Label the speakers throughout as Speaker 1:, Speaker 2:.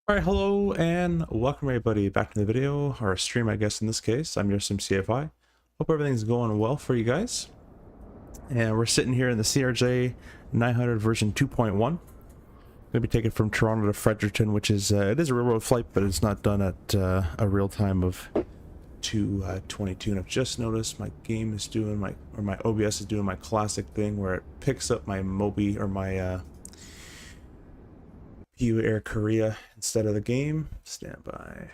Speaker 1: Alright, hello and welcome everybody back to the video, or stream I guess in this case. I'm your CFI. Hope everything's going well for you guys. And we're sitting here in the CRJ 900 version 2.1. Gonna be taken from Toronto to Fredericton, which is, it is a railroad flight, but it's not done at a real time of 2:22. And I've just noticed my game is doing my OBS is doing my classic thing where it picks up my Mobi or my PU Air Korea instead of the game. Stand by.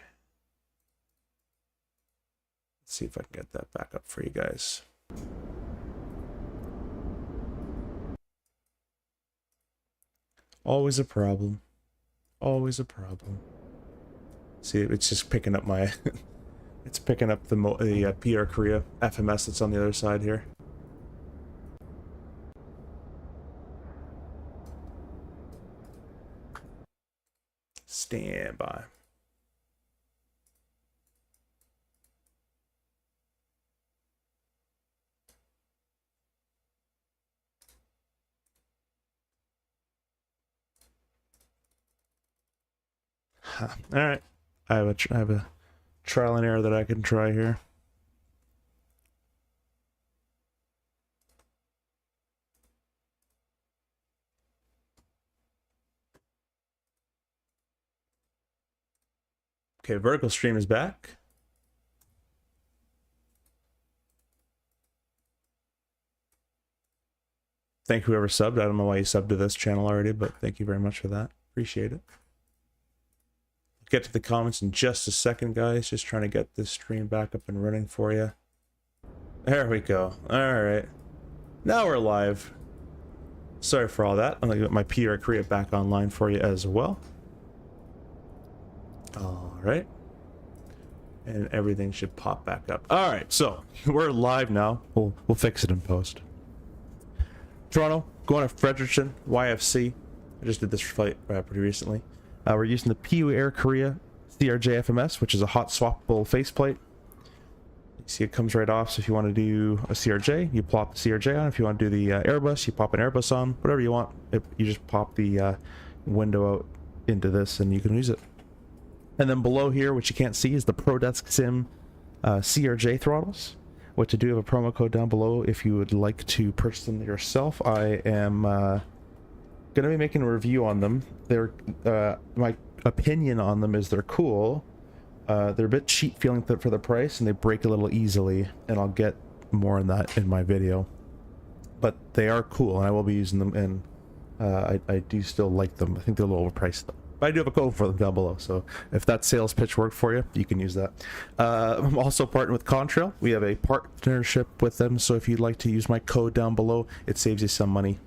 Speaker 1: Let's see if I can get that back up for you guys. Always a problem. Always a problem. See, it's just picking up my it's picking up the PU Air Korea FMS that's on the other side here. Stand by. All right, I have a trial and error that I can try here. Okay, vertical stream is back. Thank whoever subbed. I don't know why you subbed to this channel already, but thank you very much for that. Appreciate it. Get to the comments in just a second, guys. Just trying to get this stream back up and running for you. There we go. All right. Now we're live. Sorry for all that. I'm going to get my PU Korea back online for you as well. All right. And everything should pop back up. All right. So we're live now. We'll fix it in post. Toronto, going to Fredericton, YFC. I just did this flight pretty recently. We're using the PU Air Korea CRJ FMS, which is a hot swappable faceplate. You see it comes right off, so if you want to do a CRJ, you plop the CRJ on. If you want to do the Airbus, you pop an Airbus on. Whatever you want, you just pop the window out into this and you can use it. And then below here, which you can't see, is the ProDesk Sim CRJ throttles, which I do have a promo code down below if you would like to purchase them yourself. I am gonna be making a review on them. They're my opinion on them is they're cool. They're a bit cheap feeling for the price, and they break a little easily, and I'll get more on that in my video. But they are cool, and I will be using them, and I do still like them. I think they're a little overpriced though. But I do have a code for them down below, so if that sales pitch worked for you, you can use that. I'm also partnered with Contrail. We have a partnership with them, so if you'd like to use my code down below, it saves you some money.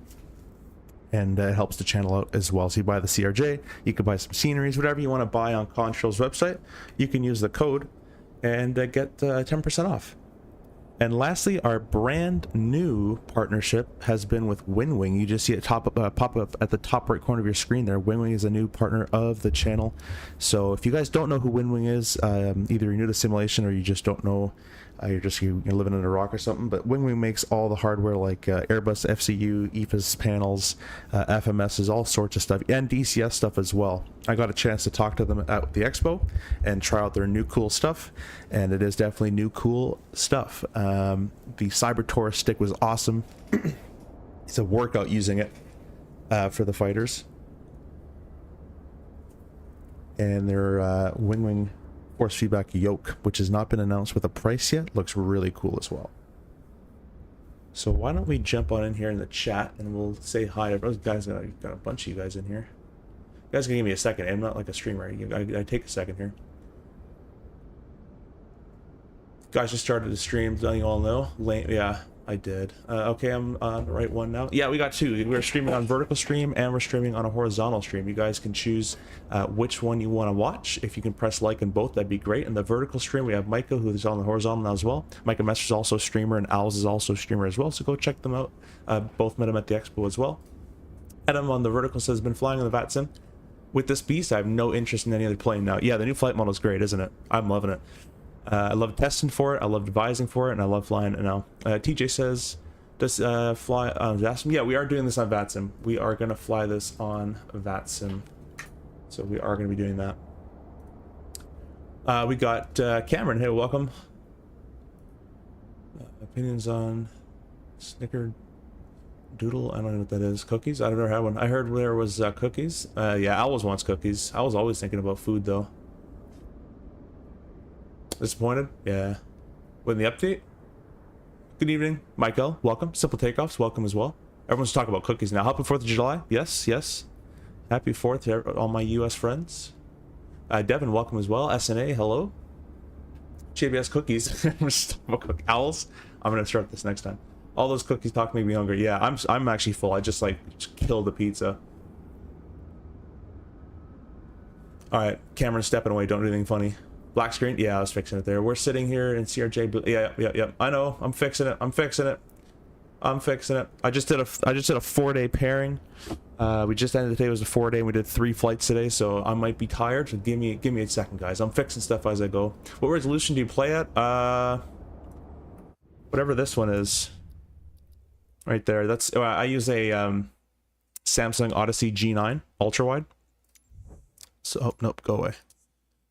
Speaker 1: And it helps the channel out as well. So you buy the CRJ, you can buy some sceneries, whatever you want to buy on Contrail's website, you can use the code and get 10% off. And lastly, our brand new partnership has been with Winwing. You just see it pop up at the top right corner of your screen there. Winwing is a new partner of the channel. So if you guys don't know who Winwing is, either you're new to simulation or you just don't know, you're living in a rock or something, but Winwing makes all the hardware like Airbus, FCU, EFAS panels, FMSs, all sorts of stuff, and DCS stuff as well. I got a chance to talk to them at the Expo and try out their new cool stuff, and it is definitely new cool stuff. The Cyber Taurus stick was awesome. It's a workout using it for the fighters. And their Winwing force feedback yoke, which has not been announced with a price yet, looks really cool as well. So why don't we jump on in here in the chat and we'll say hi to those guys. Got a bunch of you guys in here. You guys can give me a second. I'm not like a streamer. I take a second here. Guys just started the stream, don't you all know? Yeah, I did. Okay, I'm on the right one now. Yeah, we got two. We're streaming on vertical stream and we're streaming on a horizontal stream. You guys can choose which one you want to watch. If you can press like in both, that'd be great. In the vertical stream, we have Micah, who's on the horizontal now as well. Micah Messer's also a streamer, and Owls is also a streamer as well, so go check them out. Both met him at the Expo as well. Adam on the vertical says, been flying on the VATSIM. With this beast, I have no interest in any other plane now. Yeah, the new flight model is great, isn't it? I'm loving it. I love testing for it, I love advising for it, and I love flying it now. TJ says, does fly on VATSIM? Yeah, we are doing this on VATSIM. We are going to fly this on VATSIM. So we are going to be doing that. We got Cameron. Hey, welcome. Opinions on Snicker Doodle. I don't know what that is. Cookies? I don't know how one. I heard there was cookies. Yeah, Owls wants cookies. I was always thinking about food though. Disappointed? Yeah. When the update? Good evening, Michael. Welcome. Simple Takeoffs. Welcome as well. Everyone's talking about cookies now. Happy 4th of July. Yes, yes. Happy 4th to all my U.S. friends. Devin, welcome as well. SNA, hello. JBS cookies. Owls. I'm gonna start this next time. All those cookies talk make me hungry. Yeah, I'm actually full. I just killed the pizza. All right, Cameron's stepping away. Don't do anything funny. Black screen. Yeah, I was fixing it there. We're sitting here in CRJ. Yeah. I know. I'm fixing it. I'm fixing it. I just did a 4-day pairing. We just ended the day. It was a 4-day and we did 3 flights today, so I might be tired. So give me a second, guys. I'm fixing stuff as I go. What resolution do you play at? Whatever this one is. Right there. That's I use a Samsung Odyssey G9 ultra wide. So oh, nope, go away.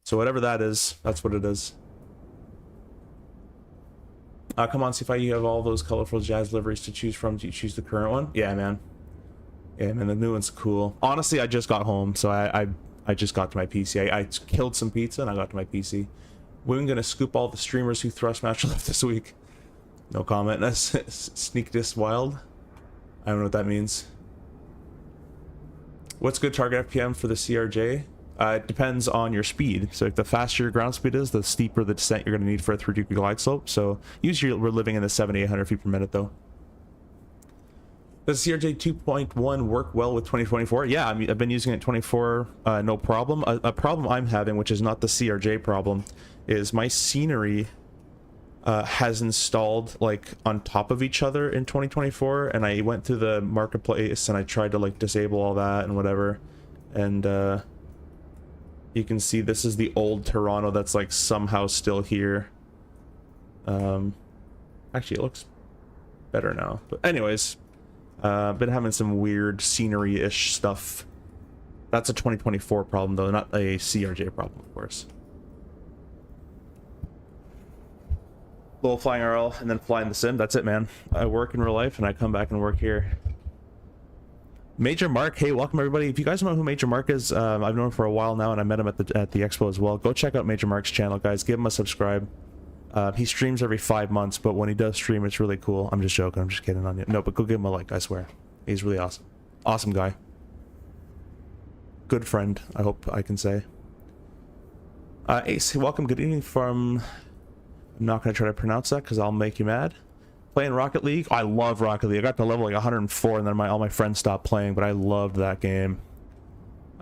Speaker 1: So whatever that is, that's what it is. Come on, see if you have all those colorful jazz liveries to choose from. Do you choose the current one? Yeah, man. Yeah, man, the new one's cool. Honestly, I just got home, so I just got to my PC. I killed some pizza and I got to my PC. We're gonna scoop all the streamers who thrust match left this week. No comment. Sneak this wild. I don't know what that means. What's good target FPM for the CRJ? It depends on your speed. So if the faster your ground speed is, the steeper the descent you're going to need for a 3-degree glide slope. So usually we're living in the 700-800 feet per minute though. Does CRJ 2.1 work well with 2024? Yeah, I mean, I've been using it 24, no problem. A problem I'm having, which is not the CRJ problem, is my scenery has installed like on top of each other in 2024, and I went through the marketplace and I tried to like disable all that and whatever, and you can see this is the old Toronto that's like somehow still here. Actually it looks better now, but anyways, been having some weird scenery-ish stuff. That's a 2024 problem though, not a CRJ problem, of course. Little flying RL and then flying the sim. That's it, man. I work in real life and I come back and work here. Major Mark, hey, welcome everybody. If you guys don't know who Major Mark is, I've known him for a while now and I met him at the expo as well. Go check out Major Mark's channel, guys. Give him a subscribe. He streams every 5 months, but when he does stream, it's really cool. I'm just joking. I'm just kidding on you. No, but go give him a like, I swear. He's really awesome. Awesome guy. Good friend, I hope I can say. Ace, welcome. Good evening from... I'm not going to try to pronounce that because I'll make you mad. Playing Rocket League? I love Rocket League. I got to level like 104 and then all my friends stopped playing, but I loved that game.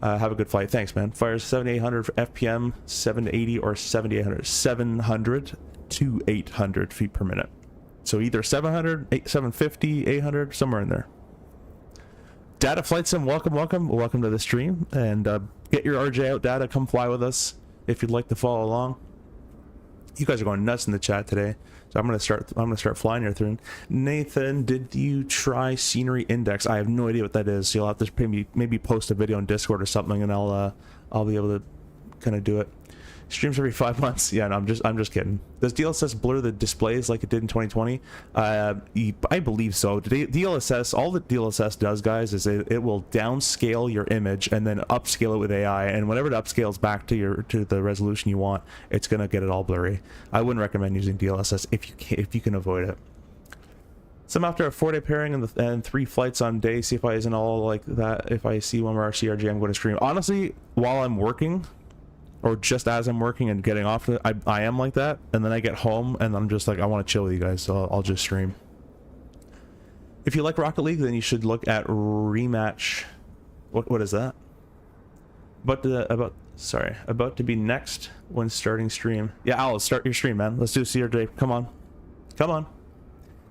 Speaker 1: Have a good flight. Thanks, man. Fires 7800 FPM, 780 or 7800. 700 to 800 feet per minute. So either 700, 750, 800, somewhere in there. Data Flight Sim, welcome to the stream. And get your RJ out, Data. Come fly with us if you'd like to follow along. You guys are going nuts in the chat today, so I'm gonna start flying here through. Nathan, did you try Scenery Index? I have no idea what that is. So you'll have to maybe post a video on Discord or something, and I'll be able to kind of do it. Streams every 5 months. Yeah, no, I'm just kidding. Does DLSS blur the displays like it did in 2020? I believe so. DLSS, all that DLSS does, guys, is it will downscale your image and then upscale it with AI, and whenever it upscales back to the resolution you want, it's gonna get it all blurry. I wouldn't recommend using DLSS if you can avoid it. Some after a 4-day pairing and 3 flights on day, see if I isn't all like that. If I see one of our CRJ, I'm going to stream. Honestly, while I'm working, or just as I'm working and getting off, I am like that, and then I get home and I'm just like, I want to chill with you guys, so I'll just stream. If you like Rocket League, then you should look at Rematch. What is that? About to be next when starting stream. Yeah, Al, start your stream, man. Let's do CRJ. Come on. Gotta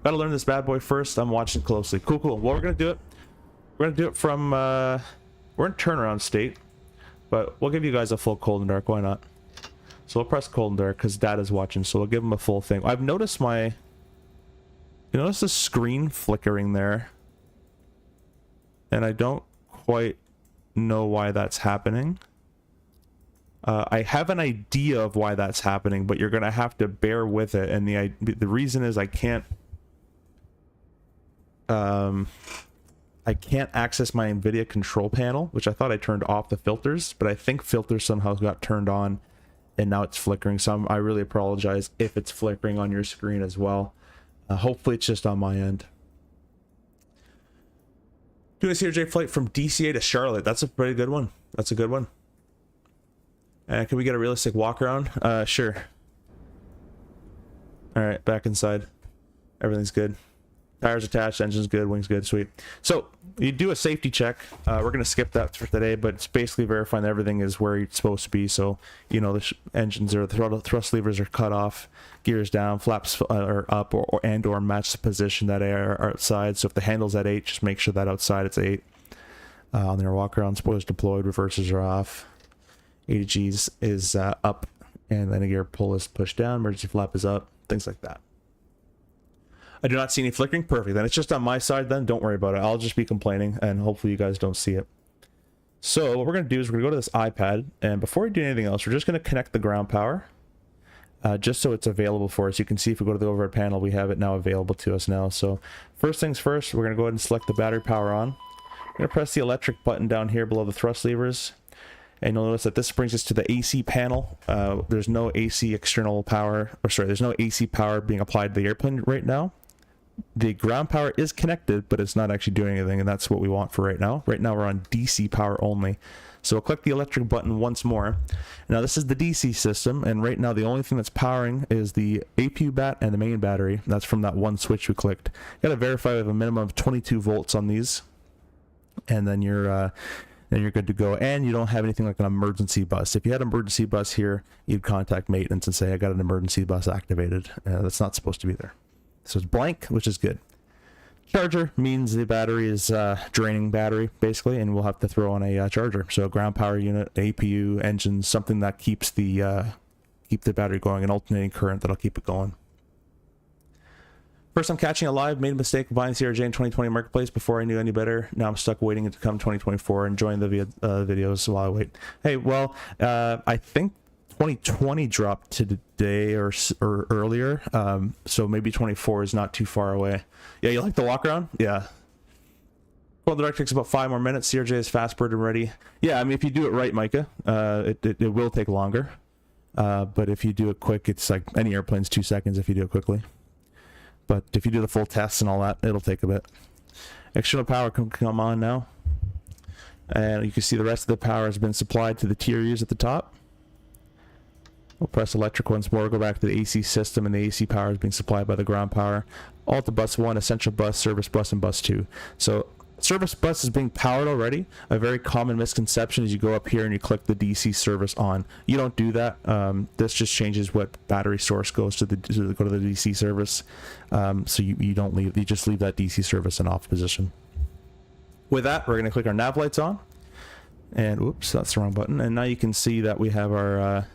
Speaker 1: learn this bad boy first. I'm watching closely. Cool. Well, we're gonna do it from we're in turnaround state. But we'll give you guys a full cold and dark, why not? So we'll press cold and dark because Dad is watching, so we'll give him a full thing. I've noticed you notice the screen flickering there, and I don't quite know why that's happening. I have an idea of why that's happening, but you're gonna have to bear with it. And the reason is I can't access my NVIDIA control panel, which I thought I turned off the filters, but I think filters somehow got turned on and now it's flickering. So I really apologize if it's flickering on your screen as well. Hopefully it's just on my end. Doing a CRJ flight from DCA to Charlotte. That's a pretty good one. That's a good one. And can we get a realistic walk around? Sure. All right, back inside. Everything's good. Tires attached, engine's good, wings good, sweet. So you do a safety check. We're gonna skip that for today, but it's basically verifying that everything is where it's supposed to be. So you know the engines or the thrust levers are cut off, gears down, flaps are up, or match the position that they are outside. So if the handle's at 8, just make sure that outside it's 8. On their walk around, spoilers deployed, reversers are off. ADGs is up, and then a gear pull is pushed down, emergency flap is up, things like that. I do not see any flickering. Perfect. Then it's just on my side then. Don't worry about it. I'll just be complaining, and hopefully you guys don't see it. So what we're going to do is we're going to go to this iPad, and before we do anything else, we're just going to connect the ground power, just so it's available for us. You can see if we go to the overhead panel, we have it now available to us now. So first things first, we're going to go ahead and select the battery power on. We're going to press the electric button down here below the thrust levers. And you'll notice that this brings us to the AC panel. There's no AC external power, or sorry, there's no AC power being applied to the airplane right now. The ground power is connected, but it's not actually doing anything, and that's what we want for right now. Right now we're on DC power only. So we'll click the electric button once more. Now this is the DC system, and right now the only thing that's powering is the APU bat and the main battery. That's from that one switch we clicked. Got to verify we have a minimum of 22 volts on these, and then you're good to go. And you don't have anything like an emergency bus. If you had an emergency bus here, you'd contact maintenance and say, I got an emergency bus activated. That's not supposed to be there. So it's blank, which is good. Charger means the battery is draining battery, basically, and we'll have to throw on a charger. So a ground power unit, APU, engine, something that keeps the battery going, an alternating current that'll keep it going. First, I'm catching it live. Made a mistake buying CRJ in 2020 marketplace before I knew any better. Now I'm stuck waiting to come 2024, enjoying the videos while I wait. Hey, well, I think 2020 dropped today or earlier, so maybe 24 is not too far away. Yeah, you like the walk around? Yeah. Well, the direct takes about 5 more minutes. CRJ is fast bird and ready. Yeah, I mean, if you do it right, Micah, it will take longer. But if you do it quick, it's like any airplane's 2 seconds if you do it quickly. But if you do the full tests and all that, it'll take a bit. External power can come on now. And you can see the rest of the power has been supplied to the TRUs at the top. We'll press electric once more, go back to the AC system, and the AC power is being supplied by the ground power. All to bus 1, essential bus, service bus, and bus 2. So service bus is being powered already. A very common misconception is you go up here and you click the DC service on. You don't do that. This just changes what battery source goes to the DC service. So you don't leave, you just leave that DC service in off position. With that, we're going to click our nav lights on. And oops, that's the wrong button. And now you can see that we have our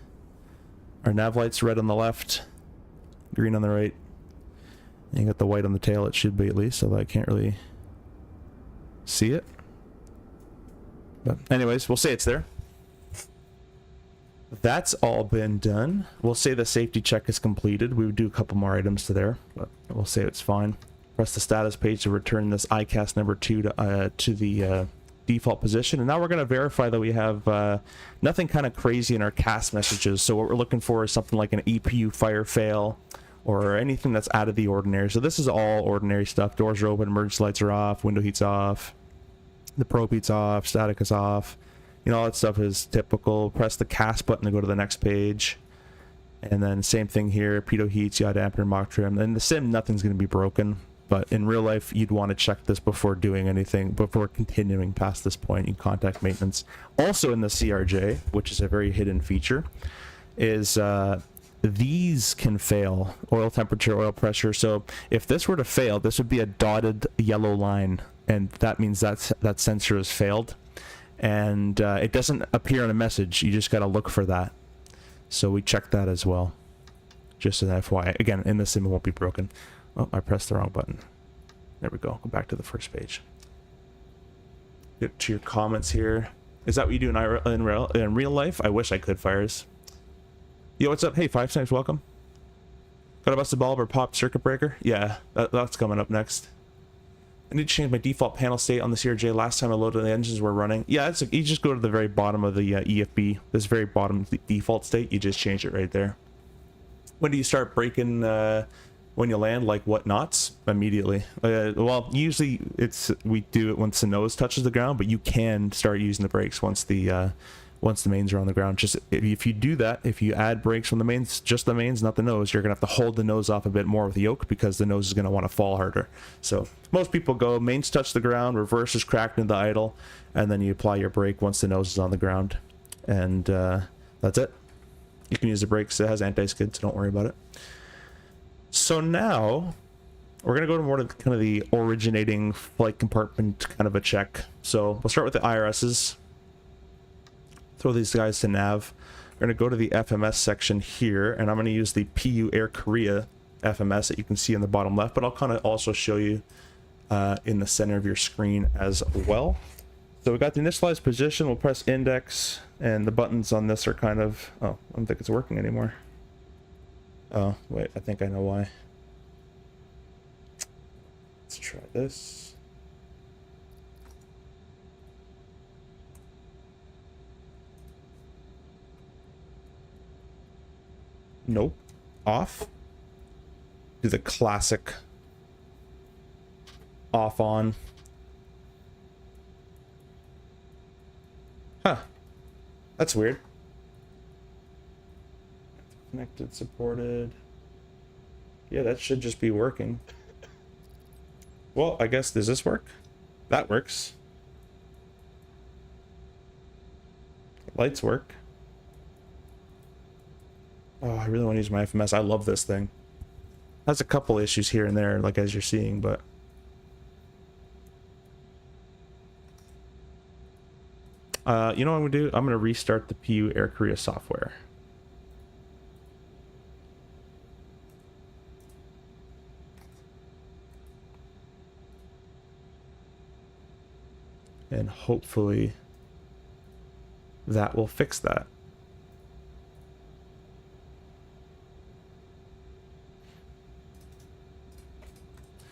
Speaker 1: nav lights, red on the left, green on the right. And you got the white on the tail, it should be at least, although I can't really see it. But anyways, we'll say it's there. That's all been done. We'll say the safety check is completed. We would do a couple more items to there, but we'll say it's fine. Press the status page to return this ICAS number 2 to the default position. And now we're going to verify that we have nothing kind of crazy in our CAS messages. So what we're looking for is something like an EPU fire fail or anything that's out of the ordinary. So this is all ordinary stuff. Doors are open, emergency lights are off, window heat's off, the probe heat's off, static is off. You know, all that stuff is typical. Press the CAS button to go to the next page. And then same thing here, pitot heats, yaw dampener, mock trim. And the sim, nothing's going to be broken. But in real life, you'd want to check this before doing anything, before continuing past this point. You contact maintenance. Also in the CRJ, which is a very hidden feature, is these can fail. Oil temperature, oil pressure. So if this were to fail, this would be a dotted yellow line. And that means that sensor has failed. And it doesn't appear in a message. You just got to look for that. So we check that as well. Just an FYI. Again, in the sim, it won't be broken. Oh, I pressed the wrong button. There we go. Go back to the first page. Get to your comments here. Is that what you do in real life? I wish I could, Fires. Yo, what's up? Hey, Five Snipes, welcome. Got a busted bulb or popped circuit breaker? Yeah, that's coming up next. I need to change my default panel state on the CRJ. Last time I loaded the engines were running. Yeah, it's you just go to the very bottom of the EFB. This very bottom default state, you just change it right there. When do you start braking when you land? Like what knots? Immediately. Well, usually we do it once the nose touches the ground, but you can start using the brakes once the mains are on the ground. Just if you do that, if you add brakes from the mains, just the mains, not the nose, you're gonna have to hold the nose off a bit more with the yoke because the nose is gonna want to fall harder. So most people go mains touch the ground, reverse is cracked into idle, and then you apply your brake once the nose is on the ground, and that's it. You can use the brakes. It has anti-skid, so don't worry about it. So now we're gonna go to more to kind of the originating flight compartment kind of a check. So we'll start with the IRSs. Throw these guys to nav. We're going to go to the FMS section here, and I'm going to use the PU Air Korea FMS that you can see in the bottom left, but I'll kind of also show you in the center of your screen as well. So we got the initialized position. We'll press index, and the buttons on this are kind of... Oh, I don't think it's working anymore. Oh, wait, I think I know why. Let's try this. Nope. Off. Do the classic off on. Huh. That's weird. Connected, supported. Yeah, that should just be working. Well, I guess, does this work? That works. Lights work. Oh, I really want to use my FMS. I love this thing. Has a couple issues here and there, like as you're seeing, but... you know what I'm going to do? I'm going to restart the PU Air Korea software. And hopefully that will fix that.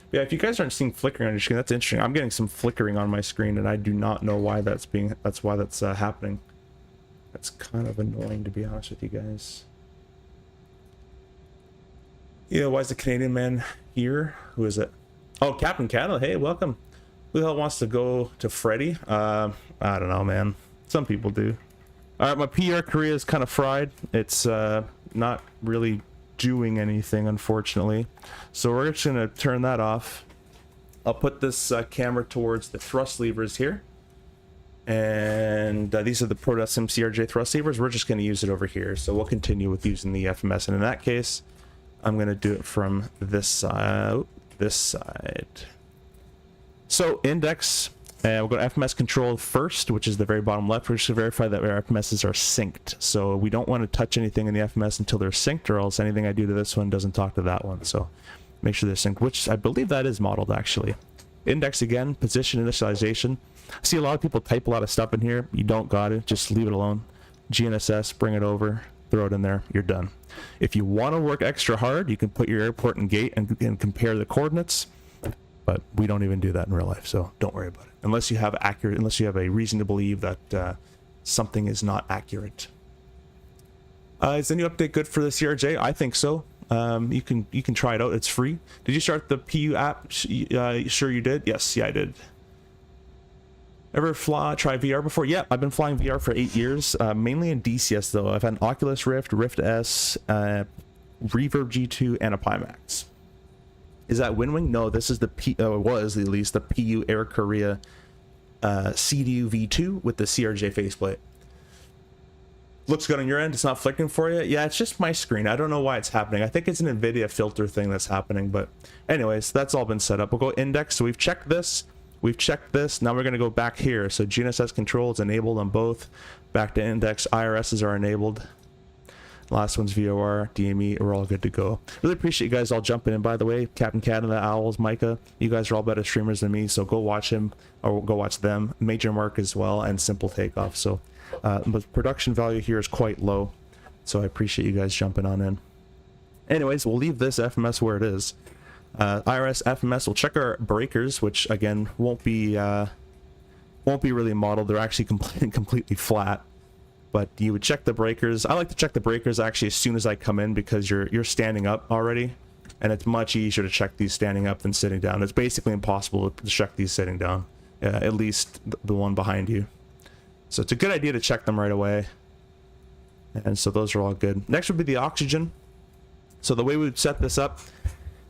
Speaker 1: Yeah, if you guys aren't seeing flickering on your screen, that's interesting. I'm getting some flickering on my screen, and I do not know why that's happening. That's kind of annoying, to be honest with you guys. Yeah, why is the Canadian man here? Who is it? Oh, Captain Cattle. Hey, welcome. Who the hell wants to go to Freddy? I don't know, man. Some people do. All right, my PR Korea is kind of fried. It's not really doing anything, unfortunately, so we're just gonna turn that off. I'll put this camera towards the thrust levers here, and these are the Pedestal CRJ thrust levers. We're just going to use it over here, so we'll continue with using the FMS, and in that case I'm going to do it from this side. So index, and we'll go to FMS control first, which is the very bottom left. We're just going to verify that our FMSs are synced. So we don't want to touch anything in the FMS until they're synced, or else anything I do to this one doesn't talk to that one. So make sure they're synced, which I believe that is modeled actually. Index again, position initialization. I see a lot of people type a lot of stuff in here. You don't got it, just leave it alone. GNSS, bring it over, throw it in there, you're done. If you want to work extra hard, you can put your airport and gate and compare the coordinates. But we don't even do that in real life, so don't worry about it. Unless you have a reason to believe that something is not accurate. Is the new update good for the CRJ? I think so. You can try it out. It's free. Did you start the PU app? Sure you did. Yes, yeah, I did. Ever try VR before? Yeah, I've been flying VR for 8 years, mainly in DCS though. I've had an Oculus Rift, Rift S, Reverb G2, and a Pimax. Is that Winwing? No, this is the was at least the PU Air Korea CDU V2 with the CRJ faceplate. Looks good on your end. It's not flickering for you. Yeah, it's just my screen. I don't know why it's happening. I think it's an NVIDIA filter thing that's happening. But anyways, that's all been set up. We'll go index. So we've checked this. We've checked this. Now we're going to go back here. So GNSS control is enabled on both. Back to index. IRSs are enabled. Last one's VOR, DME, we're all good to go. Really appreciate you guys all jumping in, by the way. Captain Canada, Owls, Micah, you guys are all better streamers than me, so go watch him, or go watch them. Major Mark as well, and Simple Takeoff. So, but production value here is quite low, so I appreciate you guys jumping on in. Anyways, we'll leave this FMS where it is. IRS, FMS, we'll check our breakers, which again won't be really modeled. They're actually completely flat. But you would check the breakers. I like to check the breakers actually as soon as I come in, because you're standing up already, and it's much easier to check these standing up than sitting down. It's basically impossible to check these sitting down, at least the one behind you. So it's a good idea to check them right away. And so those are all good. Next would be the oxygen. So the way we would set this up,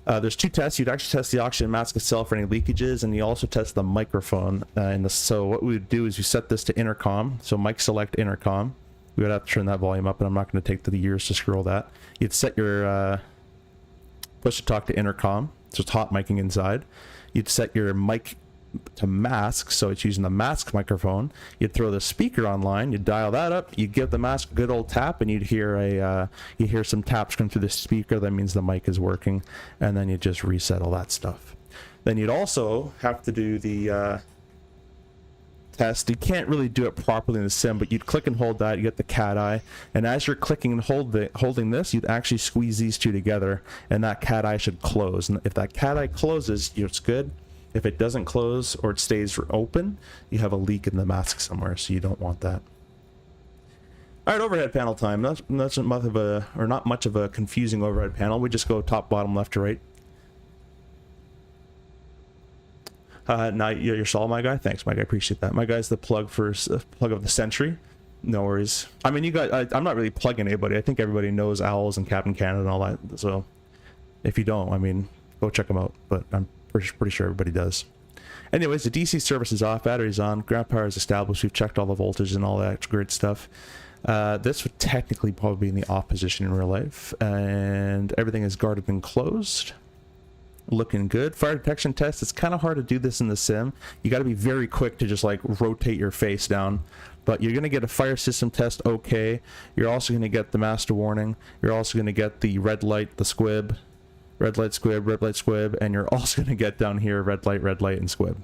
Speaker 1: there's two tests. You'd actually test the oxygen mask itself for any leakages, and you also test the microphone. So what we would do is we set this to intercom. So mic select intercom. We would have to turn that volume up, and I'm not going to take the years to scroll that. You'd set your push to talk to intercom. So it's hot micing inside. You'd set your mic to mask, so it's using the mask microphone. You'd throw the speaker online, you'd dial that up, you'd give the mask a good old tap, and you'd hear some taps come through the speaker. That means the mic is working, and then you just reset all that stuff. Then you'd also have to do the test. You can't really do it properly in the sim, but you'd click and hold that, you get the cat eye, and as you're clicking and holding this, you'd actually squeeze these two together, and that cat eye should close. And if that cat eye closes, it's good. If it doesn't close or it stays open, you have a leak in the mask somewhere, so you don't want that. All right, overhead panel time. Not much of a confusing overhead panel. We just go top, bottom, left to right. Now you're solid, my guy. Thanks, my guy. Appreciate that. My guy's the plug of the century. No worries. I mean, you guys. I'm not really plugging anybody. I think everybody knows Owls and Captain Canada and all that. So if you don't, I mean, go check them out. But I'm pretty sure everybody does. Anyways, the DC service is off, battery's on, ground power is established, we've checked all the voltage and all that great stuff. This would technically probably be in the off position in real life, and everything is guarded and closed. Looking good. Fire detection test, it's kind of hard to do this in the sim. You got to be very quick to just like rotate your face down, but you're going to get a fire system test okay. You're also going to get the master warning, you're also going to get the red light, the squib, red light, squib, and you're also going to get down here red light, and squib.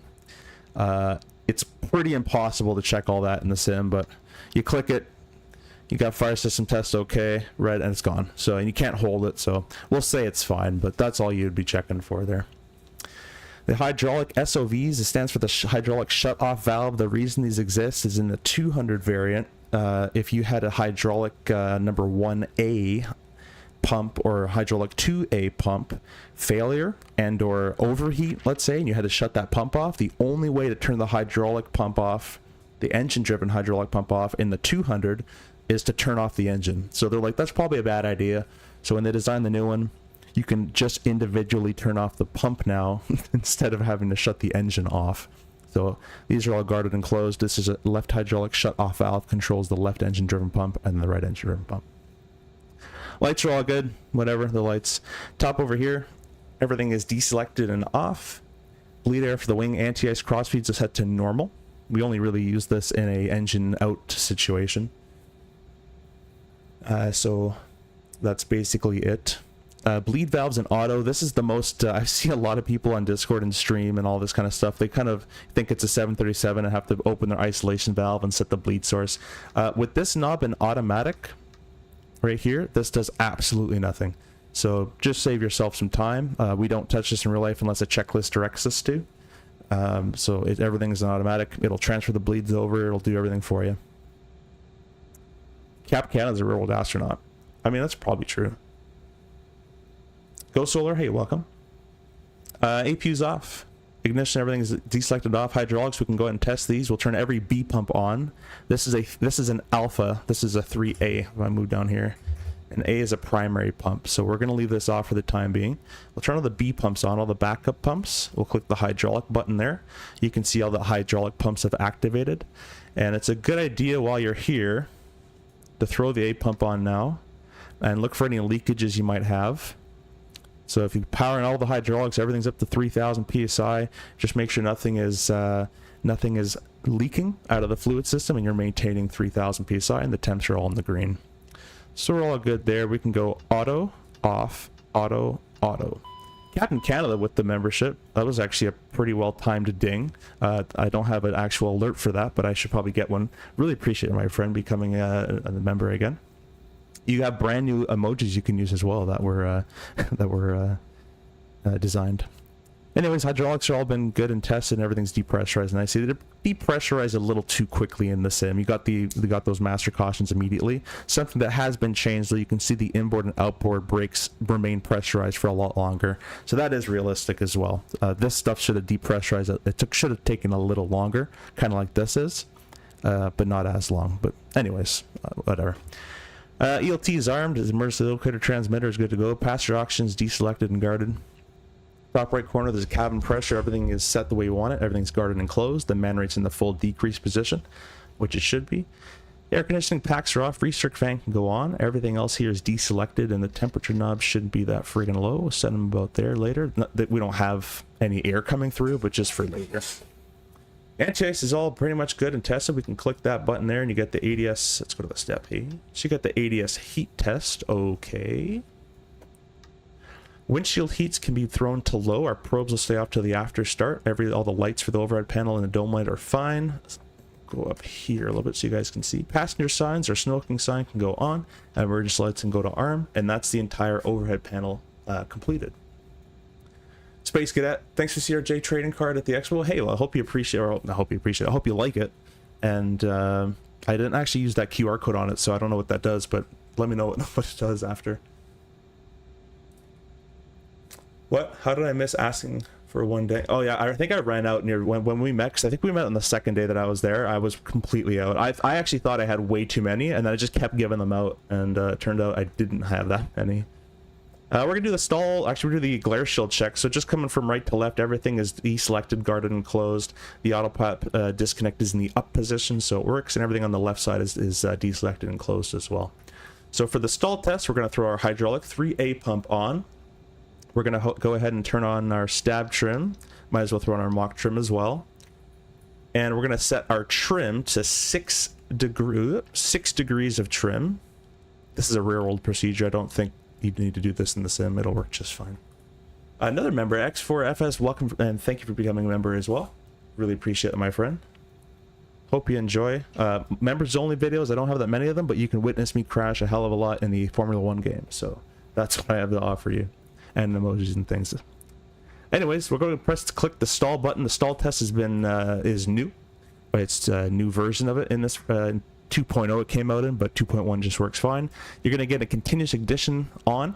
Speaker 1: It's pretty impossible to check all that in the sim, but you click it, you got fire system test okay, red, and it's gone. So, and you can't hold it, so we'll say it's fine, but that's all you'd be checking for there. The hydraulic SOVs, it stands for the hydraulic shut-off valve. The reason these exist is in the 200 variant. If you had a hydraulic number 1A pump or hydraulic 2A pump failure and or overheat, let's say, and you had to shut that pump off, the only way to turn the hydraulic pump off, the engine driven hydraulic pump off in the 200, is to turn off the engine. So they're like, that's probably a bad idea. So when they designed the new one, you can just individually turn off the pump now instead of having to shut the engine off. So these are all guarded and closed. This is a left hydraulic shut off valve, controls the left engine driven pump and the right engine driven pump. Lights are all good, whatever, the lights. Top over here, everything is deselected and off. Bleed air for the wing anti-ice crossfeeds is set to normal. We only really use this in a engine out situation. So that's basically it. Bleed valves and auto, this is the most, I've seen a lot of people on Discord and stream and all this kind of stuff. They kind of think it's a 737 and have to open their isolation valve and set the bleed source. With this knob in automatic, right here, this does absolutely nothing. So just save yourself some time. We don't touch this in real life unless a checklist directs us to. So everything is an automatic. It'll transfer the bleeds over. It'll do everything for you. Cap Canada's a real world astronaut. I mean, that's probably true. Go Solar, hey, welcome. APU's off. Ignition, everything is deselected off. Hydraulics, we can go ahead and test these. We'll turn every B pump on. This is an alpha. This is a 3A. If I move down here, and A is a primary pump. So we're going to leave this off for the time being. We'll turn all the B pumps on, all the backup pumps. We'll click the hydraulic button there. You can see all the hydraulic pumps have activated. And it's a good idea while you're here to throw the A pump on now and look for any leakages you might have. So if you power in all the hydraulics, everything's up to 3,000 psi. Just make sure nothing is leaking out of the fluid system, and you're maintaining 3,000 psi, and the temps are all in the green. So we're all good there. We can go auto, off, auto, auto. Captain Canada with the membership. That was actually a pretty well timed ding. I don't have an actual alert for that, but I should probably get one. Really appreciate my friend becoming a member again. You have brand new emojis you can use as well that were designed. Anyways, hydraulics are all been good and tested, and everything's depressurized. And I see they're depressurized a little too quickly in the sim. You got those master cautions immediately. Something that has been changed, though, you can see the inboard and outboard brakes remain pressurized for a lot longer. So that is realistic as well. This stuff should have depressurized. It should have taken a little longer, kind of like this is, but not as long. But anyways, whatever. ELT is armed. His emergency locator transmitter is good to go. Passenger options deselected and guarded. Top right corner, there's a cabin pressure. Everything is set the way you want it. Everything's guarded and closed. The man rate's in the full decrease position, which it should be. Air conditioning packs are off. Recirc fan can go on. Everything else here is deselected, and the temperature knob shouldn't be that friggin' low. We'll set them about there later. Not that we don't have any air coming through, but just for later. Anti-ice is all pretty much good and tested. We can click that button there, and you get the ADS. Let's go to the step page. So you got the ADS heat test. Okay. Windshield heats can be thrown to low. Our probes will stay off till the after start. All the lights for the overhead panel and the dome light are fine. Let's go up here a little bit so you guys can see. Passenger signs or smoking sign can go on. Emergency lights can go to arm. And that's the entire overhead panel completed. Space Cadet, thanks for CRJ trading card at the Expo. Hey, well, I hope you appreciate it. I hope you like it. And I didn't actually use that QR code on it, so I don't know what that does, but let me know what it does after. What? How did I miss asking for one day? Oh yeah, I think I ran out near when we met, because I think we met on the second day that I was there. I was completely out. I actually thought I had way too many, and then I just kept giving them out, and it turned out I didn't have that many. We're gonna do the stall. Actually, we're gonna do the glare shield check. So just coming from right to left, everything is deselected, guarded, and closed. The autopilot disconnect is in the up position, so it works, and everything on the left side is deselected and closed as well. So for the stall test, we're gonna throw our hydraulic 3A pump on. We're going to go ahead and turn on our stab trim. Might as well throw on our mock trim as well. And we're going to set our trim to 6 degrees of trim. This is a real world procedure. I don't think you need to do this in the sim. It'll work just fine. Another member, X4FS, welcome and thank you for becoming a member as well. Really appreciate it, my friend. Hope you enjoy. Members only videos. I don't have that many of them, but you can witness me crash a hell of a lot in the Formula 1 game. So that's what I have to offer you. And emojis and things. Anyways, we're going to click the stall button. The stall test has been is new. It's a new version of it in this 2.0 it came out in, but 2.1 just works fine. You're going to get a continuous ignition on,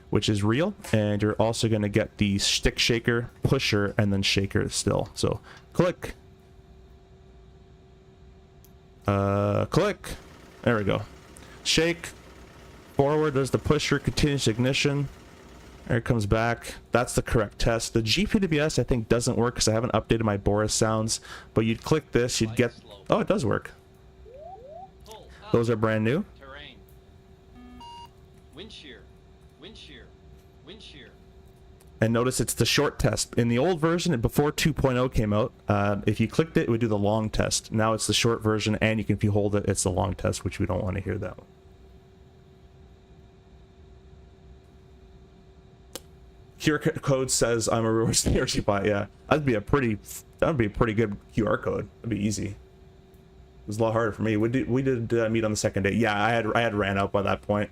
Speaker 1: which is real, and you're also going to get the stick shaker, pusher, and then shaker still. So click, click. There we go. Shake forward. There's the pusher, continuous ignition. There it comes back. That's the correct test. The GPWS I think doesn't work because I haven't updated my Boris sounds, but you'd click this, you'd get... Oh, it does work. Those are brand new.
Speaker 2: Terrain. Wind shear. Wind shear. Wind shear.
Speaker 1: And notice it's the short test. In the old version, and before 2.0 came out, if you clicked it, it would do the long test. Now it's the short version, and if you hold it, it's the long test, which we don't want to hear that one. QR code says I'm a reverse CRJ bot. Yeah, that'd be a pretty good QR code. It'd be easy. It was a lot harder for me. We did meet on the second day. Yeah, I had ran out by that point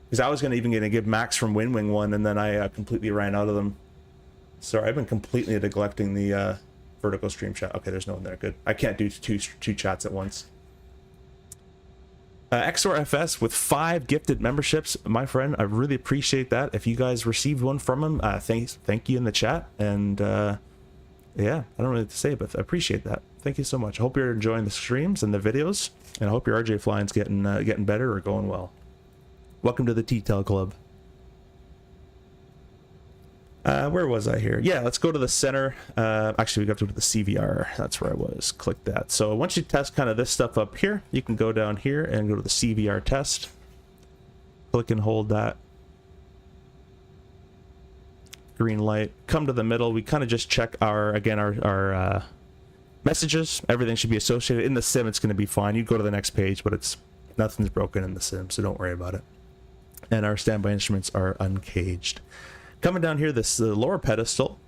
Speaker 1: because I was gonna give Max from Winwing one, and then I completely ran out of them. Sorry, I've been completely neglecting the vertical stream chat. Okay, there's no one there. Good. I can't do two chats at once. XORFS with 5 gifted memberships, my friend. I really appreciate that. If you guys received one from him, thank you in the chat. And yeah, I don't really know what to say, but I appreciate that. Thank you so much. I hope you're enjoying the streams and the videos, and I hope your RJ flying's getting better or going well. Welcome to the T-Tel Club. Where was I here? Yeah, let's go to the center. Actually, we got to go to the CVR. That's where I was. Click that. So once you test kind of this stuff up here, you can go down here and go to the CVR test. Click and hold that. Green light. Come to the middle. We kind of just check our messages. Everything should be associated. In the sim, it's going to be fine. You go to the next page, but it's Nothing's broken in the sim, so don't worry about it. And our standby instruments are uncaged. Coming down here, this the lower pedestal,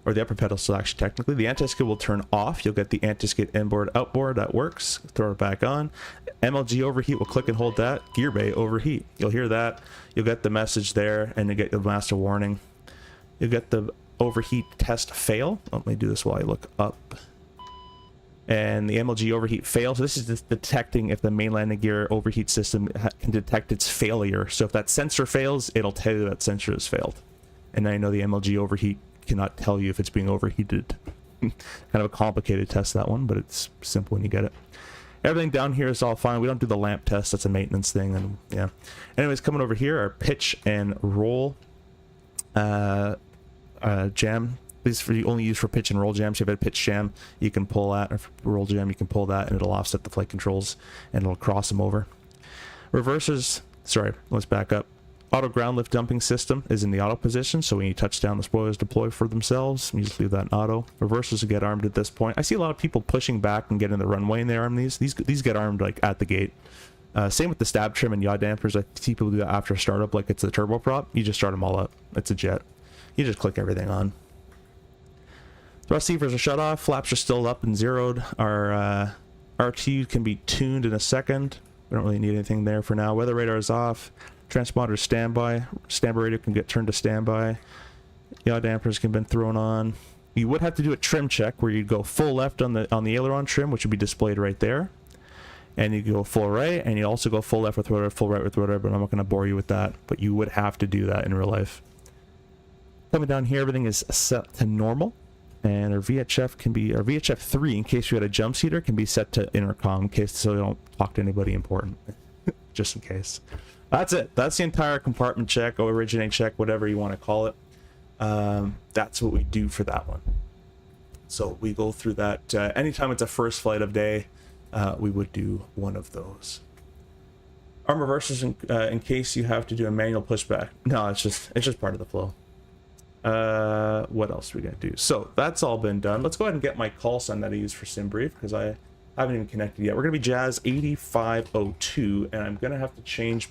Speaker 1: or the upper pedestal actually technically, the anti-skid will turn off. You'll get the anti-skid inboard, outboard, that works. Throw it back on. MLG overheat, will click and hold that. Gear bay overheat. You'll hear that. You'll get the message there, and you get the master warning. You'll get the overheat test fail. Let me do this while I look up. And the MLG overheat fail. So this is just detecting if the main landing gear overheat system can detect its failure. So if that sensor fails, it'll tell you that sensor has failed. And now you know the MLG overheat cannot tell you if it's being overheated. Kind of a complicated test, that one, but it's simple when you get it. Everything down here is all fine. We don't do the lamp test. That's a maintenance thing. And yeah. Anyways, coming over here, our pitch and roll jam. These for only used for pitch and roll jams. If you have a pitch jam, you can pull that, or roll jam, you can pull that, and it'll offset the flight controls, and it'll cross them over. Reversers, sorry, let's back up. Auto ground lift dumping system is in the auto position, so when you touch down, the spoilers deploy for themselves. You just leave that in auto. Reversers will get armed at this point. I see a lot of people pushing back and getting the runway, and they arm these. These get armed like at the gate. Same with the stab trim and yaw dampers. I see people do that after startup, like it's a turboprop. You just start them all up. It's a jet. You just click everything on. Thrust receivers are shut off. Flaps are still up and zeroed. Our RT can be tuned in a second. We don't really need anything there for now. Weather radar is off. Transponder standby. Standby radio can get turned to standby. Yaw dampers can be thrown on. You would have to do a trim check where you'd go full left on the aileron trim, which would be displayed right there. And you go full right, and you also go full left with rudder, full right with rudder, but I'm not going to bore you with that. But you would have to do that in real life. Coming down here, everything is set to normal. And our VHF can be, our VHF 3, in case you had a jump seater, can be set to intercom in case, so you don't talk to anybody important. Just in case. That's it. That's the entire compartment check, or originate check, whatever you want to call it. That's what we do for that one. So we go through that. Anytime it's a first flight of day, we would do one of those. Arm reversers in case you have to do a manual pushback. No, it's just part of the flow. What else are we gonna do? So that's all been done. Let's go ahead and get my call sign that I use for SimBrief, because I haven't even connected yet. We're gonna be Jazz 8502, and I'm gonna have to change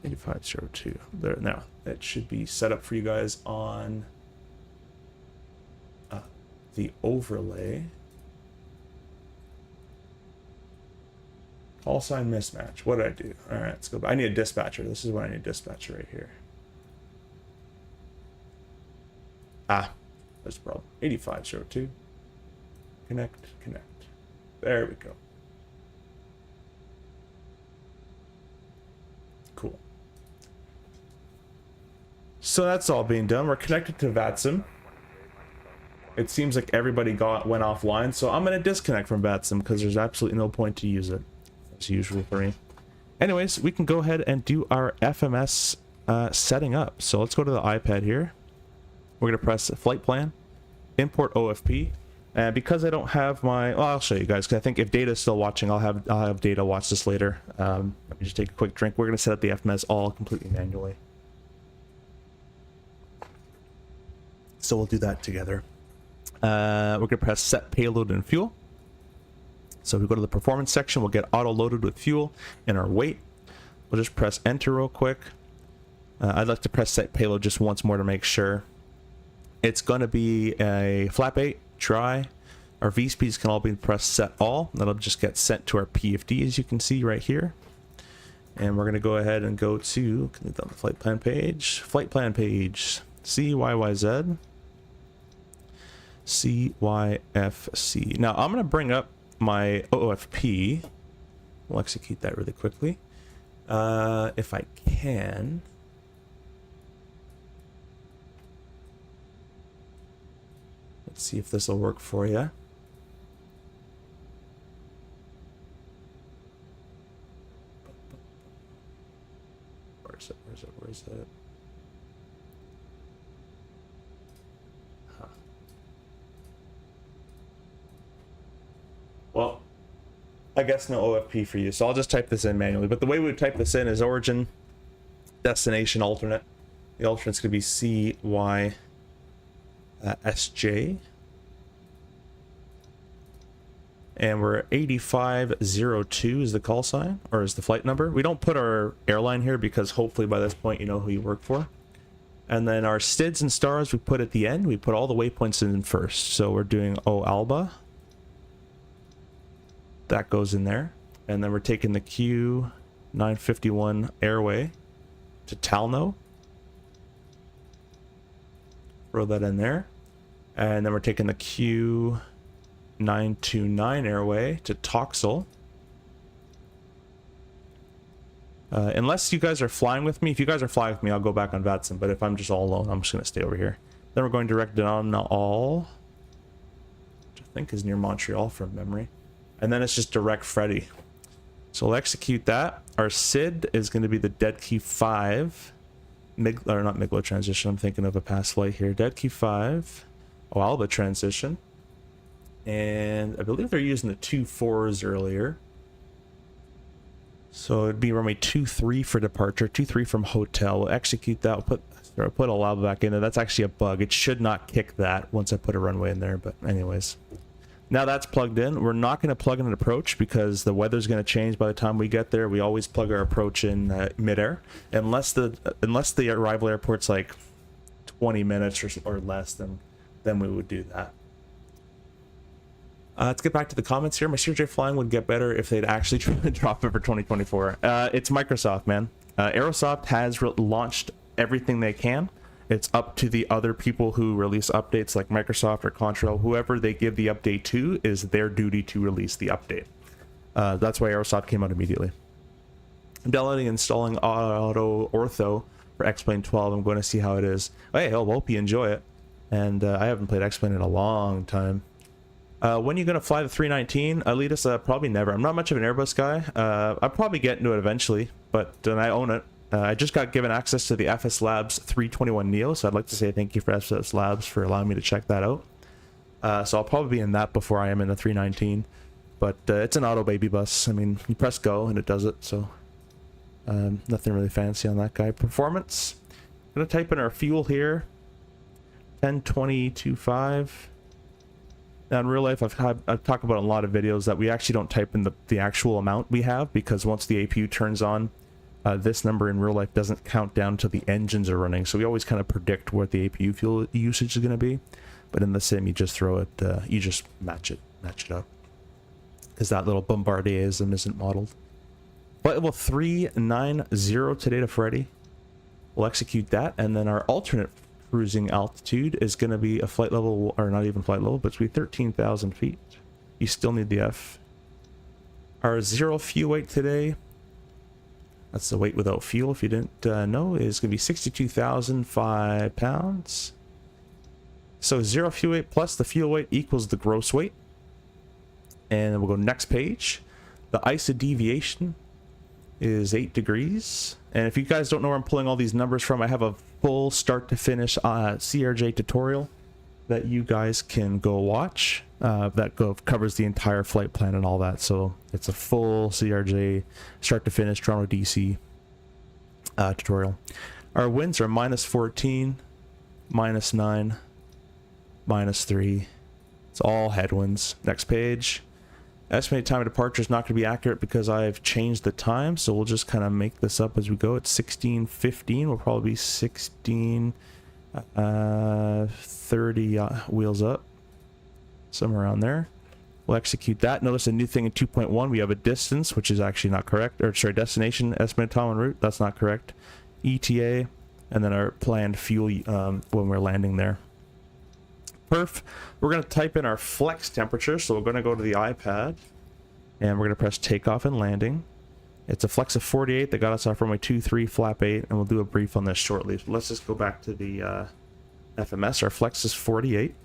Speaker 1: 8502 there. Now that should be set up for you guys on the overlay. Call sign mismatch. What did I do? All right, let's go back. I need a dispatcher. This is what I need a dispatcher right here. Ah, there's the problem. 8502. Connect. There we go. Cool. So that's all being done. We're connected to VATSIM. It seems like everybody went offline, so I'm going to disconnect from VATSIM because there's absolutely no point to use it. As usual for me. Anyways, we can go ahead and do our FMS setting up. So let's go to the iPad here. We're going to press flight plan, import OFP. And because I don't have my, well, I'll show you guys, because I think if Data is still watching, I'll have Data watch this later. Let me just take a quick drink. We're going to set up the FMS all completely manually. So we'll do that together. We're going to press set payload and fuel. So if we go to the performance section, we'll get auto loaded with fuel and our weight. We'll just press enter real quick. I'd like to press set payload just once more to make sure. It's going to be a flap 8, dry. Our V-speeds can all be pressed set all. That'll just get sent to our PFD, as you can see right here. And we're going to go ahead and go to the flight plan page. Flight plan page, CYYZ, CYFC. Now I'm going to bring up my OFP. We'll execute that really quickly. If I can. Let's see if this will work for you. Where is it? Well, I guess no OFP for you, so I'll just type this in manually. But the way we would type this in is origin, destination, alternate. The alternate's going to be CYSJ. And we're 8502 is the call sign, or is the flight number. We don't put our airline here because hopefully by this point you know who you work for. And then our STIDs and stars we put at the end. We put all the waypoints in first. So we're doing O Alba. That goes in there. And then we're taking the Q951 airway to Talno. Throw that in there. And then we're taking the Q929 airway to Toxel. Unless you guys are flying with me. If you guys are flying with me, I'll go back on Vatson. But if I'm just all alone, I'm just going to stay over here. Then we're going direct down all, which I think is near Montreal from memory. And then it's just direct Freddy. So we'll execute that. Our SID is going to be the Dead Key 5. Or not Miglo transition. I'm thinking of a past flight here. Dead Key 5. Oh, Alba transition. And I believe they're using the 2-4s earlier. So it'd be runway 23 for departure, 23 from hotel. We'll execute that. We'll put a Alba back in there. That's actually a bug. It should not kick that once I put a runway in there. But anyways, now that's plugged in. We're not going to plug in an approach because the weather's going to change by the time we get there. We always plug our approach in midair, unless the arrival airport's like 20 minutes or less. Then we would do that. Let's get back to the comments here. My CRJ flying would get better if they'd actually drop it for 2024. It's Microsoft, man. Aerosoft has launched everything they can. It's up to the other people who release updates like Microsoft or Contrail. Whoever they give the update to is their duty to release the update. That's why Aerosoft came out immediately. I'm downloading and installing Auto Ortho for X-Plane 12. I'm going to see how it is. Hey, I hope you enjoy it. And I haven't played X-Plane in a long time. When are you going to fly the 319? Alitas, probably never. I'm not much of an Airbus guy. I'll probably get into it eventually, but I own it. I just got given access to the FS Labs 321 Neo, so I'd like to say thank you for FS Labs for allowing me to check that out. So I'll probably be in that before I am in the 319, but it's an auto baby bus. I mean, you press go and it does it, so nothing really fancy on that guy. Performance. I'm going to type in our fuel here. 10.2025. Now in real life, I've talked about in a lot of videos that we actually don't type in the actual amount we have, because once the APU turns on, this number in real life doesn't count down until the engines are running. So we always kind of predict what the APU fuel usage is going to be. But in the sim, you just throw it, you just match it up. Because that little bombardierism isn't modeled. Flight level 390 today to Freddy. We'll execute that, and then our alternate cruising altitude is going to be a flight level, or not even flight level, but it's going to be 13,000 feet. You still need the F. Our zero fuel weight today, that's the weight without fuel if you didn't know, is going to be 62,005 pounds. So zero fuel weight plus the fuel weight equals the gross weight. And then we'll go next page. The ISA deviation is 8 degrees. And if you guys don't know where I'm pulling all these numbers from, I have a full start to finish CRJ tutorial that you guys can go watch. That covers the entire flight plan and all that. So it's a full CRJ start to finish Toronto DC tutorial. Our winds are -14, -9, -3. It's all headwinds. Next page. Estimated time of departure is not going to be accurate because I've changed the time, so we'll just kind of make this up as we go. It's 16:15. We'll probably be 16:30 wheels up, somewhere around there. We'll execute that. Notice a new thing in 2.1. We have a distance, which is actually not correct. Or sorry, destination, estimated time en route. That's not correct. ETA, and then our planned fuel when we're landing there. Perf, we're going to type in our flex temperature, so we're going to go to the iPad, and we're going to press takeoff and landing. It's a flex of 48 that got us off runway 23, flap 8, and we'll do a brief on this shortly. So let's just go back to the FMS. Our flex is 48.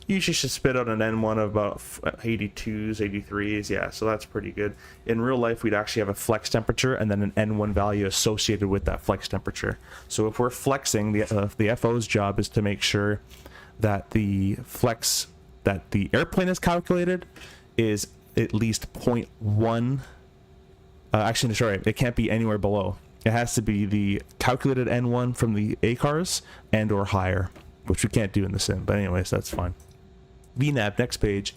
Speaker 1: Usually should spit out an N1 of about 82s, 83s, yeah, so that's pretty good. In real life, we'd actually have a flex temperature and then an N1 value associated with that flex temperature. So if we're flexing, the FO's job is to make sure that the flex that the airplane is calculated is at least 0.1. Actually, sorry, it can't be anywhere below. It has to be the calculated N1 from the ACARS and or higher, which we can't do in the sim. But anyways, that's fine. VNAV, next page.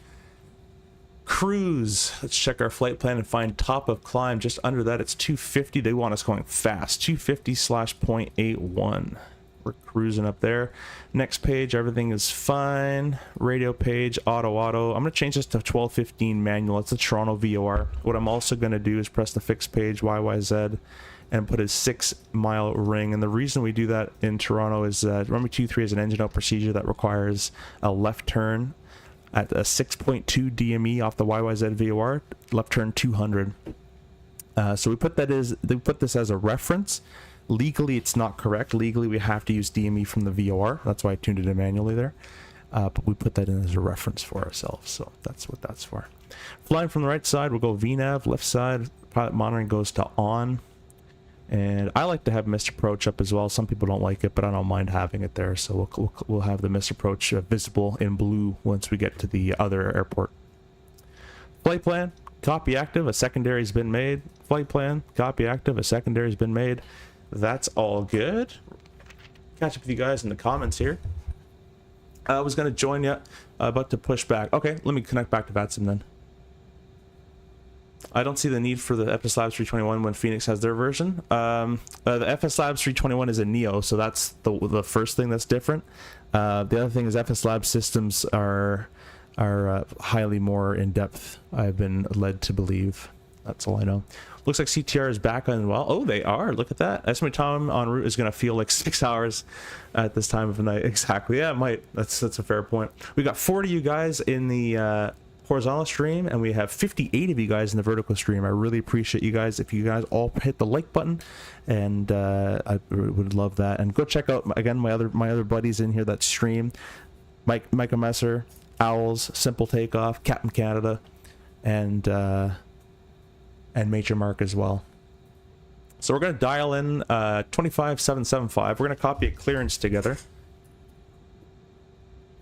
Speaker 1: cruise. Let's check our flight plan and find top of climb. Just under that, it's 250. They want us going fast. 250/.81. We're cruising up there. Next page, everything is fine. Radio page, auto. I'm going to change this to 1215 manual. It's a Toronto VOR. What I'm also going to do is press the fixed page, YYZ, and put a 6-mile ring. And the reason we do that in Toronto is runway 23 is an engine out procedure that requires a left turn at a 6.2 DME off the YYZ VOR, left turn 200. So we put this as a reference. Legally, it's not correct. Legally, we have to use DME from the VOR. That's why I tuned it in manually there. But we put that in as a reference for ourselves. So that's what that's for. Flying from the right side, we'll go VNAV. Left side, pilot monitoring goes to on. And I like to have missed approach up as well. Some people don't like it, but I don't mind having it there. So we'll have the missed approach visible in blue once we get to the other airport. Flight plan, copy active. A secondary has been made. Flight plan, copy active. A secondary has been made. That's all good. Catch up with you guys in the comments here. I was going to join you, about to push back. Okay, let me connect back to VATSIM then. I don't see the need for the FS Labs 321 when Phoenix has their version. The FS Labs 321 is a Neo, so that's the first thing that's different. The other thing is FS Labs systems are highly more in depth. I've been led to believe. That's all I know. Looks like CTR is back on well. Oh, they are. Look at that. Estimated time en route is going to feel like 6 hours at this time of the night. Exactly. Yeah, it might. That's a fair point. We got 40 of you guys in the horizontal stream, and we have 58 of you guys in the vertical stream. I really appreciate you guys. If you guys all hit the like button, and I would love that. And go check out again my other buddies in here that stream. Micah Messer, Owls, Simple Takeoff, Captain Canada, and Major Mark as well. So we're going to dial in 25775. We're going to copy a clearance together.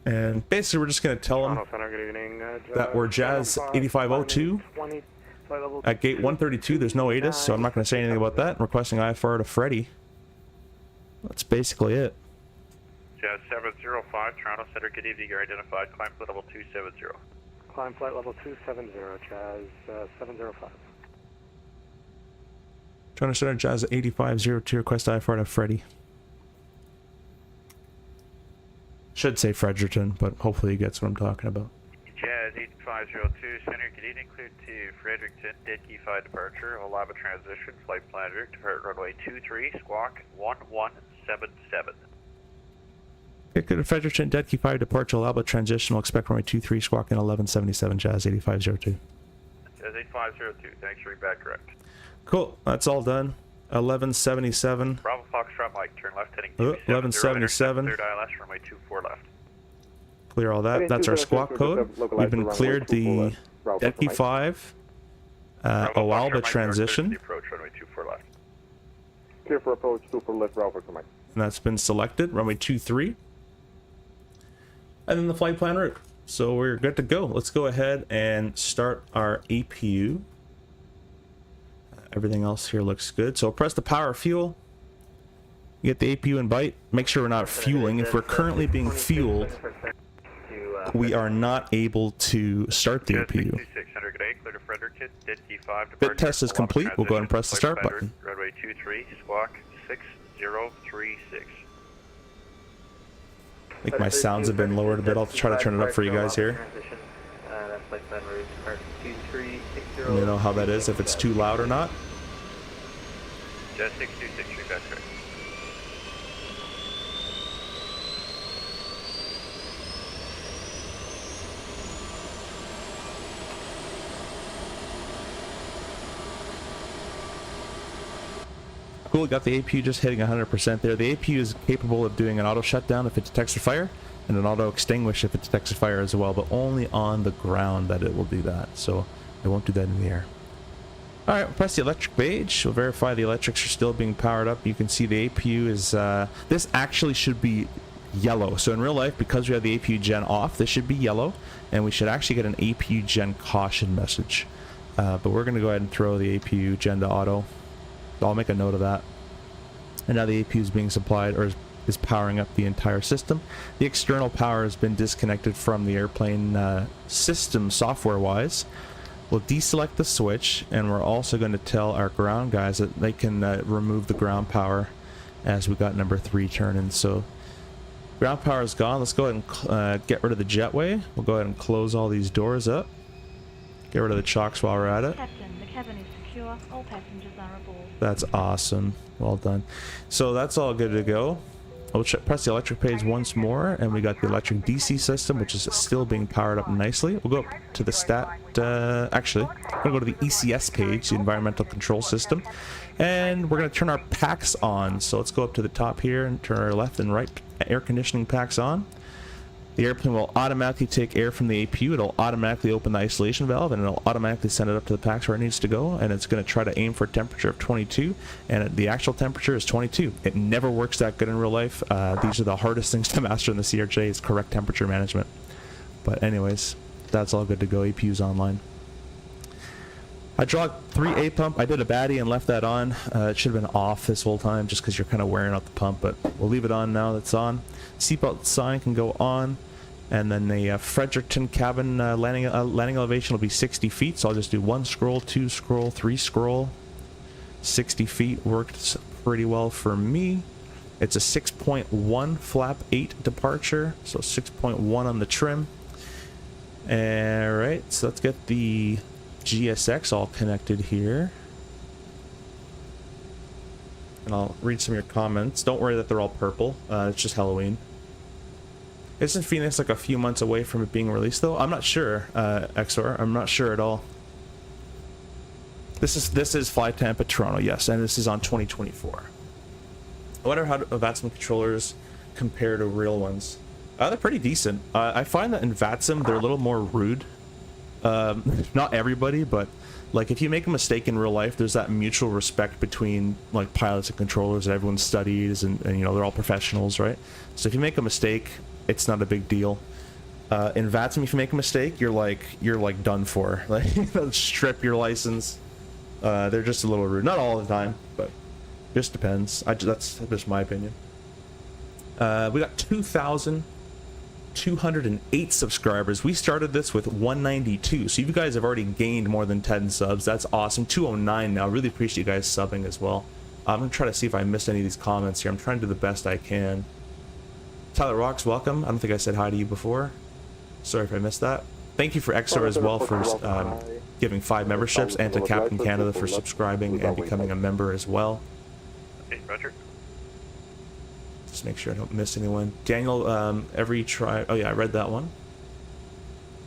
Speaker 1: And basically we're just going to tell them that we're Jazz 8502 at gate 132. There's no ATIS, so I'm not going to say anything about that. I'm requesting IFR to Freddy. That's basically it.
Speaker 3: Jazz 705, Toronto Center, good evening. You're identified. Climb flight level 270.
Speaker 4: Climb flight level 270, Jazz 705.
Speaker 1: Toronto Center, Jazz 8502, request IFR to Freddy. Should say Fredericton, but hopefully he gets what I'm talking about.
Speaker 3: Jazz 8502, Center, good evening. Cleared to Fredericton, dead key 5 departure. Allow a transition, flight planner, depart runway 23, squawk 1177.
Speaker 1: Okay, good. Fredericton, dead key 5 departure, allow transition. We'll expect runway 23, squawk in 1177, Jazz 8502.
Speaker 3: Jazz 8502, thanks for being back correct.
Speaker 1: Cool, that's all done. 1177.
Speaker 3: Bravo Foxtrot Mike, turn left heading
Speaker 1: 1177.
Speaker 3: Third ILS, runway 24 left.
Speaker 1: Clear all that. That's our squawk code. We've been cleared the dead key 5. OALBA transition.
Speaker 3: Approach, runway 24 left.
Speaker 4: Clear for approach 24 left, Bravo for Mike.
Speaker 1: And that's been selected. Runway 23. And then the flight plan route. So we're good to go. Let's go ahead and start our APU. Everything else here looks good. So press the power fuel. You get the APU and bite. Make sure we're not fueling. If we're currently being fueled, we are not able to start the APU. Bit test is complete. We'll go ahead and press the start button.
Speaker 3: Runway 23, squawk 6036.
Speaker 1: I think my sounds have been lowered a bit. I'll try to turn it up for you guys here. Let me know how that is, if it's too loud or not.
Speaker 3: Just 626, that's correct.
Speaker 1: Cool, got the APU just hitting 100% there. The APU is capable of doing an auto shutdown if it detects a fire, and an auto extinguish if it detects a fire as well, but only on the ground that it will do that. So it won't do that in the air. All right, we'll press the electric page. We'll verify the electrics are still being powered up. You can see the APU is, this actually should be yellow. So in real life, because we have the APU gen off, this should be yellow, and we should actually get an APU gen caution message. But we're gonna go ahead and throw the APU gen to auto. I'll make a note of that. And now the APU is being supplied, or is powering up the entire system. The external power has been disconnected from the airplane system software-wise. We'll deselect the switch, and we're also going to tell our ground guys that they can remove the ground power as we got number 3 turning. So ground power is gone. Let's go ahead and get rid of the jetway. We'll go ahead and close all these doors up. Get rid of the chocks while we're at it.
Speaker 5: Captain, the cabin is secure. All passengers are aboard.
Speaker 1: That's awesome. Well done. So that's all good to go. We'll press the electric page once more, and we got the electric DC system, which is still being powered up nicely. We'll go up to the actually, we're going to go to the ECS page, the environmental control system, and we're going to turn our packs on. So let's go up to the top here and turn our left and right air conditioning packs on. The airplane will automatically take air from the APU. It'll automatically open the isolation valve, and it'll automatically send it up to the packs where it needs to go, and it's going to try to aim for a temperature of 22, and the actual temperature is 22. It never works that good in real life. These are the hardest things to master in the CRJ, is correct temperature management. But anyways, that's all good to go. APU's online. Hydraulic 3A pump, I did a baddie and left that on. It should have been off this whole time just because you're kind of wearing out the pump, but we'll leave it on now that it's on. Seatbelt sign can go on. And then the Fredericton cabin landing elevation will be 60 feet. So I'll just do 1 scroll, 2 scroll, 3 scroll. 60 feet worked pretty well for me. It's a 6.1 flap 8 departure. So 6.1 on the trim. Alright, so let's get the GSX all connected here. And I'll read some of your comments. Don't worry that they're all purple. It's just Halloween. Isn't Phoenix like a few months away from it being released though? I'm not sure, XOR. I'm not sure at all. This is Fly Tampa Toronto, yes, and this is on 2024. I wonder how VATSIM controllers compare to real ones. They're pretty decent. I find that in VATSIM they're a little more rude. Not everybody, but like if you make a mistake in real life, there's that mutual respect between like pilots and controllers that everyone studies, and you know they're all professionals, right? So if you make a mistake, it's not a big deal. In VATSIM, if you make a mistake, you're like done for. Like they'll strip your license. They're just a little rude. Not all the time, but just depends. That's just my opinion. We got 2,208 subscribers. We started this with 192, so you guys have already gained more than 10 subs. That's awesome. 209 now. Really appreciate you guys subbing as well. I'm gonna try to see if I missed any of these comments here. I'm trying to do the best I can. Tyler Rocks, welcome. I don't think I said hi to you before. Sorry if I missed that. Thank you for XOR as well for giving 5 memberships, and to Captain Canada for subscribing and becoming a member as well.
Speaker 3: Hey, Roger.
Speaker 1: Just make sure I don't miss anyone. Daniel, every try. Oh yeah, I read that one.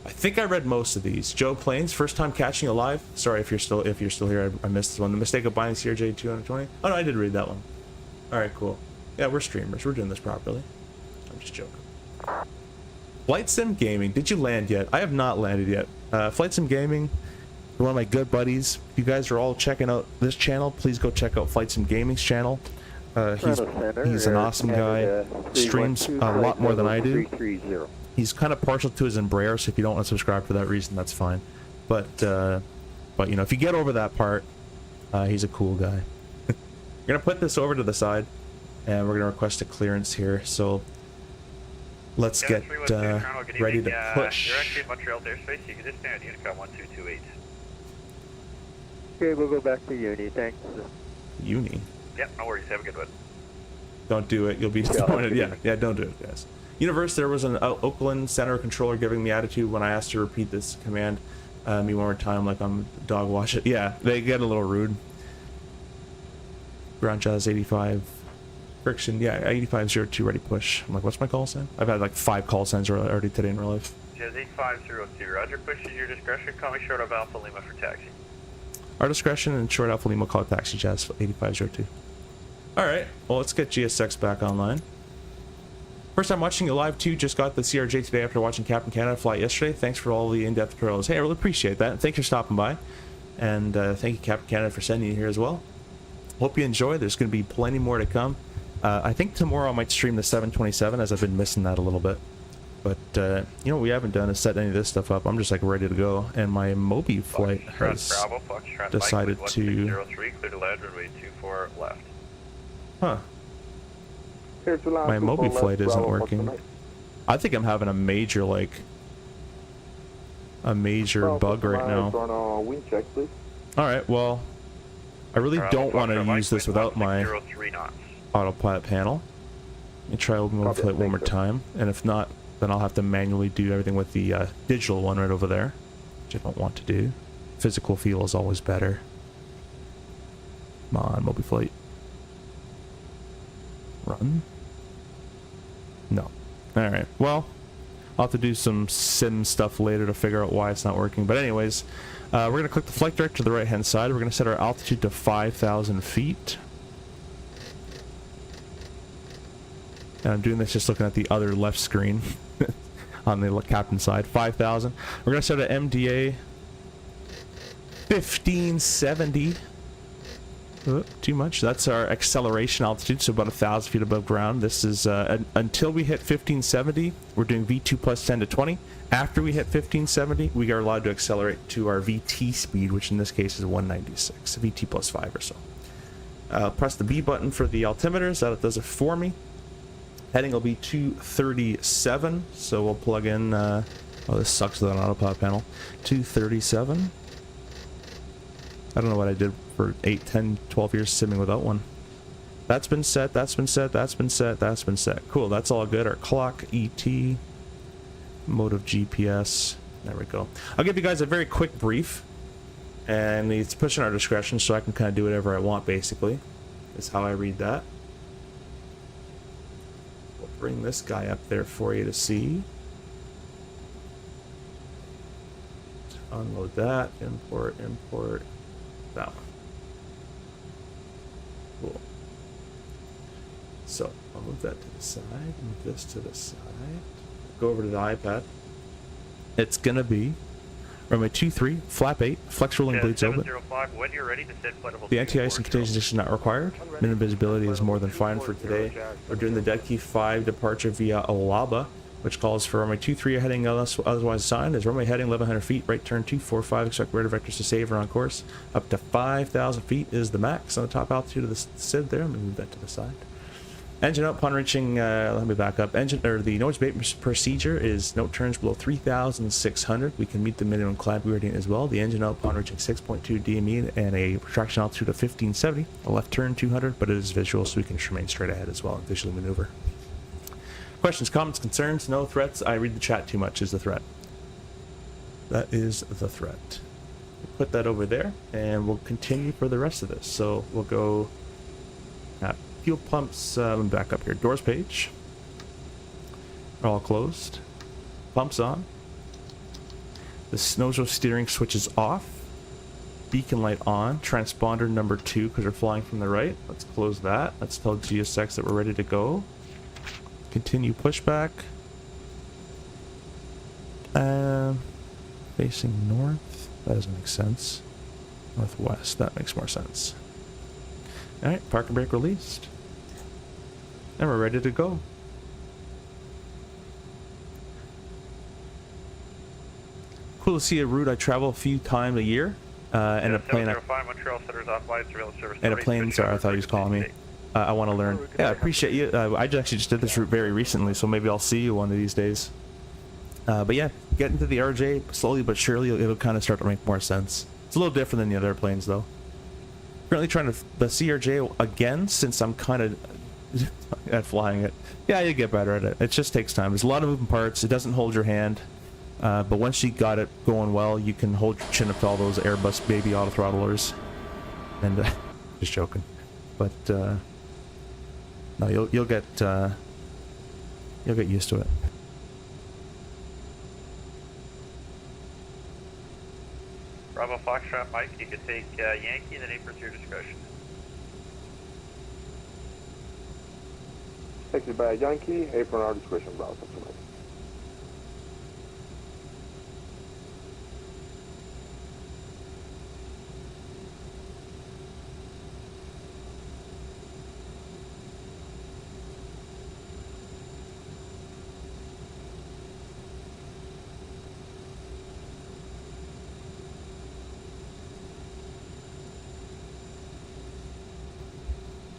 Speaker 1: I think I read most of these. Joe Plains, first time catching you live. Sorry if you're still here. I missed this one. The mistake of buying CRJ 220. Oh no, I did read that one. All right, cool. Yeah, we're streamers. We're doing this properly. I'm just joking. Flight Sim Gaming, did you land yet? I have not landed yet. Flight Sim Gaming, one of my good buddies. If you guys are all checking out this channel, please go check out Flight Sim Gaming's channel. He's an awesome guy. Streams a lot more than I do. He's kind of partial to his Embraer, so if you don't want to subscribe for that reason, that's fine. But you know, if you get over that part, he's a cool guy. We're gonna put this over to the side, and we're gonna request a clearance here. So let's get ready to push.
Speaker 3: You're actually in Montreal airspace. You can just stand at Unicom 1228.
Speaker 4: Okay, we'll go back to Uni. Thanks.
Speaker 1: Uni.
Speaker 3: Yep, no worries. Have a good one.
Speaker 1: Don't do it. You'll be disappointed. Yeah, don't do it, guys. Universe, there was an Oakland Center controller giving me attitude when I asked to repeat this command me one more time, like I'm dog wash it. Yeah, they get a little rude. Ground Jazz 85. Friction, yeah, 8502 ready push. I'm like, what's my call sign? I've had like 5 call signs already today in real life.
Speaker 3: Jazz 8502, Roger, push at your discretion. Call me short of Alpha Lima for taxi.
Speaker 1: Our discretion and short Alpha Lima call taxi Jazz 8502. Alright, well let's get GSX back online. First time watching you live too, just got the CRJ today after watching Captain Canada fly yesterday. Thanks for all the in-depth tutorials. Hey, I really appreciate that. Thanks for stopping by. And thank you Captain Canada for sending you here as well. Hope you enjoy. There's going to be plenty more to come. I think tomorrow I might stream the 727 as I've been missing that a little bit. But, you know what we haven't done is set any of this stuff up. I'm just like ready to go. And my Moby flight has decided to...
Speaker 3: 03, clear to land, runway 24 left.
Speaker 1: Huh. My Moby flight isn't working. I think I'm having a major, like, a major bug right now.
Speaker 4: Wind check, please.
Speaker 1: Alright, well, I really don't want to use this without my autopilot panel. Let me try Moby flight one more time, and if not, then I'll have to manually do everything with the digital one right over there, which I don't want to do. Physical feel is always better. Come on, Moby flight. Run. No. Alright, well, I'll have to do some sim stuff later to figure out why it's not working. But anyways, we're going to click the flight director to the right hand side. We're going to set our altitude to 5,000 feet. And I'm doing this just looking at the other left screen on the captain side. 5,000. We're going to set a MDA 1570. Too much. That's our acceleration altitude, so about 1,000 feet above ground. This is until we hit 1570, we're doing V2 plus 10 to 20. After we hit 1570, we are allowed to accelerate to our VT speed, which in this case is 196, VT plus 5 or so. Press the B button for the altimeters. That does it for me. Heading will be 237, so we'll plug in. Oh, this sucks with an autopilot panel. 237. I don't know what I did for 8, 10, 12 years simming without one. That's been set, that's been set, that's been set, that's been set. Cool, that's all good. Our clock, ET, mode of GPS. There we go. I'll give you guys a very quick brief. And it's pushing our discretion, so I can kind of do whatever I want, basically. Is how I read that. We'll bring this guy up there for you to see. Unload that, import, import. That one. Cool. So I'll move that to the side, move this to the side, go over to the iPad. It's gonna be runway 23, flap 8, flex rolling bleeds open.
Speaker 3: When you're ready to set flight level
Speaker 1: The anti-ice and contagion is not required. Minimum visibility is more than fine for today. We're doing the dead key 5 departure via Alaba, which calls for runway 23 heading otherwise assigned is runway heading 1100 feet, right turn 245, expect radar vectors to save or on course. Up to 5,000 feet is the max on the top altitude of the SID there. Let me move that to the side. Engine out upon reaching, let me back up. Engine, or the noise abate procedure is note turns below 3,600. We can meet the minimum climb gradient as well. The engine out upon reaching 6.2 DME and a retraction altitude of 1570. A left turn 200, but it is visual, so we can remain straight ahead as well and visually maneuver. Questions, comments, concerns, no threats. I read the chat too much is the threat. That is the threat. We'll put that over there, and we'll continue for the rest of this. So we'll go fuel pumps. Let me back up here. Doors page. Are all closed. Pumps on. The nose steering switch is off. Beacon light on. Transponder number 2 because we're flying from the right. Let's close that. Let's tell GSX that we're ready to go. Continue pushback. Facing north. That doesn't make sense. Northwest. That makes more sense. Alright, parking brake released. And we're ready to go. Cool to see a route I travel a few times a year. And a plane. And a plane, sorry, I thought he was calling me. I want to learn. Yeah, I appreciate you. I actually just did this route very recently, so maybe I'll see you one of these days. But yeah, get into the RJ slowly but surely. It'll kind of start to make more sense. It's a little different than the other planes, though. Currently trying the CRJ again, since I'm kind of at flying it. Yeah, you get better at it. It just takes time. There's a lot of moving parts. It doesn't hold your hand. But once you got it going well, you can hold your chin up to all those Airbus baby auto throttlers. And just joking. But no, you'll get used to it.
Speaker 3: Bravo Foxtrot Mike, you can take Yankee and then apron to your discretion.
Speaker 4: Taxi by Yankee, apron our discretion, Bravo Foxtrot Mike.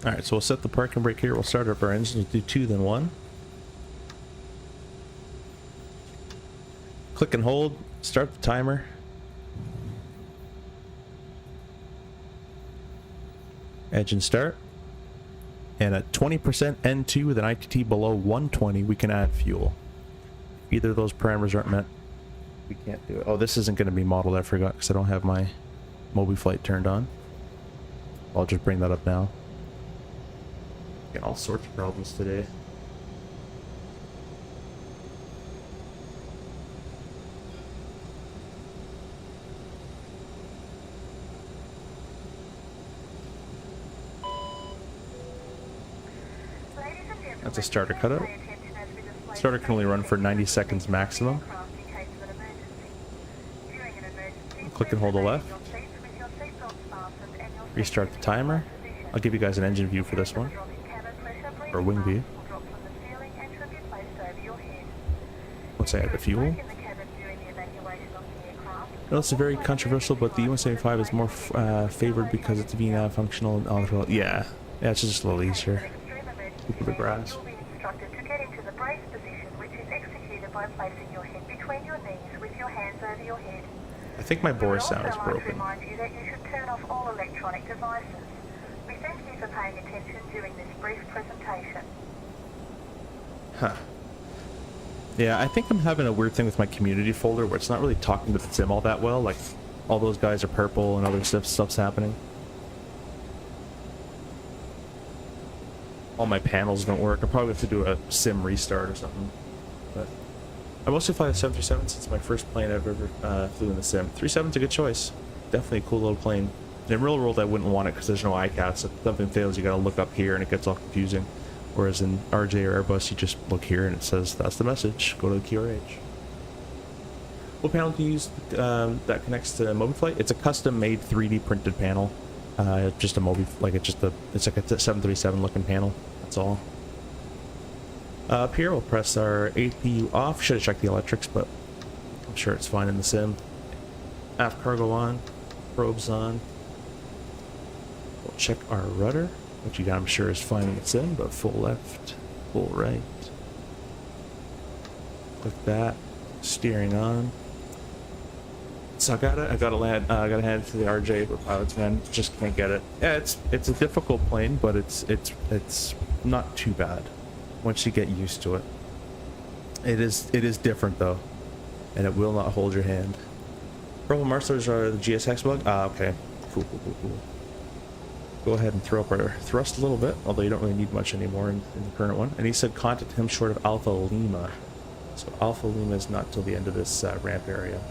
Speaker 1: Alright, so we'll set the parking brake here. We'll start up our engine. We'll do 2, then 1. Click and hold. Start the timer. Engine start. And at 20% N2 with an ITT below 120, we can add fuel. Either of those parameters aren't met, we can't do it. Oh, this isn't going to be modeled. I forgot because I don't have my Mobi flight turned on. I'll just bring that up now. Getting all sorts of problems today. That's a starter cutout. Starter can only run for 90 seconds maximum. Click and hold the left. Restart the timer. I'll give you guys an engine view for this one. Or wing view. Once I add the fuel. No, it's very controversial, but the U-175 is more favored because it's VNAV functional and all the... Yeah, it's just a little easier. Keep the grass. I think my bore sound is broken. Huh. Yeah, I think I'm having a weird thing with my community folder where it's not really talking to the sim all that well. Like, all those guys are purple and other stuff's happening. All my panels don't work. I probably have to do a sim restart or something. But I mostly fly the 737 since my first plane I've ever flew in the sim. 37's a good choice. Definitely a cool little plane. In real world, I wouldn't want it because there's no ICAS. If something fails, you gotta look up here and it gets all confusing. Whereas in RJ or Airbus, you just look here and it says, that's the message. Go to the CRJ. What panel do you use that connects to Mobi Flight? It's a custom-made 3D printed panel. Just a Mobi, like it's like a 737 looking panel. That's all. Up here, we'll press our APU off. Should have checked the electrics, but I'm sure it's fine in the sim. Aft cargo on, probes on. We'll check our rudder, which I'm sure is fine in the sim, but full left, full right. Click that. Steering on. So I gotta hand it to the RJ, but pilots, man, just can't get it. Yeah, it's a difficult plane, but it's not too bad once you get used to it. It is different though, and it will not hold your hand. Purple marsters are the GSX bug. Ah, okay, cool. Go ahead and throw up our thrust a little bit, although you don't really need much anymore in the current one. And he said contact him short of Alpha Lima, so Alpha Lima is not till the end of this ramp area.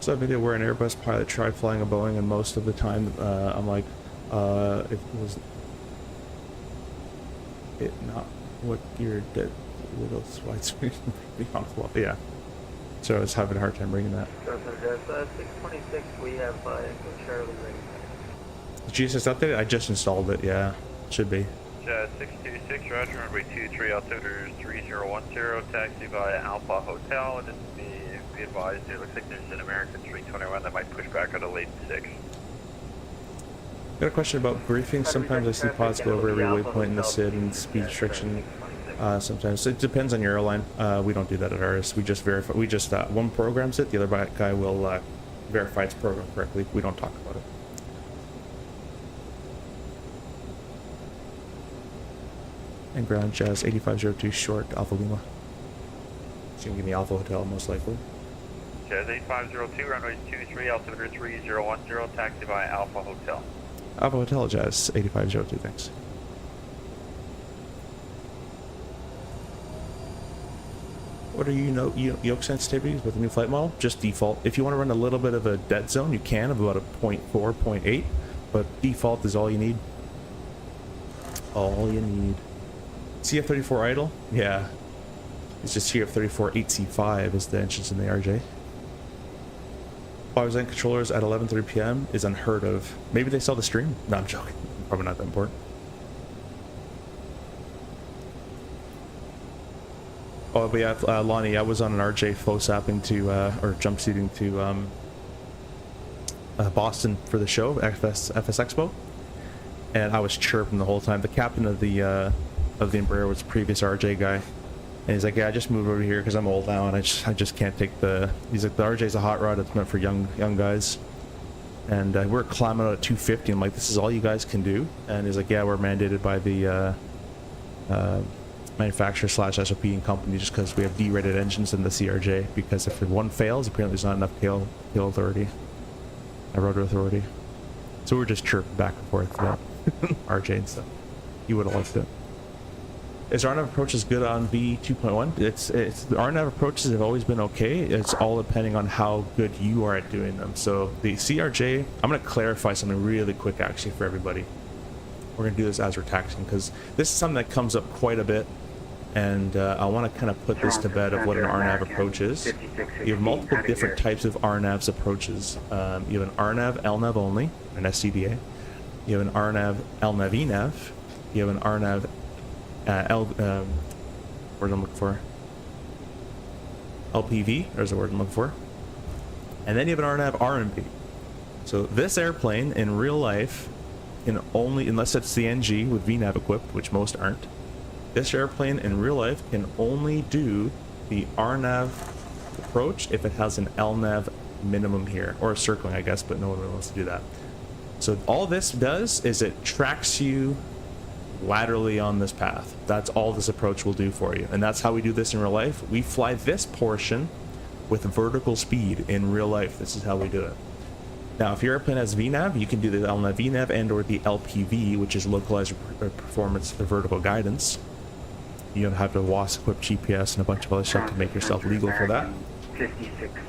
Speaker 1: So a video where an Airbus pilot tried flying a Boeing, and most of the time I'm like, it was it not what your dead little widescreen yeah. So I was having a hard time bringing that.
Speaker 6: So there's 626. We have Charlie ready.
Speaker 1: The GSS updated? I just installed it. Yeah, should be.
Speaker 3: 626, Roger, runway 23, altimeter 3010, taxi via Alpha Hotel. Just be advised, it looks like there's an American 321 that might push back on a late 6.
Speaker 1: Got a question about briefing. Sometimes I see pods go over every waypoint in the SID and speed restriction. Sometimes it depends on your airline. We don't do that at ours. We just verify. We just one programs it. The other guy will verify it's programmed correctly. We don't talk about it. And ground Jazz 8502 short Alpha Lima. So you can give me Alpha Hotel most likely.
Speaker 3: Jazz 8502, runway 23, altimeter 3010, taxi via Alpha Hotel.
Speaker 1: Alpha Hotel Jazz 8502, thanks. What are yoke sensitivities with the new flight model? Just default. If you want to run a little bit of a dead zone, you can, of about a 0.4, 0.8, but default is all you need. All you need. CF34 idle? Yeah. It's just CF34 8C5 is the engines in the RJ. 5% controllers at 11:30 p.m. is unheard of. Maybe they saw the stream? No, I'm joking. Probably not that important. Oh, but yeah, Lonnie, I was on an RJ FOSApping to, or jumpsuiting to, Boston for the show, FS Expo. And I was chirping the whole time. The captain of the Embraer was a previous RJ guy. And he's like, yeah, I just moved over here because I'm old now and I just can't take the... He's like, the RJ's a hot rod. It's meant for young guys. And we're climbing out at 250. I'm like, this is all you guys can do? And he's like, yeah, we're mandated by the manufacturer / SOP and company just because we have D-rated engines in the CRJ. Because if one fails, apparently there's not enough tail authority. Rotor authority. So we're just chirping back and forth about RJ and stuff. You would have liked it. Is RNAV approaches good on V2.1? It's the RNAV approaches have always been okay. It's all depending on how good you are at doing them. So the CRJ, I'm going to clarify something really quick actually for everybody. We're going to do this as we're taxing because this is something that comes up quite a bit, and I want to kind of put this to bed of what an RNAV approach is. You have multiple different types of RNAVs approaches. You have an RNAV LNAV only, an SCBA. You have an RNAV LNAV ENAV. You have an RNAV word I'm looking for. LPV, there's the word I'm looking for. And then you have an RNAV RMP. So this airplane in real life can only, unless it's the NG with VNAV equipped, which most aren't, this airplane in real life can only do the RNAV approach if it has an LNAV minimum here, or a circling I guess, but no one really wants to do that. So all this does is it tracks you laterally on this path. That's all this approach will do for you, and that's how we do this in real life. We fly this portion with vertical speed in real life. This is how we do it. Now if your airplane has VNAV, you can do the LNAV VNAV and or the LPV, which is localized performance vertical guidance. You have to WAS equip GPS and a bunch of other stuff to make yourself legal for that.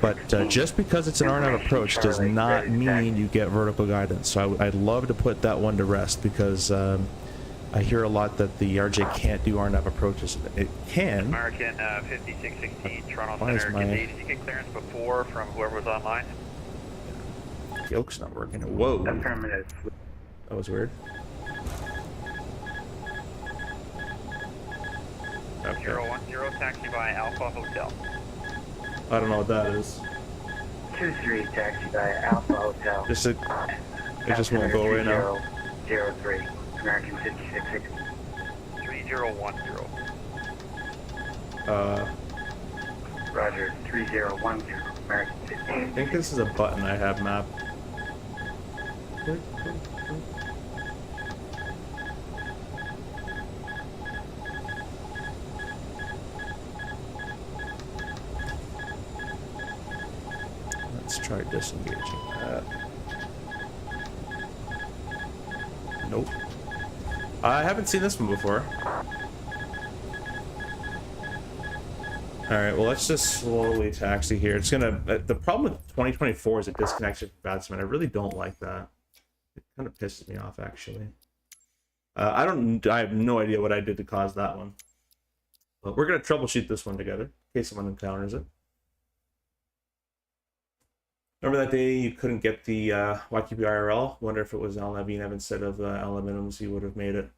Speaker 1: But just because it's an RNAV approach does not mean you get vertical guidance. So I'd love to put that one to rest, because I hear a lot that the RJ can't do RNAV approaches. It can.
Speaker 3: American 5616 Toronto Center. Did you get clearance before from whoever was online?
Speaker 1: Yoke's not working. Whoa.
Speaker 6: Affirmative.
Speaker 1: That was weird. Okay.
Speaker 3: 010 taxi by Alpha Hotel.
Speaker 1: I don't know what that is.
Speaker 6: 23 taxi by Alpha Hotel.
Speaker 1: Just it just won't go away now.
Speaker 6: 03 American 5660.
Speaker 3: 3010.
Speaker 6: Roger, 3010 American 5660.
Speaker 1: I think this is a button I have mapped. Let's try disengaging that. Nope. I haven't seen this one before. Alright, well let's just slowly taxi here. It's gonna... the problem with 2024 is it disconnects your batsman. I really don't like that. It kind of pisses me off, actually. I have no idea what I did to cause that one. But we're gonna troubleshoot this one together, in case someone encounters it. Remember that day you couldn't get the YQB IRL? Wonder if it was LNAV VNAV instead of LNAV minimums, you would have made it.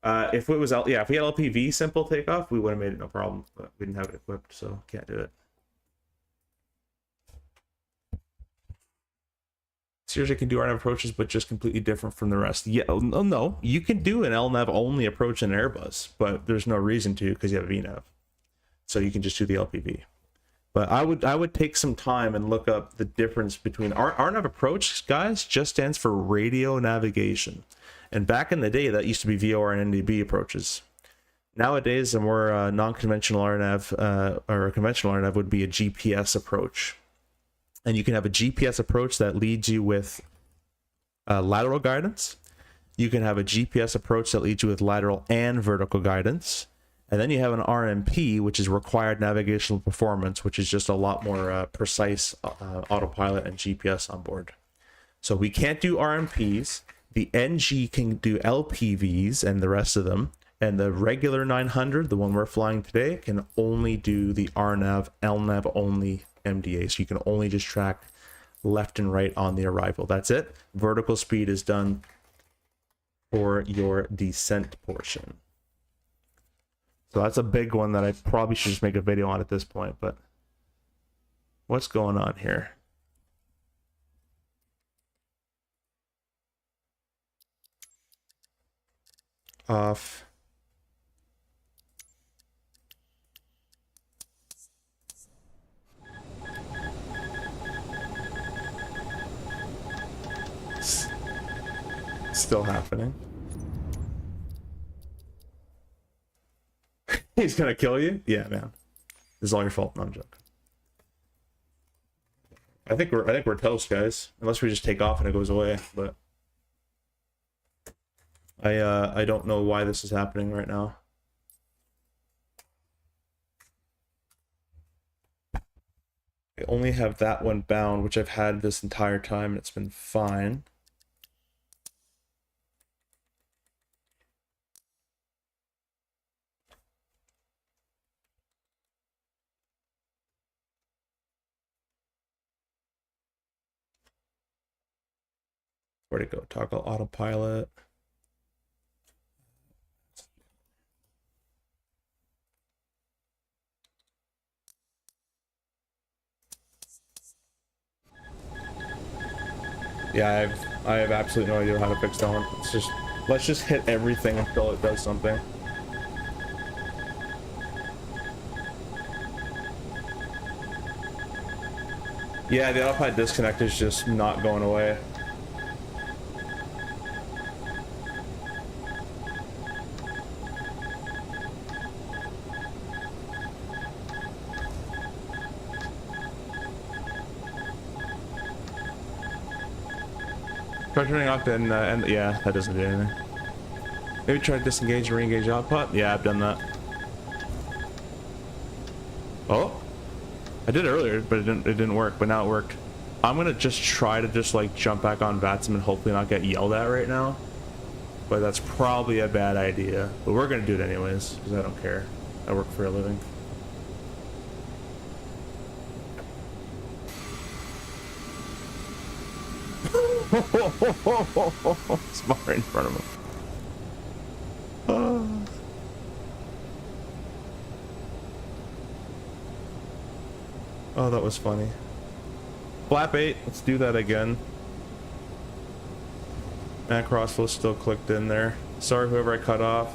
Speaker 1: If it was if we had LPV simple takeoff, we would have made it no problem. But we didn't have it equipped, so can't do it. CRJ can do RNAV approaches, but just completely different from the rest. Yeah, no, you can do an LNAV only approach in Airbus, but there's no reason to because you have VNAV. So you can just do the LPV. But I would take some time and look up the difference between RNAV approach, guys, just stands for radio navigation. And back in the day, that used to be VOR and NDB approaches. Nowadays, a more non-conventional RNAV or a conventional RNAV would be a GPS approach. And you can have a GPS approach that leads you with lateral guidance. You can have a GPS approach that leads you with lateral and vertical guidance. And then you have an RMP, which is required navigational performance, which is just a lot more precise autopilot and GPS on board. So we can't do RMPs. The NG can do LPVs and the rest of them. And the regular 900, the one we're flying today, can only do the RNAV, LNAV only MDA. So you can only just track left and right on the arrival. That's it. Vertical speed is done for your descent portion. So that's a big one that I probably should just make a video on at this point, but what's going on here? Off. Still happening. He's gonna kill you? Yeah, man. This is all your fault. No, I'm joking. I think we're toast, guys. Unless we just take off and it goes away, but I don't know why this is happening right now. I only have that one bound, which I've had this entire time, and it's been fine. Where'd it go? Toggle autopilot. Yeah, I have absolutely no idea how to fix that one. Let's just hit everything until it does something. Yeah, the autopilot disconnect is just not going away. Try turning off and yeah, that doesn't do anything. Maybe try to disengage and re-engage output. Yeah, I've done that. Oh, I did it earlier, but it didn't work. But now it worked. I'm gonna just try to just like jump back on VATSIM and hopefully not get yelled at right now. But that's probably a bad idea. But we're gonna do it anyways because I don't care. I work for a living. Smart in front of him. Oh, that was funny. Flap 8, let's do that again. Macross still clicked in there. Sorry, whoever I cut off.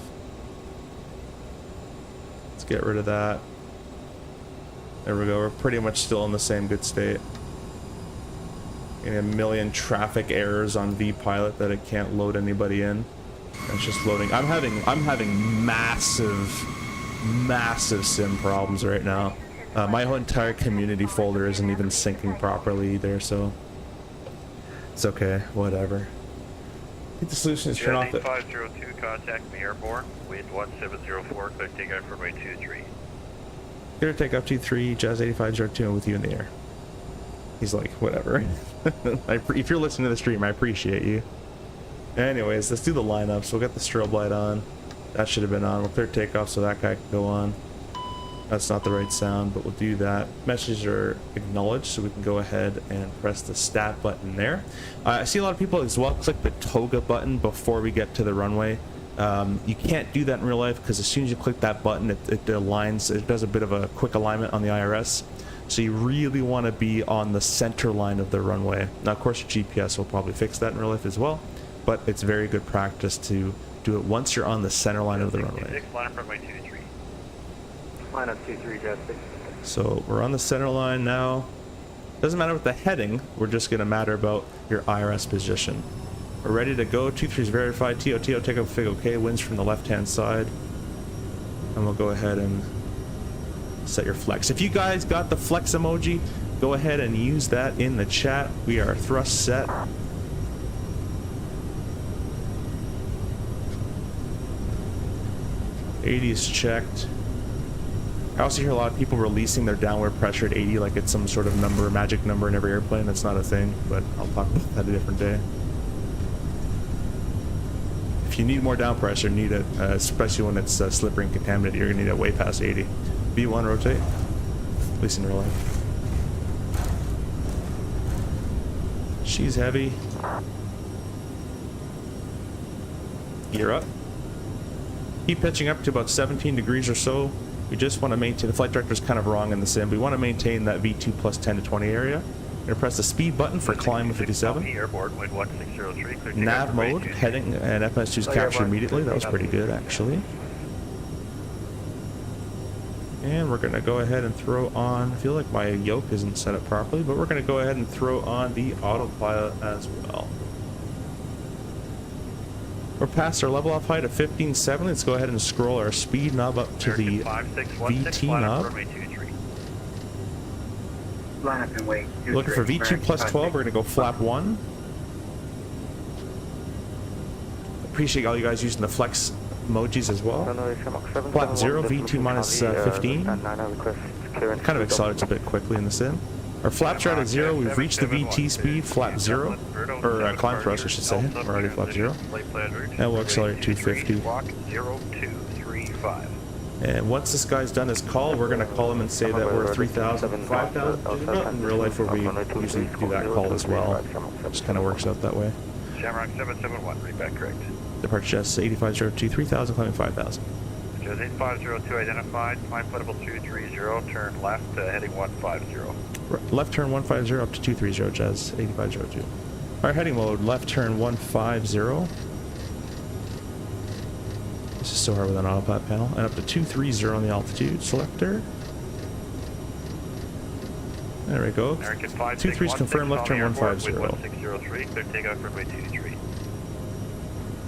Speaker 1: Let's get rid of that. There we go. We're pretty much still in the same good state. Getting a million traffic errors on VPilot that it can't load anybody in. It's just loading. I'm having massive sim problems right now. My whole entire community folder isn't even syncing properly either, so it's okay, whatever. I think the solution is turn off the
Speaker 3: 502, contact me airborne, wind 1704, clear takeoff for runway 23.
Speaker 1: Clear takeoff 23, Jazz 8502, and with you in the air. He's like, whatever. If you're listening to the stream, I appreciate you. Anyways, let's do the lineup. So we'll get the strobe light on. That should have been on. We'll clear takeoff so that guy can go on. That's not the right sound, but we'll do that. Messages are acknowledged, so we can go ahead and press the stat button there. I see a lot of people as well click the toga button before we get to the runway. You can't do that in real life because as soon as you click that button, it aligns. It does a bit of a quick alignment on the IRS. So you really want to be on the center line of the runway. Now, of course, your GPS will probably fix that in real life as well, but it's very good practice to do it once you're on the center line of the runway.
Speaker 3: Line up runway 23.
Speaker 6: Line up 23, Jet 6.
Speaker 1: So we're on the center line now. Doesn't matter with the heading, we're just going to matter about your IRS position. We're ready to go. 23 is verified. TOTO, take up fig OK, winds from the left-hand side. And we'll go ahead and set your flex. If you guys got the flex emoji, go ahead and use that in the chat. We are thrust set. '80 is checked. I also hear a lot of people releasing their downward pressure at 80 like it's some sort of number, magic number in every airplane. That's not a thing, but I'll talk about that a different day. If you need more down pressure, need it, especially when it's slippery and contaminated, you're gonna need it way past 80. V1 rotate, at least in real life. She's heavy. Gear up. Keep pitching up to about 17 degrees or so. We just want to maintain, the flight director's kind of wrong in the sim. We want to maintain that V2 plus 10 to 20 area. We're gonna press the speed button for climb 57.
Speaker 3: Airborne, wind 1603, clear
Speaker 1: Nav mode, heading, and FMS2 is captured immediately. That was pretty good, actually. And we're gonna go ahead and throw on, I feel like my yoke isn't set up properly, but we're gonna go ahead and throw on the autopilot as well. We're past our level off height of 15.7. Let's go ahead and scroll our speed knob up to the VT knob.
Speaker 6: Line up and wait.
Speaker 1: Looking for V2 plus 12, we're gonna go flap 1. Appreciate all you guys using the flex emojis as well. Flap 0, V2 minus 15. Kind of accelerates a bit quickly in the sim. Our flaps are at 0, we've reached the VT speed, flap 0, or climb thrust I should say, we're already flap 0. And we'll accelerate 250. And once this guy's done his call, we're going to call him and say that we're 3,000, 5,000. In real life, where we usually do that call as well. Just kind of works out that way.
Speaker 3: Shamrock 771, read back correct.
Speaker 1: Departure Jets 8502, 3,000, climbing 5,000.
Speaker 3: Jets 8502 identified, climb flight 230, turn left, heading 150.
Speaker 1: Left turn 150 up to 230, Jazz 8502. Our heading mode, left turn 150. This is so hard with an autopilot panel. And up to 230 on the altitude selector. There we go. 2-3 is confirmed, left turn 150.
Speaker 3: 1603, clear takeoff, runway 23.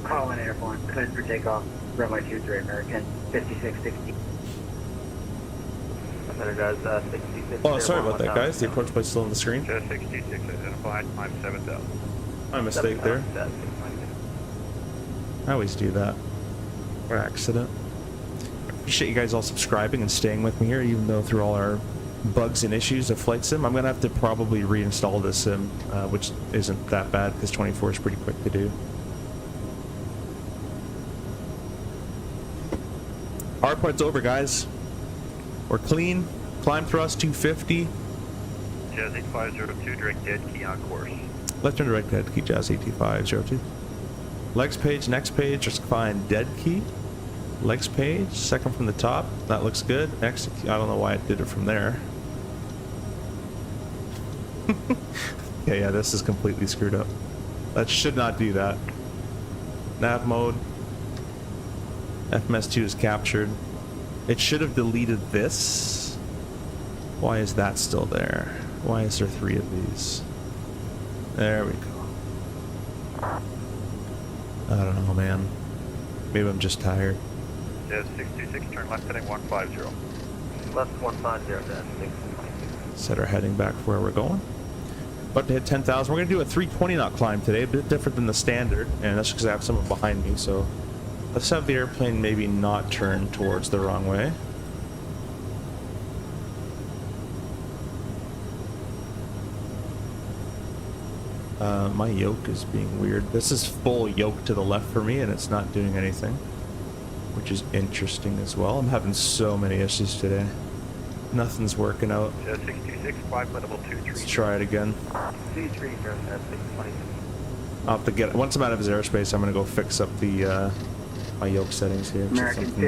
Speaker 6: Call in airborne, cleared for takeoff, runway 23, American, 5660. Guys, 66.
Speaker 1: Oh, sorry about that, guys. The approach plate still on the screen.
Speaker 3: Jet 66 identified, climb 7,000.
Speaker 1: My mistake there. I always do that. By accident. Appreciate you guys all subscribing and staying with me here, even though through all our bugs and issues of Flight Sim. I'm going to have to probably reinstall this sim, which isn't that bad because 24 is pretty quick to do. Hard part's over, guys. We're clean. Climb thrust 250.
Speaker 3: Jazz 8502, direct dead key on course.
Speaker 1: Left turn direct dead key, Jazz 8502. Legs page, next page, just find dead key. Legs page, second from the top. That looks good. Next, I don't know why it did it from there. Yeah, this is completely screwed up. That should not do that. Nav mode. FMS2 is captured. It should have deleted this. Why is that still there? Why is there 3 of these? There we go. I don't know, man. Maybe I'm just tired.
Speaker 3: Jazz 626, turn left heading 150.
Speaker 6: Left 150, Jazz 626.
Speaker 1: Set our heading back for where we're going. About to hit 10,000. We're going to do a 320 knot climb today, a bit different than the standard, and that's because I have someone behind me, so let's have the airplane maybe not turn towards the wrong way. My yoke is being weird. This is full yoke to the left for me, and it's not doing anything, which is interesting as well. I'm having so many issues today. Nothing's working out.
Speaker 3: Jazz 626, climb level 23.
Speaker 1: Let's try it again.
Speaker 6: 23, Jazz 620.
Speaker 1: I'll have to get, once I'm out of his airspace, I'm going to go fix up the my yoke settings here.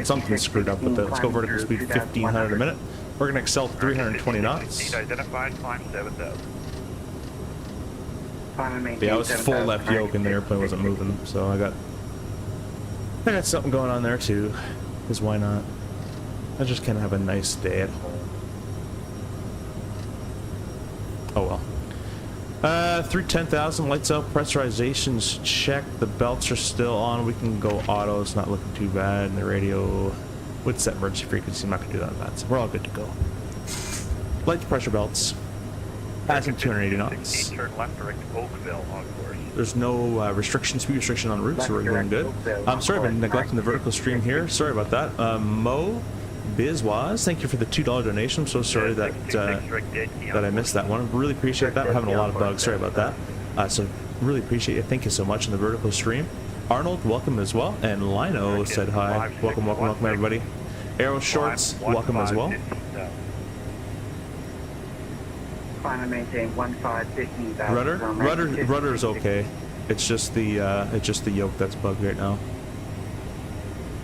Speaker 1: Something screwed up with it. Let's go vertical speed 1500 a minute. We're going to excel 320 knots.
Speaker 3: Identified, climb 7,000.
Speaker 1: Yeah, I was full left yoke and the airplane wasn't moving, so I got something going on there too. Because why not? I just can't have a nice day at home. Oh well. Through 10,000, lights out, pressurization's checked, the belts are still on, we can go auto, it's not looking too bad, and the radio would set emergency frequency, I'm not going to do that in that, so we're all good to go. Light pressure belts, passing 280 knots.
Speaker 3: Turn left, direct Oakville on course.
Speaker 1: There's no restriction, speed restriction on route, so we're doing good. I'm sorry I've been neglecting the vertical stream here, sorry about that. Mo Bizwaz, thank you for the $2 donation. I'm so sorry that I missed that one. Really appreciate that. We're having a lot of bugs. Sorry about that. So really appreciate it. Thank you so much in the vertical stream. Arnold, welcome as well. And Lino said hi. Welcome, welcome, welcome everybody. Arrow Shorts, welcome as well.
Speaker 6: Climb and maintain 15,000.
Speaker 1: Rudder is okay. It's just the yoke that's bugged right now.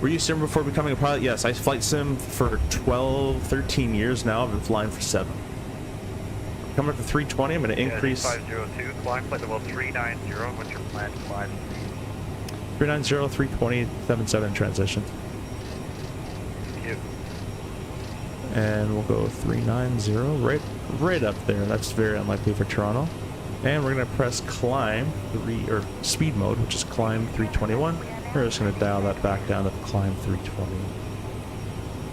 Speaker 1: Were you a simmer before becoming a pilot? Yes, I flight sim for 12, 13 years now. I've been flying for 7. Coming up to 320, I'm going to increase...
Speaker 3: 502, climb flight level 390, what's your planned climb?
Speaker 1: 390, 320, 77 transition.
Speaker 3: Thank you.
Speaker 1: And we'll go 390, right up there. That's very unlikely for Toronto. And we're going to press climb, speed mode, which is climb 321. We're just going to dial that back down to climb 320.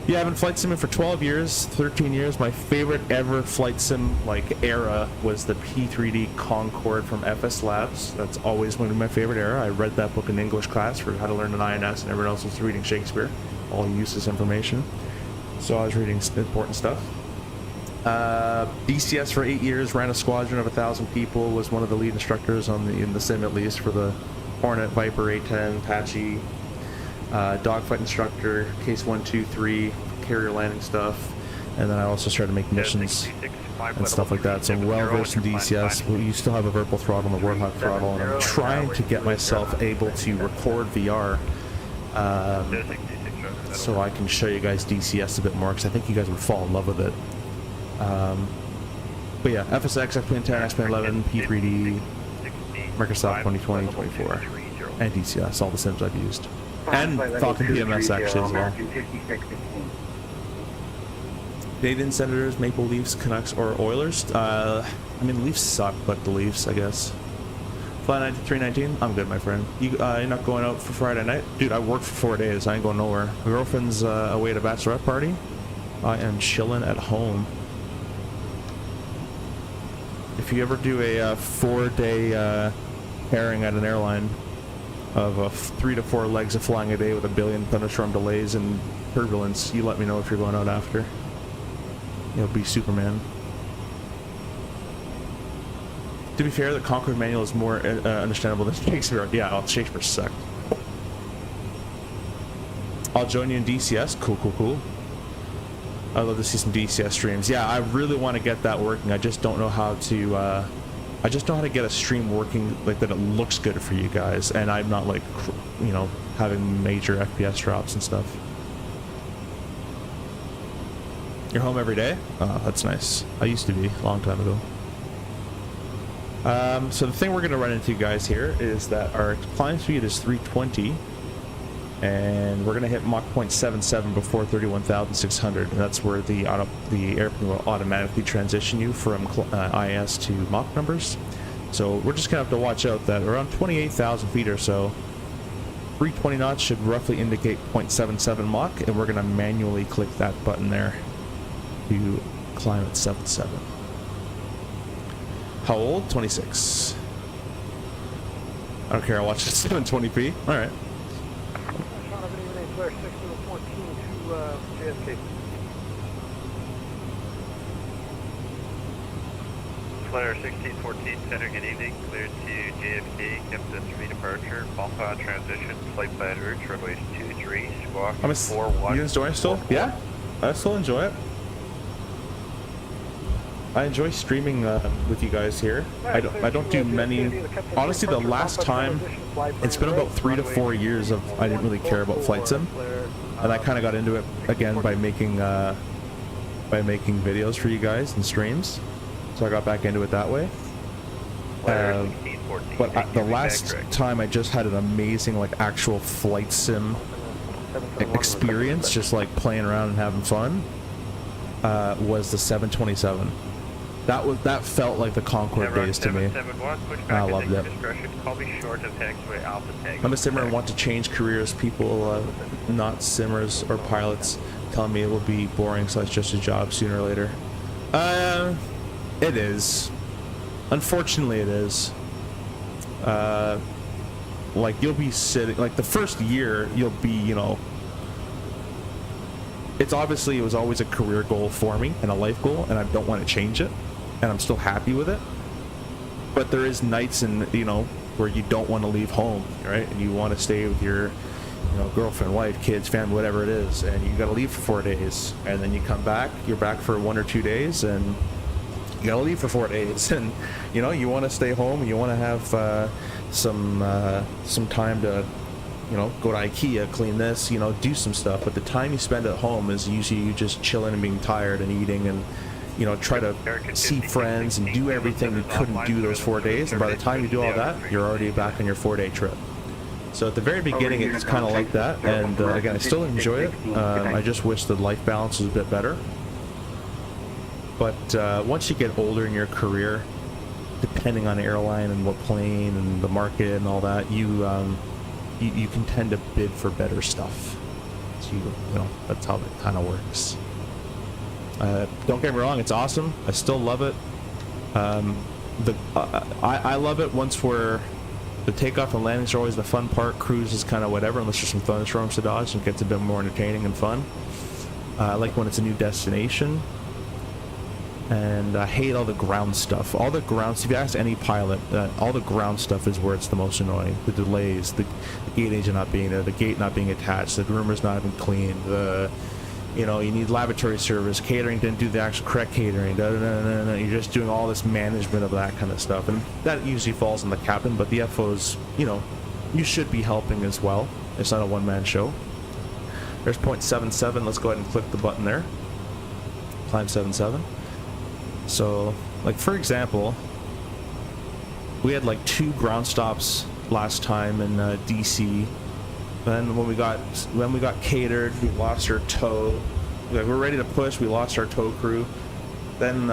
Speaker 1: Yeah, I've been flight simming for 12 years, 13 years. My favorite ever flight sim era was the P3D Concorde from FS Labs. That's always one of my favorite era. I read that book in English class for how to learn an INS, and everyone else was reading Shakespeare. All useless information. So I was reading important stuff. DCS for 8 years, ran a squadron of 1,000 people, was one of the lead instructors in the sim, at least, for the Hornet, Viper, A10, Apache, dogfight instructor, case 1, 2, 3, carrier landing stuff, and then I also started to make missions and stuff like that. So I'm well versed in DCS. You still have a vertical throttle and a Warthog throttle, and I'm trying to get myself able to record VR so I can show you guys DCS a bit more, because I think you guys would fall in love with it. But yeah, FSX, X-Plane 10, X-Plane 11, P3D, Microsoft 2020, 24, and DCS, all the sims I've used. And Falcon PMS actually as well. Canadian Senators, Maple Leafs, Canucks, or Oilers? I mean, Leafs suck, but the Leafs, I guess. Fly 319, I'm good, my friend. You're not going out for Friday night? Dude, I worked for 4 days. I ain't going nowhere. My girlfriend's away at a bachelorette party. I am chilling at home. If you ever do a 4-day pairing at an airline of 3 to 4 legs of flying a day with a billion thunderstorm delays and turbulence, you let me know if you're going out after. You'll be Superman. To be fair, the Concorde manual is more understandable than Shakespeare. Yeah, oh, Shakespeare sucked. I'll join you in DCS. Cool, cool, cool. I'd love to see some DCS streams. Yeah, I really want to get that working. I just don't know how to. I just know how to get a stream working like that. It looks good for you guys, and I'm not like, you know, having major FPS drops and stuff. You're home every day? Oh, that's nice. I used to be a long time ago. So the thing we're going to run into, guys, here is that our climb speed is 320. And we're going to hit Mach 0.77 before 31,600, and that's where the airplane will automatically transition you from IS to Mach numbers. So we're just going to have to watch out that around 28,000 feet or so, 320 knots should roughly indicate 0.77 Mach, and we're going to manually click that button there to climb at 77. How old? 26. I don't care, I watch it at 720p. Alright.
Speaker 4: Flare 6 to the 14 to JFK.
Speaker 3: Flare 1614, center, good evening. Cleared to JFK, Kempton 3 departure, bump on transition, flight plan route, runways 23, squawk 41.
Speaker 1: You enjoy it still? Yeah, I still enjoy it. I enjoy streaming with you guys here. I don't do many. Honestly, the last time, it's been about 3 to 4 years of I didn't really care about flight sim, and I kind of got into it again by making videos for you guys and streams. So I got back into it that way. But the last time I just had an amazing like actual flight sim experience, just like playing around and having fun, was the 727. That felt like the Concorde days to me. I loved it. I'm a simmer and want to change careers. People not simmers or pilots tell me it will be boring, so it's just a job sooner or later. It is. Unfortunately, it is. Like you'll be sitting, like the first year you'll be, you know, it was always a career goal for me and a life goal, and I don't want to change it, and I'm still happy with it. But there is nights and where you don't want to leave home, right? And you want to stay with your girlfriend, wife, kids, family, whatever it is, and you got to leave for 4 days, and then you come back, you're back for 1 or 2 days, and you got to leave for 4 days, and you want to stay home, you want to have some time to you know, go to IKEA, clean this, you know, do some stuff. But the time you spend at home is usually you just chilling and being tired and eating and, you know, try to see friends and do everything you couldn't do those 4 days. And by the time you do all that, you're already back on your 4-day trip. So at the very beginning, it's kind of like that. And again, I still enjoy it. I just wish the life balance was a bit better. But once you get older in your career, depending on airline and what plane and the market and all that, you can tend to bid for better stuff. So you know, that's how it kind of works. Don't get me wrong, it's awesome. I still love it. I love it once we're the takeoff and landings are always the fun part. Cruise is kind of whatever, unless there's some thunderstorms to dodge, and it gets a bit more entertaining and fun. I like when it's a new destination. And I hate all the ground stuff. All the ground, if you ask any pilot, all the ground stuff is where it's the most annoying. The delays, the gate agent not being there, the gate not being attached, the roomers not having cleaned, you know, you need lavatory service, catering didn't do the actual correct catering, you're just doing all this management of that kind of stuff. And that usually falls on the captain, but the FOs, you know, you should be helping as well. It's not a one-man show. There's 0.77, let's go ahead and click the button there. Climb 77. So, like, for example, we had like 2 ground stops last time in DC. Then when we got catered, we lost our tow. Like, we're ready to push, we lost our tow crew. Then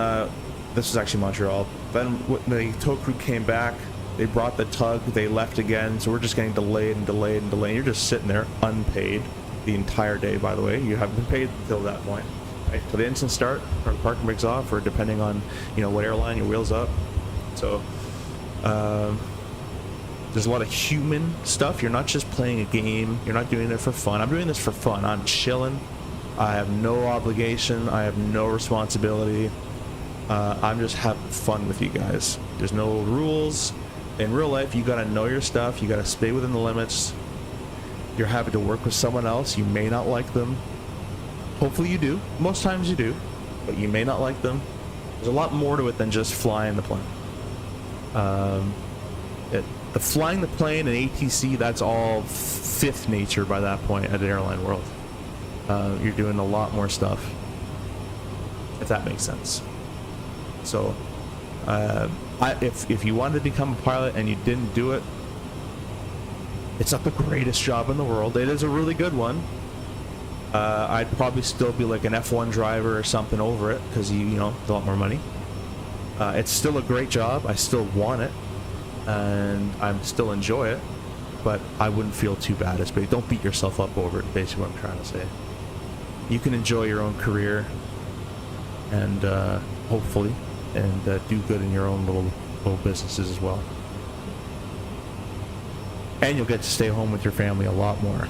Speaker 1: this is actually Montreal. Then the tow crew came back. They brought the tug. They left again. So we're just getting delayed and delayed and delayed. You're just sitting there unpaid the entire day. By the way, you haven't been paid until that point. Right? So the engine start or the parking brakes off, or depending on, you know, what airline, your wheels up. So there's a lot of human stuff. You're not just playing a game. You're not doing it for fun. I'm doing this for fun. I'm chilling. I have no obligation. I have no responsibility. I'm just having fun with you guys. There's no rules. In real life, you gotta know your stuff. You gotta stay within the limits. You're having to work with someone else. You may not like them. Hopefully you do. Most times you do, but you may not like them. There's a lot more to it than just flying the plane. The flying the plane and ATC, that's all fifth nature by that point at an airline world. You're doing a lot more stuff, if that makes sense. So, if you wanted to become a pilot and you didn't do it, it's not the greatest job in the world. It is a really good one. I'd probably still be like an F1 driver or something over it, because you know, it's a lot more money. It's still a great job. I still want it, and I still enjoy it, but I wouldn't feel too bad. Don't beat yourself up over it, basically what I'm trying to say. You can enjoy your own career and hopefully do good in your own little businesses as well, and you'll get to stay home with your family a lot more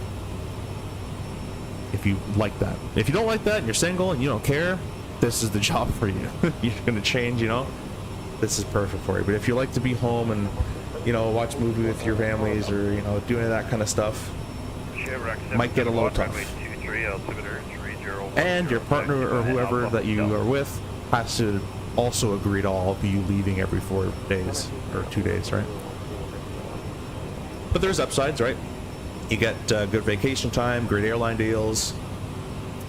Speaker 1: if you like that. If you don't like that and you're single and you don't care, this is the job for you. You're gonna change, you know, this is perfect for you. But if you like to be home and, you know, watch movie with your families, or, you know, doing that kind of stuff, might get a little tough. And your partner or whoever that you are with has to also agree to all of you leaving every 4 days or 2 days, right? But there's upsides, right? You get good vacation time, great airline deals.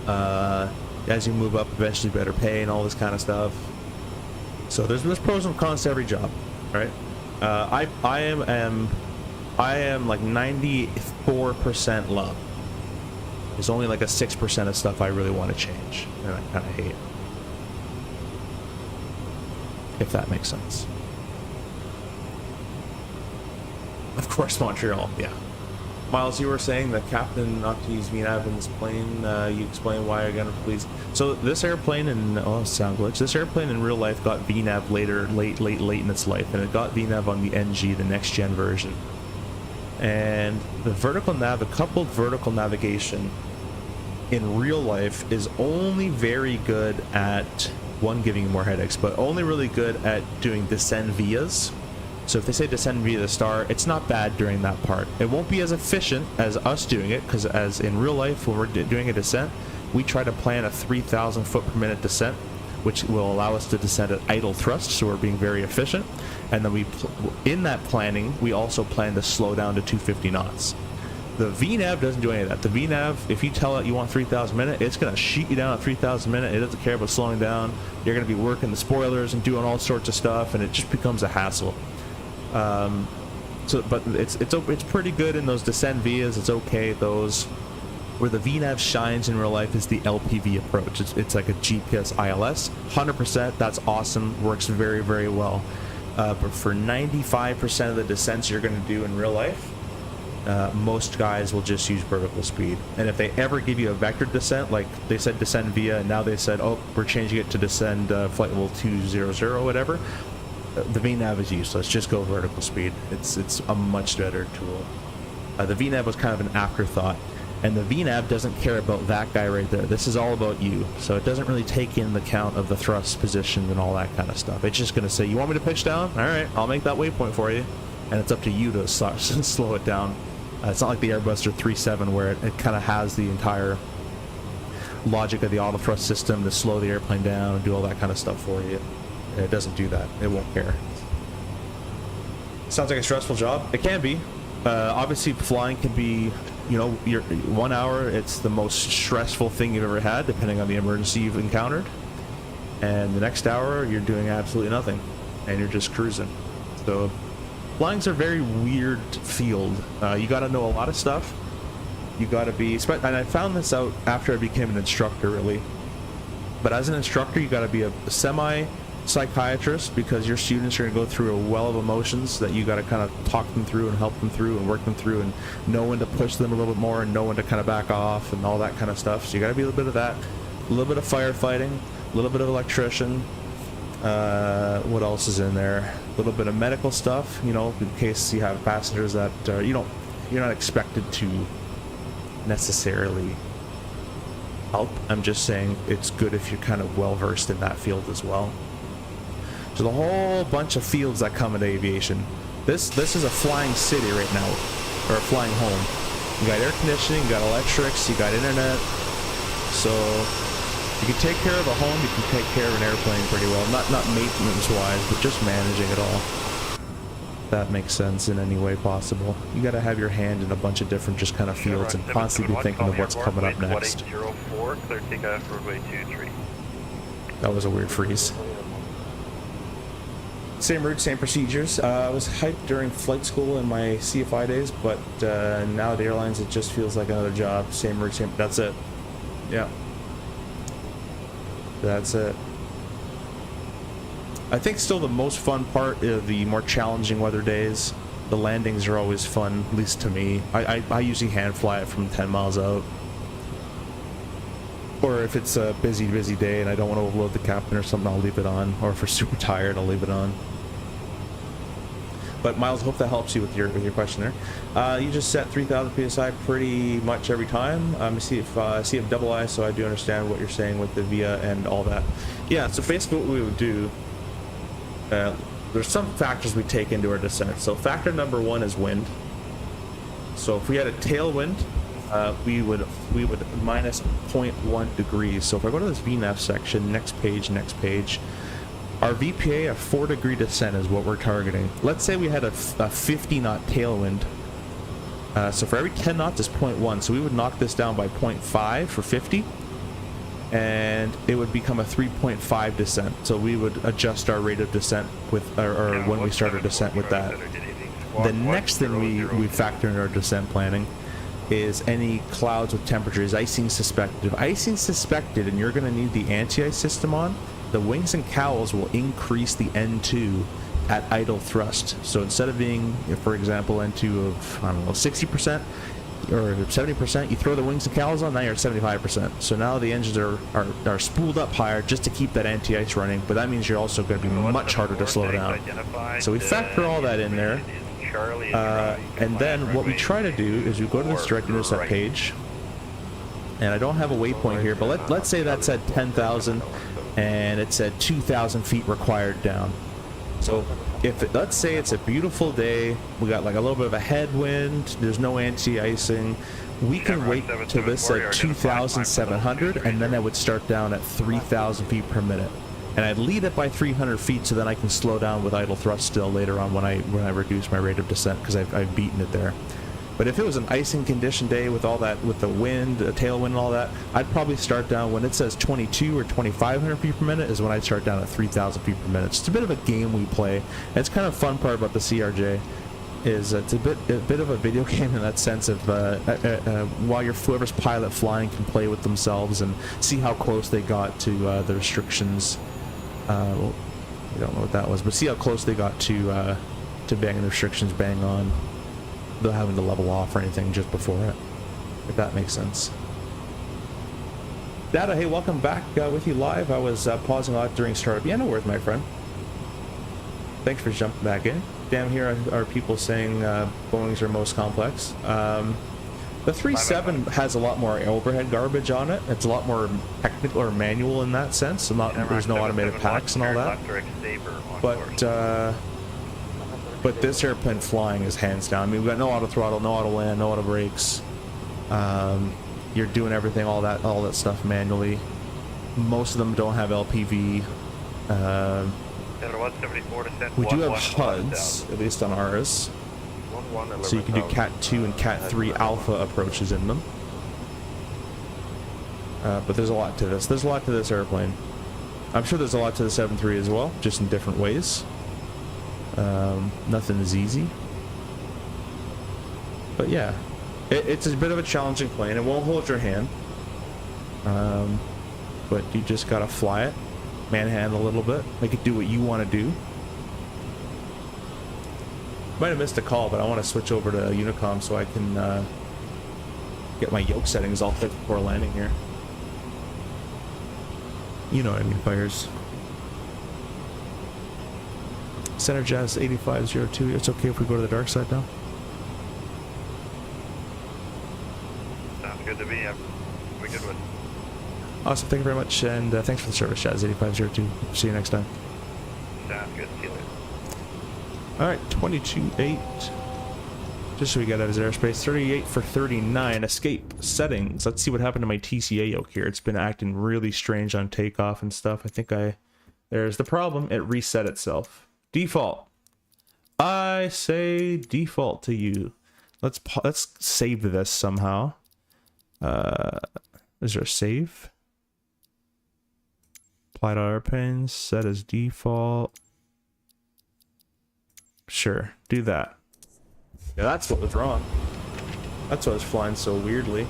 Speaker 1: As you move up, eventually better pay and all this kind of stuff. So there's pros and cons to every job, right? I am like 94% love. There's only like a 6% of stuff I really want to change, and I kind of hate. If that makes sense. Of course, Montreal, yeah. Miles, you were saying the captain not to use VNAV in this plane. You explain why again, please. So this airplane sound glitch. This airplane in real life got VNAV late in its life, and it got VNAV on the NG, the next gen version. And the coupled vertical navigation in real life is only very good at giving you more headaches, but only really good at doing descend vias. So if they say descend via the star, it's not bad during that part. It won't be as efficient as us doing it, because as in real life, when we're doing a descent, we try to plan a 3,000 foot per minute descent, which will allow us to descend at idle thrust, so we're being very efficient. And then in that planning, we also plan to slow down to 250 knots. The VNAV doesn't do any of that. The VNAV, if you tell it you want 3,000 minute, it's going to shoot you down at 3,000 minute. It doesn't care about slowing down. You're going to be working the spoilers and doing all sorts of stuff, and it just becomes a hassle. But it's pretty good in those descent vias. It's okay at those. Where the VNAV shines in real life is the LPV approach. It's like a GPS ILS. 100%, that's awesome. Works very, very well. But for 95% of the descents you're going to do in real life, most guys will just use vertical speed. And if they ever give you a vector descent, like they said descend via, and now they said, oh, we're changing it to descend flight level 200, whatever, the VNAV is useless. Just go vertical speed. It's a much better tool. The VNAV was kind of an afterthought, and the VNAV doesn't care about that guy right there. This is all about you, so it doesn't really take in the count of the thrust position and all that kind of stuff. It's just going to say, you want me to pitch down? All right, I'll make that waypoint for you, and it's up to you to slow it down. It's not like the Airbuster 3.7 where it kind of has the entire logic of the auto thrust system to slow the airplane down and do all that kind of stuff for you. It doesn't do that. It won't care. Sounds like a stressful job. It can be. Obviously, flying can be, you know, 1 hour, it's the most stressful thing you've ever had, depending on the emergency you've encountered. And the next hour, you're doing absolutely nothing, and you're just cruising. So, flying's a very weird field. You got to know a lot of stuff. You got to be, and I found this out after I became an instructor, really. But as an instructor, you got to be a semi-psychiatrist, because your students are going to go through a well of emotions that you got to kind of talk them through and help them through and work them through and know when to push them a little bit more and know when to kind of back off and all that kind of stuff. So you got to be a little bit of that, a little bit of firefighting, a little bit of electrician. What else is in there? A little bit of medical stuff, you know, in case you have passengers that you're not expected to necessarily help. I'm just saying it's good if you're kind of well versed in that field as well. There's a whole bunch of fields that come into aviation. This is a flying city right now, or a flying home. You got air conditioning, you got electrics, you got internet. So you can take care of a home, you can take care of an airplane pretty well. Not maintenance wise, but just managing it all. That makes sense in any way possible. You got to have your hand in a bunch of different just kind of fields and constantly be thinking of what's coming up next.
Speaker 3: 1804, clear takeoff runway 23.
Speaker 1: That was a weird freeze. Same route, same procedures. I was hyped during flight school in my CFI days, but now at airlines it just feels like another job. Same route, same. That's it. Yeah. That's it. I think still the most fun part of the more challenging weather days. The landings are always fun, at least to me. I usually hand fly it from 10 miles out. Or if it's a busy day and I don't want to overload the captain or something, I'll leave it on. Or if we're super tired, I'll leave it on. But Miles, hope that helps you with your question there. You just set 3,000 psi pretty much every time. See if double I, so I do understand what you're saying with the VIA and all that. Yeah, so basically what we would do, there's some factors we take into our descent. So factor number one is wind. So if we had a tailwind, we would minus 0.1 degrees. So if I go to this VNAV section, next page, our VPA, a 4-degree descent is what we're targeting. Let's say we had a 50 knot tailwind. So for every 10 knots is 0.1. So we would knock this down by 0.5 for 50. And it would become a 3.5 descent. So we would adjust our rate of descent with, or when we start our descent with that. The next thing we factor in our descent planning is any clouds with temperatures, icing suspected. If icing suspected and you're going to need the anti-ice system on, the wings and cowls will increase the N2 at idle thrust. So instead of being, for example, N2 of, I don't know, 60% or 70%, you throw the wings and cowls on, now you're at 75%. So now the engines are spooled up higher just to keep that anti-ice running, but that means you're also going to be much harder to slow down. So we factor all that in there. And then what we try to do is we go to this direct intercept page, and I don't have a waypoint here, but let's say that's at 10,000 and it's at 2,000 feet required down. So let's say it's a beautiful day, we got like a little bit of a headwind, there's no anti-icing, we can wait till this at 2,700, and then I would start down at 3,000 feet per minute. And I'd lead it by 300 feet so then I can slow down with idle thrust still later on when I reduce my rate of descent, because I've beaten it there. But if it was an icing condition day with all that, with the wind, the tailwind and all that, I'd probably start down when it says 22 or 2,500 feet per minute is when I'd start down at 3,000 feet per minute. It's a bit of a game we play. And it's kind of fun part about the CRJ is it's a bit of a video game in that sense of while whoever's pilot flying can play with themselves and see how close they got to the restrictions. Well, we don't know what that was, but see how close they got to banging the restrictions bang on. Without having to level off or anything just before it, if that makes sense. Data, hey, welcome back with you live. I was pausing a lot during startup. Yeah, no worries, my friend. Thanks for jumping back in. Damn, here are people saying Boeings are most complex. The 3.7 has a lot more overhead garbage on it. It's a lot more technical or manual in that sense. So there's no automated packs and all that. But this airplane flying is hands down. I mean, we've got no auto throttle, no auto land, no auto brakes. You're doing everything, all that stuff manually. Most of them don't have LPV. We do have HUDs, at least on ours. So you can do Cat 2 and Cat 3 Alpha approaches in them. But there's a lot to this. There's a lot to this airplane. I'm sure there's a lot to the 7.3 as well, just in different ways. Nothing is easy, but yeah, it's a bit of a challenging plane. It won't hold your hand, but you just gotta fly it, manhandle a little bit, make it do what you want to do. Might have missed a call, but I want to switch over to Unicom so I can get my yoke settings all fit before landing here. You know what I mean, fires. Center Jazz 8502. It's okay if we go to the dark side now.
Speaker 3: Sounds good to me. We good with.
Speaker 1: Awesome. Thank you very much, and thanks for the service, Jazz 8502. See you next time.
Speaker 3: Sounds good. See you later.
Speaker 1: All right, 22.8. Just so we got out of his airspace. 38 for 39. Escape settings. Let's see what happened to my TCA yoke here. It's been acting really strange on takeoff and stuff. I think there's the problem. It reset itself. Default. I say default to you. Let's save this somehow. Is there a save? Apply to airplanes. Set as default. Sure, do that. Yeah, that's what was wrong. That's why I was flying so weirdly.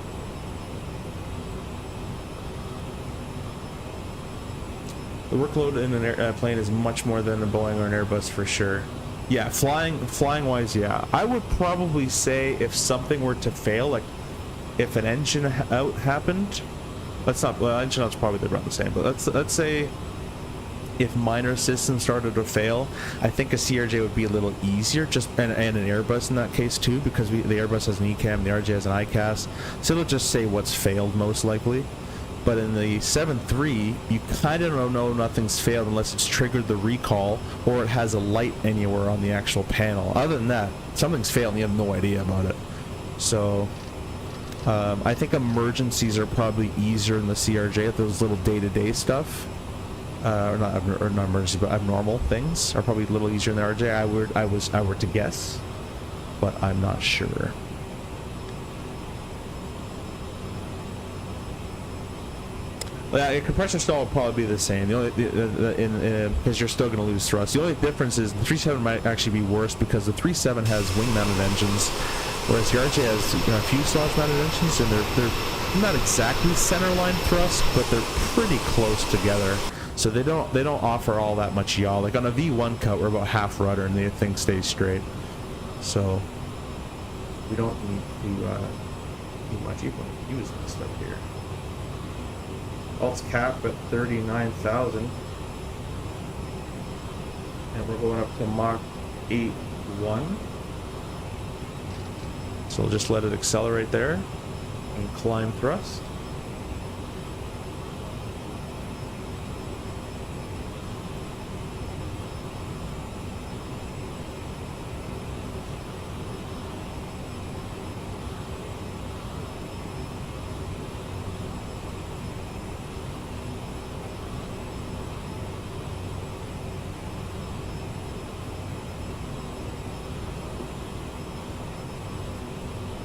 Speaker 1: The workload in an airplane is much more than a Boeing or an Airbus for sure. Yeah, flying wise, yeah. I would probably say if something were to fail, like if an engine out happened, engine out's probably around the same, but let's say if minor systems started to fail, I think a CRJ would be a little easier, and an Airbus in that case too, because the Airbus has an ECAM, the RJ has an ICAS, so it'll just say what's failed most likely. But in the 7.3, you kind of don't know nothing's failed unless it's triggered the recall or it has a light anywhere on the actual panel. Other than that, something's failed and you have no idea about it. So I think emergencies are probably easier in the CRJ. Those little day-to-day stuff, or not emergency, but abnormal things are probably a little easier in the RJ. I were to guess, but I'm not sure. Yeah, compression stall will probably be the same. The only because you're still going to lose thrust. The only difference is the 3.7 might actually be worse because the 3.7 has wing-mounted engines, whereas the RJ has fuselage-mounted engines, and they're not exactly center-line thrust, but they're pretty close together. So they don't offer all that much yaw. Like on a V1 cut, we're about half rudder, and the thing stays straight. So we don't need to do much. Even use this stuff here. Alt's cap at 39,000, and we're going up to Mach 8.1. So we'll just let it accelerate there and climb thrust.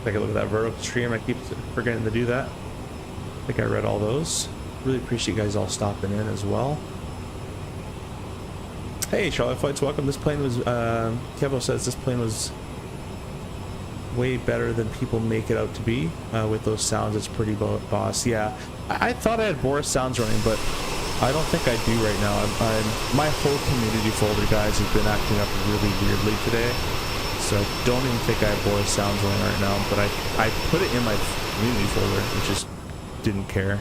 Speaker 1: take a look at that vertical stream. I keep forgetting to do that. I think I read all those. Really appreciate you guys all stopping in as well. Hey, Charlotte Flights, welcome. This plane was, Kevo says this plane was way better than people make it out to be. With those sounds, it's pretty boss. Yeah, I thought I had Boris sounds running, but I don't think I do right now. My whole community folder, guys, has been acting up really weirdly today. So I don't even think I have Boris sounds running right now, but I put it in my community folder and just didn't care.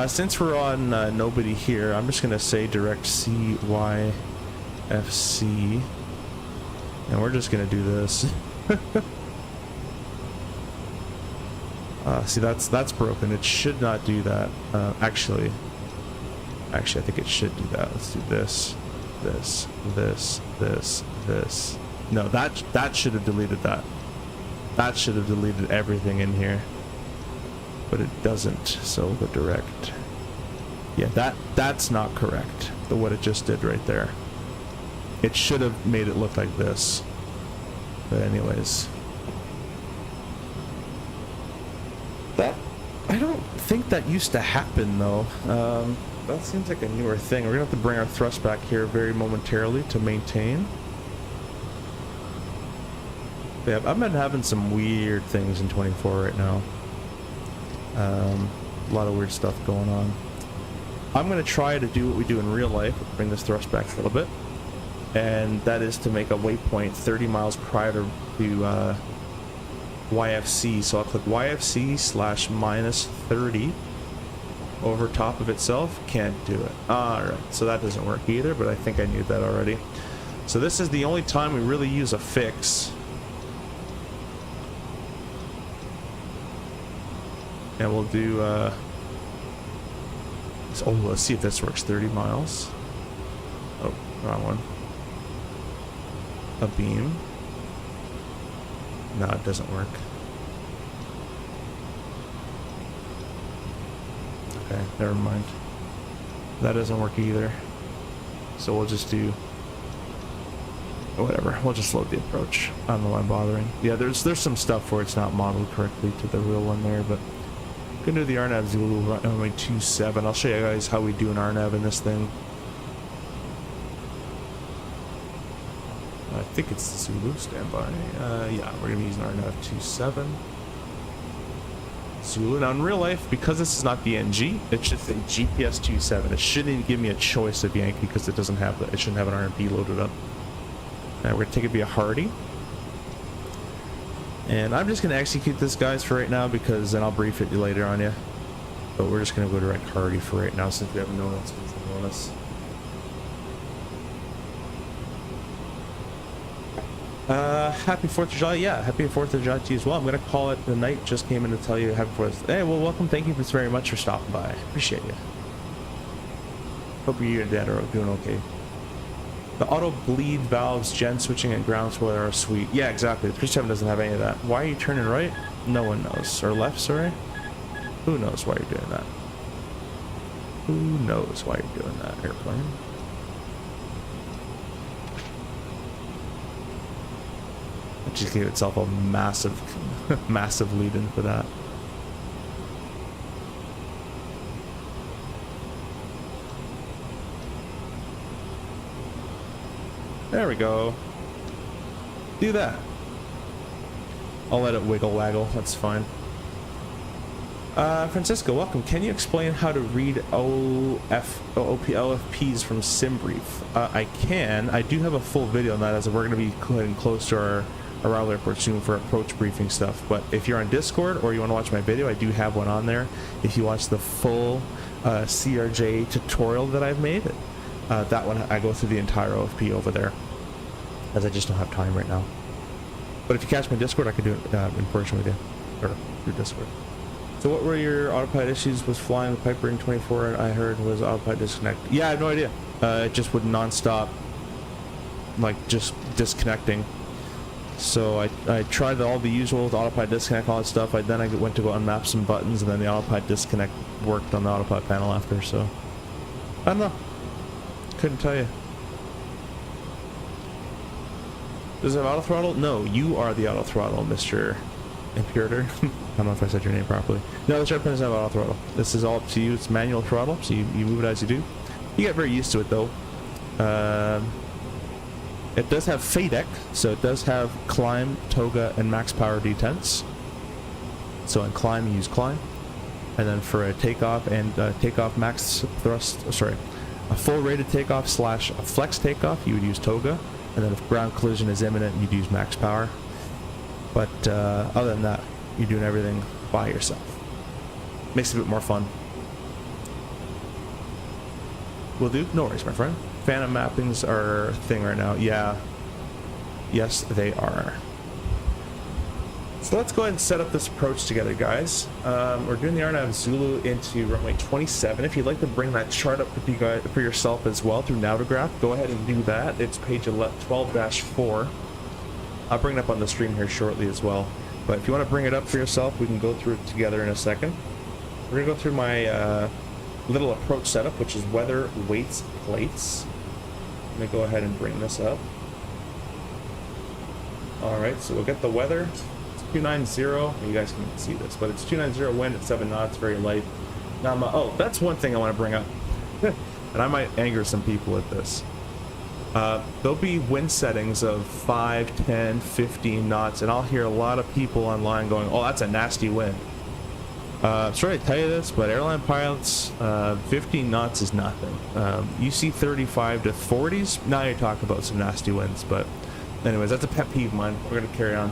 Speaker 1: Since we're on nobody here, I'm just gonna say direct CYFC, and we're just gonna do this. See, that's broken. It should not do that. Actually, I think it should do that. Let's do this, this. No, that should have deleted that. That should have deleted everything in here. But it doesn't, so we'll go direct. Yeah, that's not correct. What it just did right there. It should have made it look like this. But anyways. I don't think that used to happen though. That seems like a newer thing. We're gonna have to bring our thrust back here very momentarily to maintain. Yeah, I've been having some weird things in 24 right now. A lot of weird stuff going on. I'm going to try to do what we do in real life, bring this thrust back a little bit, and that is to make a waypoint 30 miles prior to YFC. So I'll click YFC / minus 30 over top of itself. Can't do it. Alright, so that doesn't work either, but I think I knew that already. So this is the only time we really use a fix. And we'll do, let's see if this works. 30 miles. Oh, wrong one. A beam. No, it doesn't work. Okay, never mind. That doesn't work either. So we'll just do whatever. We'll just load the approach. I don't know why I'm bothering. Yeah, there's some stuff where it's not modeled correctly to the real one there, but gonna do the RNAV Zulu runway 27. I'll show you guys how we do an RNAV in this thing. I think it's Zulu standby. Yeah, we're gonna use an RNAV 27. Zulu. Now in real life, because this is not BNG, it should say GPS 27. It shouldn't even give me a choice of Yankee because it doesn't have that. It shouldn't have an RNP loaded up. Now we're gonna take it via Hardy. And I'm just going to execute this, guys, for right now, because then I'll brief it later on you. But we're just going to go direct Hardy for right now, since we have no one else on us. Happy 4th of July. Yeah, happy 4th of July to you as well. I'm going to call it the night. Just came in to tell you happy 4th. Hey, well, welcome. Thank you very much for stopping by. Appreciate you. Hope you and Dad are doing okay. The auto bleed valves, gen switching, and ground spoiler are sweet. Yeah, exactly. The 37 doesn't have any of that. Why are you turning right? No one knows. Or left, sorry? Who knows why you're doing that? Who knows why you're doing that, airplane? It just gave itself a massive, massive lead in for that. There we go. Do that. I'll let it wiggle waggle. That's fine. Francisco, welcome. Can you explain how to read LFPs from SimBrief? I can. I do have a full video on that, as we're going to be getting close to our arrival airport soon for approach briefing stuff. But if you're on Discord or you want to watch my video, I do have one on there. If you watch the full CRJ tutorial that I've made, that one I go through the entire OFP over there, as I just don't have time right now. But if you catch my Discord, I can do it in person with you, or through Discord. So what were your autopilot issues? Was flying with Piper in 24, I heard, was autopilot disconnect. Yeah, I have no idea. It just would non-stop, like, just disconnecting. So I tried all the usual, the autopilot disconnect, all that stuff. Then I went to go unmap some buttons, and then the autopilot disconnect worked on the autopilot panel after, so I don't know. Couldn't tell you. Does it have auto throttle? No, you are the auto throttle, Mr. Imperator. I don't know if I said your name properly. No, the jet plane doesn't have auto throttle. This is all up to you. It's manual throttle, so you move it as you do. You get very used to it though. It does have FADEC, so it does have climb, toga, and max power detents. So in climb, you use climb. And then for a takeoff and takeoff max thrust, sorry, a full rated takeoff / a flex takeoff, you would use toga. And then if ground collision is imminent, you'd use max power. But other than that, you're doing everything by yourself. Makes it a bit more fun. Will do? No worries, my friend. Phantom mappings are a thing right now. Yeah. Yes, they are. So let's go ahead and set up this approach together, guys. We're doing the RNAV Zulu into runway 27. If you'd like to bring that chart up with you guys, for yourself as well through Navigraph, go ahead and do that. It's page 12-4. I'll bring it up on the stream here shortly as well. But if you want to bring it up for yourself, we can go through it together in a second. We're going to go through my little approach setup, which is weather, weights, plates. Let me go ahead and bring this up. Alright, so we'll get the weather. It's 290. You guys can see this, but it's 290 wind at 7 knots, very light. Now, oh, that's one thing I want to bring up. And I might anger some people with this. There'll be wind settings of 5, 10, 15 knots, and I'll hear a lot of people online going, oh, that's a nasty wind. Sorry to tell you this, but airline pilots, 15 knots is nothing. You see 35 to 40s, now you're talking about some nasty winds. But anyways, that's a pet peeve of mine. We're going to carry on.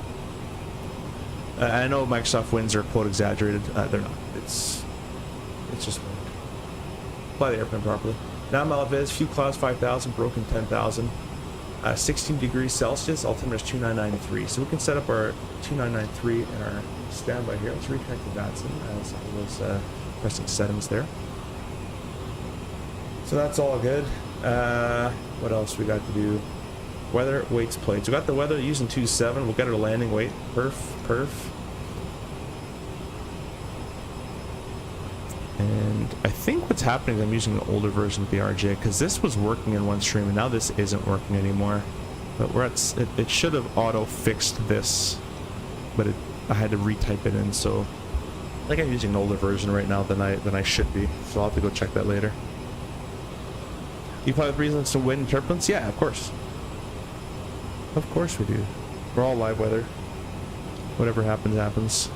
Speaker 1: I know Microsoft winds are quote exaggerated. They're not. It's just wind. Fly the airplane properly. Now Malviz, fuel clouds 5,000, broken 10,000. 16 degrees Celsius, altimeter is 2993. So we can set up our 2993 and our standby here. Let's reconnect the Datsun as I was pressing settings there. So that's all good. What else we got to do? Weather, weights, plates. We got the weather using 27. We'll get our landing weight. Perf. And I think what's happening is I'm using an older version of the RJ because this was working in one stream and now this isn't working anymore. But we're at it should have auto fixed this, but I had to retype it in, so I think I'm using an older version right now than I should be. So I'll have to go check that later. You probably have reasons to wind turbulence? Yeah, of course. Of course we do. We're all live weather. Whatever happens, happens.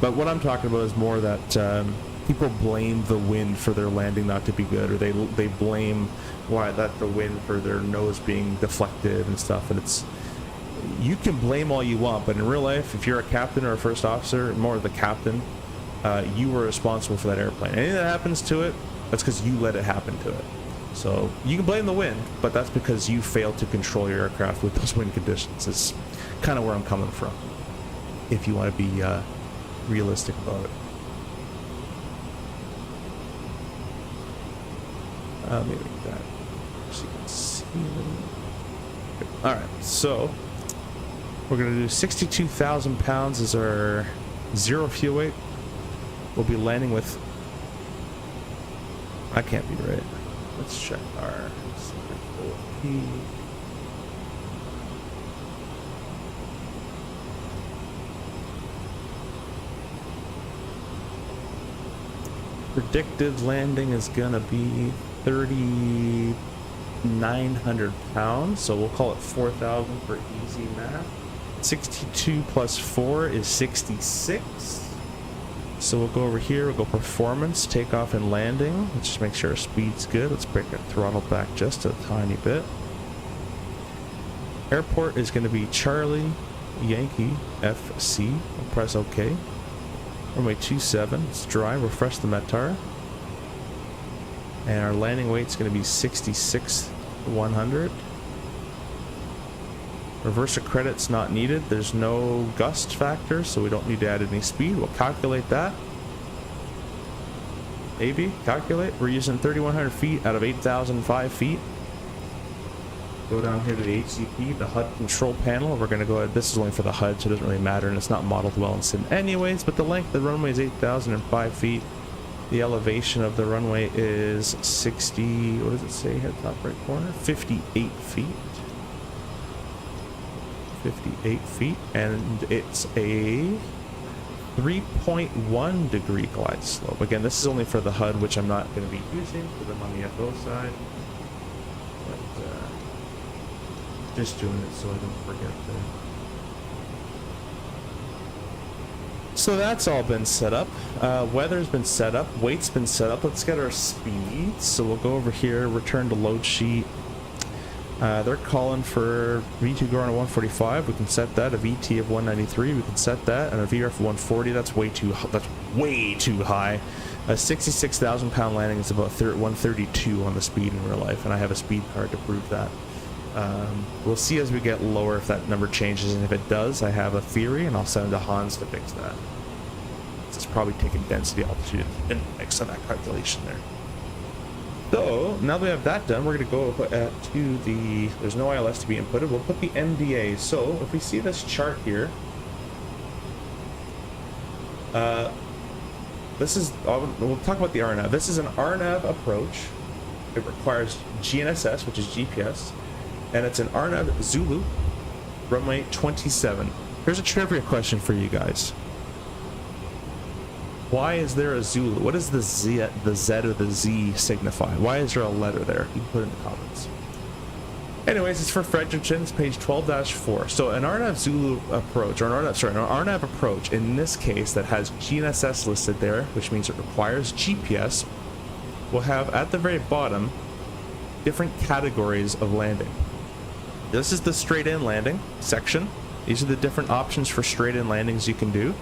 Speaker 1: But what I'm talking about is more that people blame the wind for their landing not to be good, or they blame the wind for their nose being deflected and stuff. And it's, you can blame all you want, but in real life, if you're a captain or a first officer, more the captain, you were responsible for that airplane. Anything that happens to it, that's because you let it happen to it. So you can blame the wind, but that's because you failed to control your aircraft with those wind conditions. It's kind of where I'm coming from, if you want to be realistic about it. Maybe that, so you can see it. Alright, so we're going to do 62,000 pounds as our zero fuel weight. We'll be landing with, I can't be right. Let's check our CRJ. Predicted landing is gonna be 3,900 pounds, so we'll call it 4,000 for easy math. 62 plus 4 is 66. So we'll go over here, we'll go performance, takeoff and landing. Let's just make sure our speed's good. Let's break our throttle back just a tiny bit. Airport is going to be Charlie Yankee FC. We'll press OK. Runway 27, let's dry, refresh the METAR. And our landing weight's going to be 66,100. Reverser credit's not needed. There's no gust factor, so we don't need to add any speed. We'll calculate that. AB, calculate. We're using 3,100 feet out of 8,005 feet. Go down here to the HCP, the HUD control panel. We're going to go ahead. This is only for the HUD, so it doesn't really matter, and it's not modeled well in sim anyways, but the length of the runway is 8,005 feet. The elevation of the runway is 60, what does it say here, top right corner? 58 feet. 58 feet, and it's a 3.1 degree glide slope. Again, this is only for the HUD, which I'm not going to be using because I'm on the FO side. But just doing it so I don't forget there. So that's all been set up. Weather's been set up. Weight's been set up. Let's get our speeds. So we'll go over here, return to load sheet. They're calling for V2 going to 145. We can set that. A VT of 193. We can set that. And a VRF of 140. That's way too high. A 66,000 pound landing is about 132 on the speed in real life, and I have a speed card to prove that. We'll see as we get lower if that number changes, and if it does, I have a theory, and I'll send it to Hans to fix that. It's probably taking density, altitude, and mix on that calculation there. So now that we have that done, we're going to go to the, there's no ILS to be inputted, we'll put the MDA. So if we see this chart here, this is, we'll talk about the RNAV. This is an RNAV approach. It requires GNSS, which is GPS, and it's an RNAV Zulu, runway 27. Here's a trivia question for you guys. Why is there a Zulu? What does the Z or the Z signify? Why is there a letter there? You can put it in the comments. Anyways, it's for Fredericton. It's page 12-4. So an RNAV Zulu approach, or an RNAV approach in this case that has GNSS listed there, which means it requires GPS, will have at the very bottom different categories of landing. This is the straight-in landing section. These are the different options for straight-in landings you can do.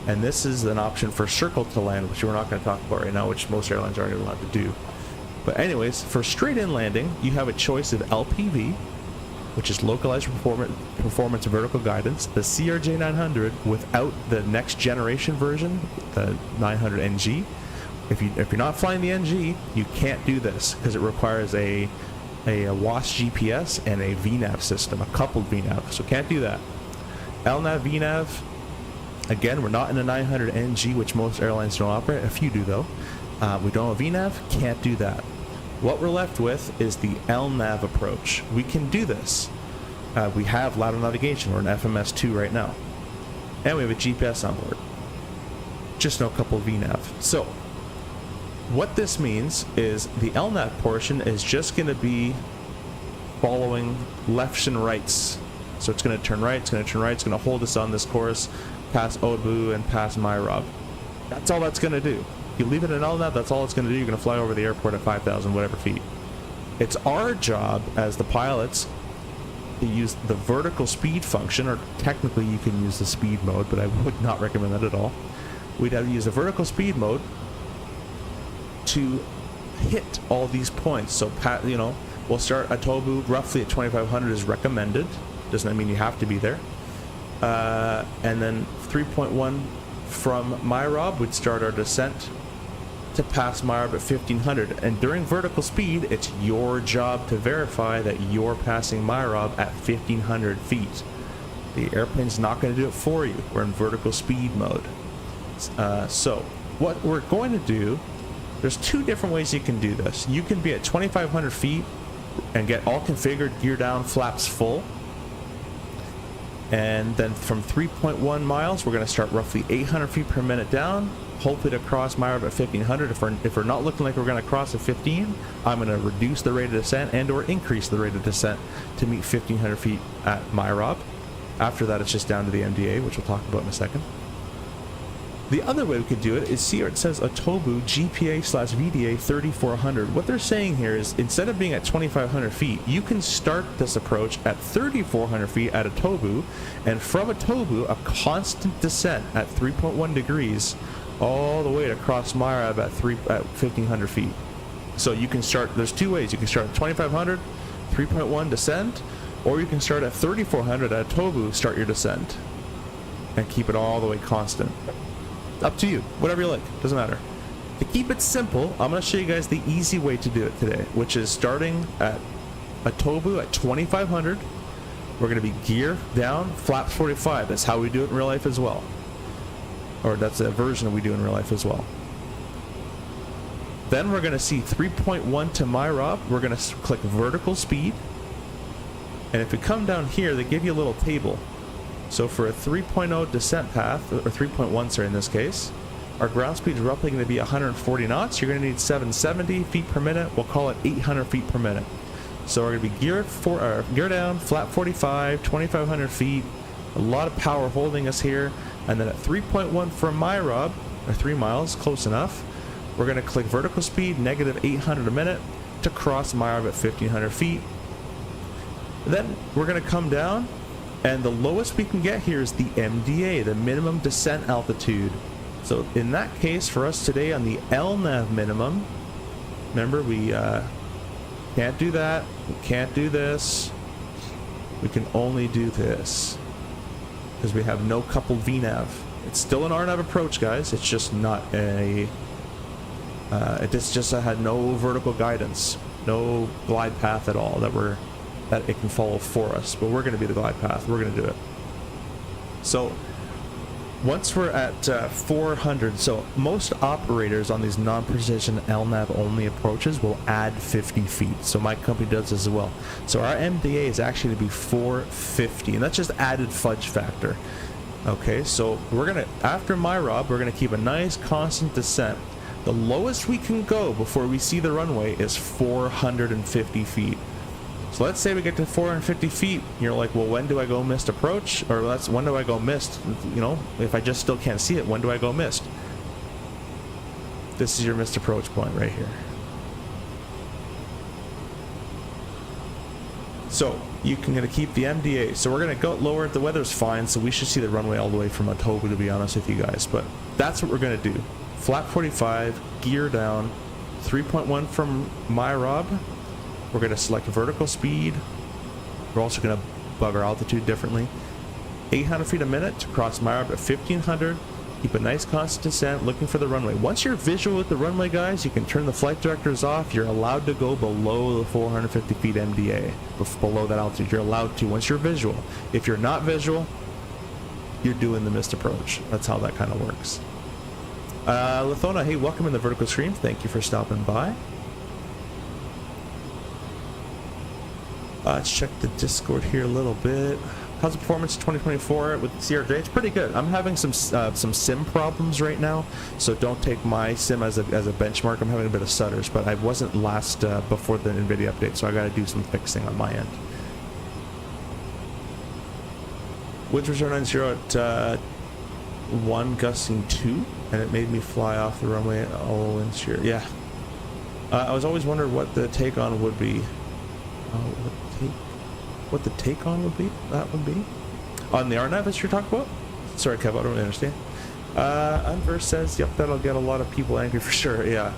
Speaker 1: And this is an option for circle to land, which we're not going to talk about right now, which most airlines aren't allowed to do. But anyways, for straight-in landing, you have a choice of LPV, which is localized performance vertical guidance, the CRJ 900 without the next generation version, the 900 NG. If you're not flying the NG, you can't do this because it requires a WAS GPS and a VNAV system, a coupled VNAV, so can't do that. LNAV, VNAV. Again, we're not in a 900 NG, which most airlines don't operate. A few do, though. We don't have VNAV, can't do that. What we're left with is the LNAV approach. We can do this. We have lateral navigation. We're in FMS 2 right now. And we have a GPS on board. Just no couple VNAV. So, what this means is the LNAV portion is just going to be following lefts and rights. So it's going to turn right, it's going to turn right, it's going to hold us on this course past Obu and past Myrob. That's all that's going to do. You leave it in LNAV, that's all it's going to do. You're going to fly over the airport at 5,000 whatever feet. It's our job as the pilots to use the vertical speed function, or technically you can use the speed mode, but I would not recommend that at all. We'd have to use the vertical speed mode to hit all these points. So, you know, we'll start at Tobu roughly at 2,500 is recommended. Doesn't mean you have to be there. And then 3.1 from Myrob, we'd start our descent to pass Myrob at 1,500. And during vertical speed, it's your job to verify that you're passing Myrob at 1,500 feet. The airplane's not going to do it for you. We're in vertical speed mode. So what we're going to do, there's two different ways you can do this. You can be at 2,500 feet and get all configured, gear down, flaps full. And then from 3.1 miles, we're going to start roughly 800 feet per minute down, hopefully to cross Myrob at 1,500. If we're not looking like we're going to cross at 15, I'm going to reduce the rate of descent and or increase the rate of descent to meet 1,500 feet at Myrob. After that, it's just down to the MDA, which we'll talk about in a second. The other way we could do it is, see where it says Atobu GPA/VDA 3,400. What they're saying here is, instead of being at 2,500 feet, you can start this approach at 3,400 feet at Atobu, and from Atobu, a constant descent at 3.1 degrees all the way to cross Myrob at 1,500 feet. So you can start, there's two ways. You can start at 2,500, 3.1 descent, or you can start at 3,400 at Atobu, start your descent, and keep it all the way constant. Up to you, whatever you like, doesn't matter. To keep it simple, I'm going to show you guys the easy way to do it today, which is starting at Atobu at 2,500. We're going to be gear down, flaps 45. That's how we do it in real life as well. Or that's a version that we do in real life as well. Then we're going to see 3.1 to Myrob. We're going to click vertical speed. And if you come down here, they give you a little table. So for a 3.0 descent path, or 3.1, sorry, in this case, our ground speed is roughly going to be 140 knots. You're going to need 770 feet per minute. We'll call it 800 feet per minute. So we're going to be gear down, flat 45, 2,500 feet. A lot of power holding us here. And then at 3.1 for MyRob, or 3 miles, close enough, we're going to click vertical speed, negative 800 a minute, to cross MyRob at 1,500 feet. Then we're going to come down, and the lowest we can get here is the MDA, the minimum descent altitude. So in that case, for us today on the LNAV minimum, remember we can't do that, we can't do this, we can only do this, because we have no coupled VNAV. It's still an RNAV approach, guys, it's just not a, it just had no vertical guidance, no glide path at all that it can follow for us, but we're going to be the glide path, we're going to do it. So once we're at 400, so most operators on these non-precision LNAV only approaches will add 50 feet. So my company does this as well. So our MDA is actually to be 450, and that's just added fudge factor. Okay, so we're gonna, after MyRob, we're gonna keep a nice constant descent. The lowest we can go before we see the runway is 450 feet. So let's say we get to 450 feet, you're like, well, when do I go missed approach? Or when do I go missed? You know, if I just still can't see it, when do I go missed? This is your missed approach point right here. So you can gonna keep the MDA. So we're gonna go lower, the weather's fine, so we should see the runway all the way from Otobu, to be honest with you guys. But that's what we're gonna do. Flat 45, gear down, 3.1 from MyRob. We're going to select vertical speed. We're also going to bug our altitude differently. 800 feet a minute to cross MyRob at 1,500. Keep a nice constant descent, looking for the runway. Once you're visual with the runway, guys, you can turn the flight directors off. You're allowed to go below the 450 feet MDA, below that altitude. You're allowed to once you're visual. If you're not visual, you're doing the missed approach. That's how that kind of works. Lithona, hey, welcome in the vertical stream. Thank you for stopping by. Let's check the Discord here a little bit. How's the performance 2024 with CRJ? It's pretty good. I'm having some sim problems right now, so don't take my sim as a benchmark. I'm having a bit of stutters, but I wasn't last before the NVIDIA update, so I got to do some fixing on my end. Winds were 90 at 1 gusting 2, and it made me fly off the runway at all winds shear. Yeah. I was always wondering what the take on would be. What the take on would be? That would be on the RNAV that you're talking about. Sorry, Kev, I don't really understand. Unverse says, "Yep, that'll get a lot of people angry for sure." Yeah.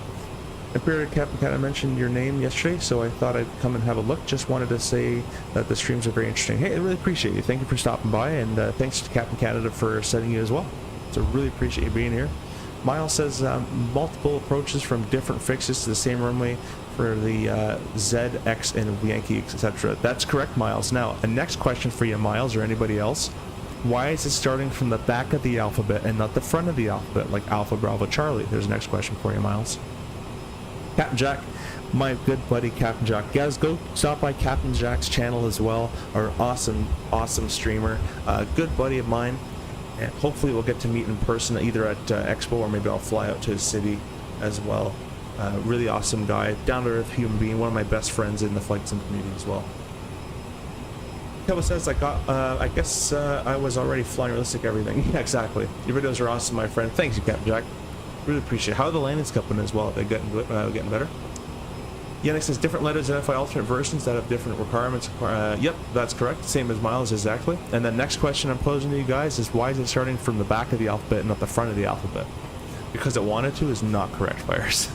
Speaker 1: Imperial Captain kind of mentioned your name yesterday, so I thought I'd come and have a look. Just wanted to say that the streams are very interesting. Hey, I really appreciate you. Thank you for stopping by, and thanks to Captain Canada for setting you as well. So really appreciate you being here. Miles says multiple approaches from different fixes to the same runway for the Z, X, and Yankee, etc. That's correct, Miles. Now, a next question for you, Miles, or anybody else. Why is it starting from the back of the alphabet and not the front of the alphabet, like Alpha, Bravo, Charlie? There's the next question for you, Miles. Captain Jack, my good buddy Captain Jack. Guys, go stop by Captain Jack's channel as well. Our awesome streamer. Good buddy of mine. And hopefully we'll get to meet in person either at EXPO, or maybe I'll fly out to his city as well. Really awesome guy, down-to-earth human being, one of my best friends in the flight sim community as well. Kevin says, I guess I was already flying realistic everything. Yeah, exactly. Your videos are awesome, my friend. Thanks you, Captain Jack. Really appreciate it. How are the landings coming as well? Are they getting better? Yannick says, different letters identify alternate versions that have different requirements. Yep, that's correct. Same as Miles, exactly. And the next question I'm posing to you guys is, why is it starting from the back of the alphabet and not the front of the alphabet? Because it wanted to is not correct, fires.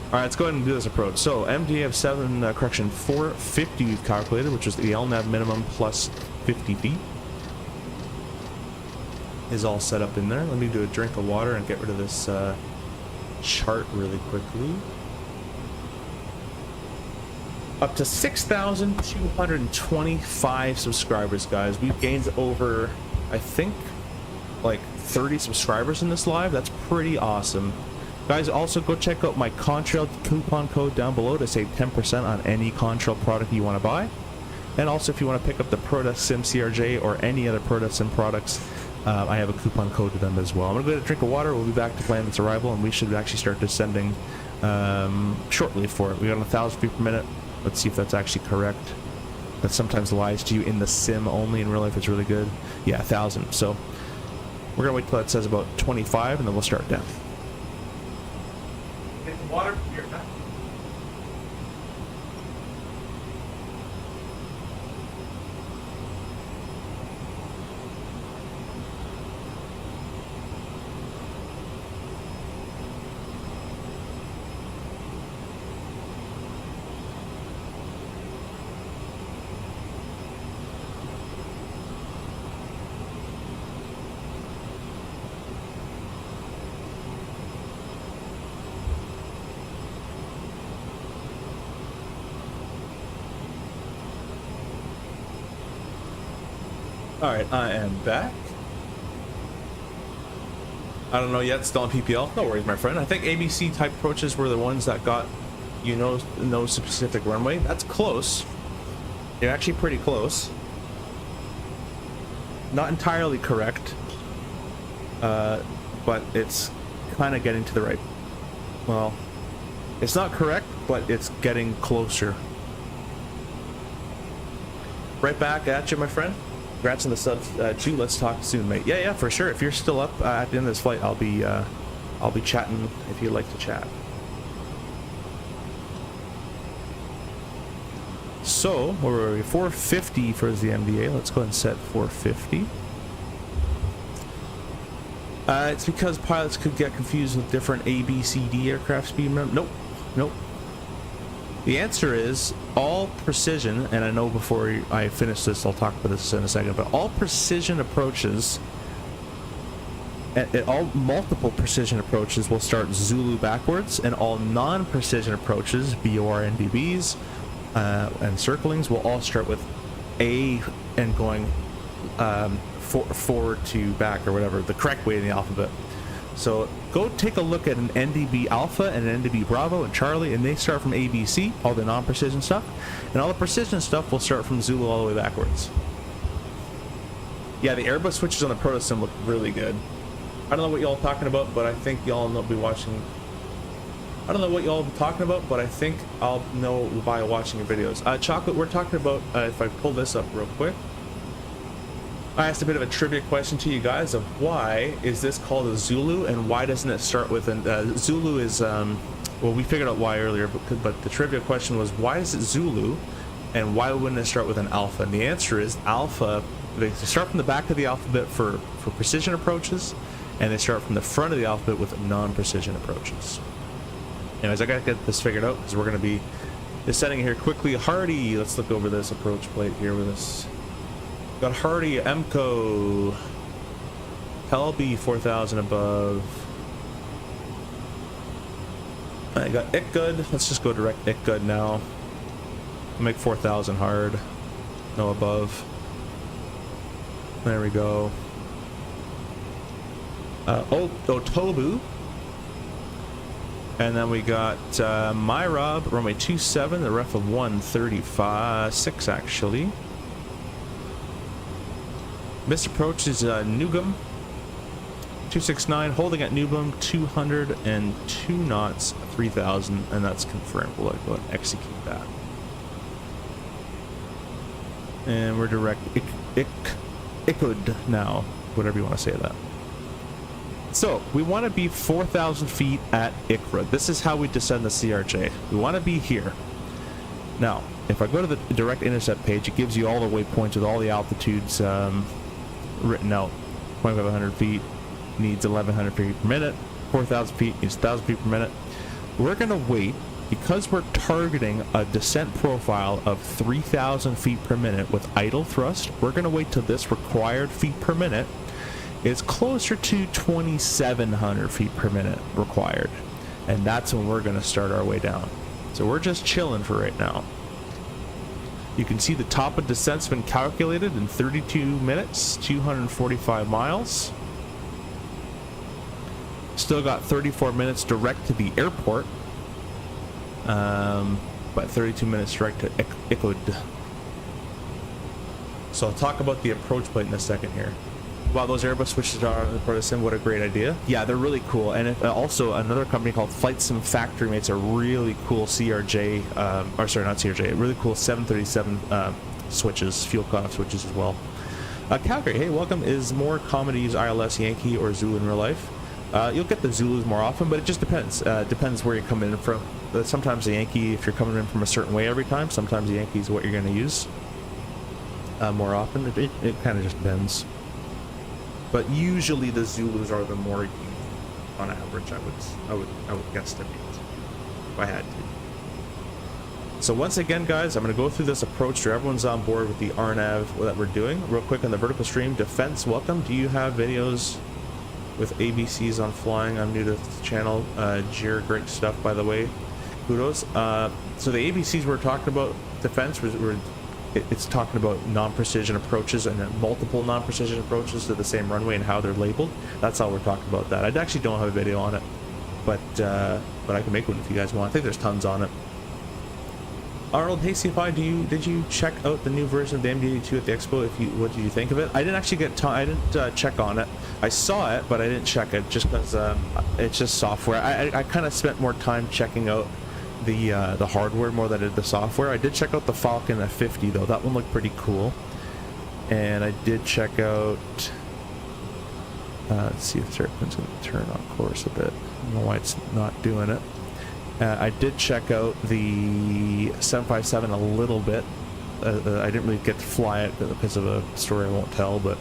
Speaker 1: Alright, let's go ahead and do this approach. So, MDA of 450 we've calculated, which is the LNAV minimum plus 50 feet. Is all set up in there. Let me do a drink of water and get rid of this chart really quickly. Up to 6,225 subscribers, guys. We've gained over, I think, like 30 subscribers in this live. That's pretty awesome. Guys, also go check out my Contrail coupon code down below to save 10% on any Contrail product you want to buy. And also, if you want to pick up the Product Sim CRJ or any other Product Sim products, I have a coupon code to them as well. I'm going to get a drink of water. We'll be back to plan its arrival, and we should actually start descending shortly for it. We got 1,000 feet per minute. Let's see if that's actually correct. That sometimes lies to you in the sim only. In real life, it's really good. Yeah, 1,000. So we're going to wait till it says about 25, and then we'll start down. Get some water. Here, back. Alright, I am back. I don't know yet, still on PPL. No worries, my friend. I think ABC type approaches were the ones that got, you know, no specific runway. That's close. You're actually pretty close. Not entirely correct. But it's kind of getting to the right. Well, it's not correct, but it's getting closer. Right back at you, my friend. Congrats on the sub too. Let's talk soon, mate. Yeah, for sure. If you're still up at the end of this flight, I'll be chatting if you'd like to chat. So we're 450 for the MDA. Let's go ahead and set 450. It's because pilots could get confused with different A, B, C, D aircraft speed. Nope. The answer is all precision, and I know before I finish this, I'll talk about this in a second, but all precision approaches, all multiple precision approaches will start Zulu backwards, and all non-precision approaches, VOR and DBs, and circlings will all start with A and going forward to back or whatever, the correct way in the alphabet. So go take a look at an NDB Alpha and an NDB Bravo and Charlie, and they start from ABC, all the non-precision stuff, and all the precision stuff will start from Zulu all the way backwards. Yeah, the Airbus switches on the Protosim look really good. I don't know what y'all are talking about, but I think y'all will be watching. I don't know what y'all are talking about, but I think I'll know by watching your videos. Chocolate, we're talking about, if I pull this up real quick, I asked a bit of a trivia question to you guys of why is this called a Zulu and why doesn't it start with an Zulu is well, we figured out why earlier, but the trivia question was why is it Zulu and why wouldn't it start with an Alpha? And the answer is Alpha, they start from the back of the alphabet for precision approaches, and they start from the front of the alphabet with non-precision approaches. Anyways, I gotta get this figured out because we're gonna be descending here quickly. Hardy, let's look over this approach plate here with us. Got Hardy, MCO, LB 4000 above. I got It Good. Let's just go direct It Good now. Make 4000 hard. No above. There we go. Otobu. And then we got Myrob, runway 27, the ref of 135.6 actually. Missed approach is Newgum 269, holding at Newgum 202 knots, 3000, and that's confirmed. We'll go ahead and execute that. And we're direct Ikud now, whatever you want to say that. So we want to be 4,000 feet at Ikrud. This is how we descend the CRJ. We want to be here. Now, if I go to the direct intercept page, it gives you all the waypoints with all the altitudes written out. 2,500 feet needs 1,100 feet per minute. 4,000 feet needs 1,000 feet per minute. We're going to wait, because we're targeting a descent profile of 3,000 feet per minute with idle thrust. We're going to wait till this required feet per minute is closer to 2,700 feet per minute required, and that's when we're going to start our way down. So we're just chilling for right now. You can see the top of descent's been calculated in 32 minutes, 245 miles. Still got 34 minutes direct to the airport, but 32 minutes direct to Ikud. So I'll talk about the approach plate in a second here. Wow, those Airbus switches are for the sim, what a great idea. Yeah, they're really cool. And also another company called Flight Sim Factory makes a really cool CRJ, or sorry, not CRJ, really cool 737 switches, fuel cutoff switches as well. Calgary, hey, welcome. Is more common to use ILS, Yankee, or Zulu in real life? You'll get the Zulus more often, but it just depends. Depends where you're coming in from. Sometimes the Yankee, if you're coming in from a certain way every time, sometimes the Yankee is what you're going to use more often. It kind of just depends. But usually the Zulus are the more used on average. I would guesstimate if I had to. So once again, guys, I'm going to go through this approach so everyone's on board with the RNAV that we're doing. Real quick on the vertical stream, defense, welcome. Do you have videos with ABCs on flying? I'm new to the channel. Jer, great stuff, by the way. Kudos. So the ABCs we're talking about, defense, it's talking about non-precision approaches and then multiple non-precision approaches to the same runway and how they're labeled. That's all we're talking about. That I actually don't have a video on it, but I can make one if you guys want. I think there's tons on it. Arnold, hey CFI, did you check out the new version of the MD-82 at the Expo? What did you think of it? I didn't actually get I didn't check on it. I saw it, but I didn't check it just because it's just software. I kind of spent more time checking out the hardware more than I did the software. I did check out the Falcon F50 though. That one looked pretty cool. And I did check out let's see if the airplane's going to turn on course a bit. I don't know why it's not doing it. I did check out the 757 a little bit. I didn't really get to fly it because of a story I won't tell, but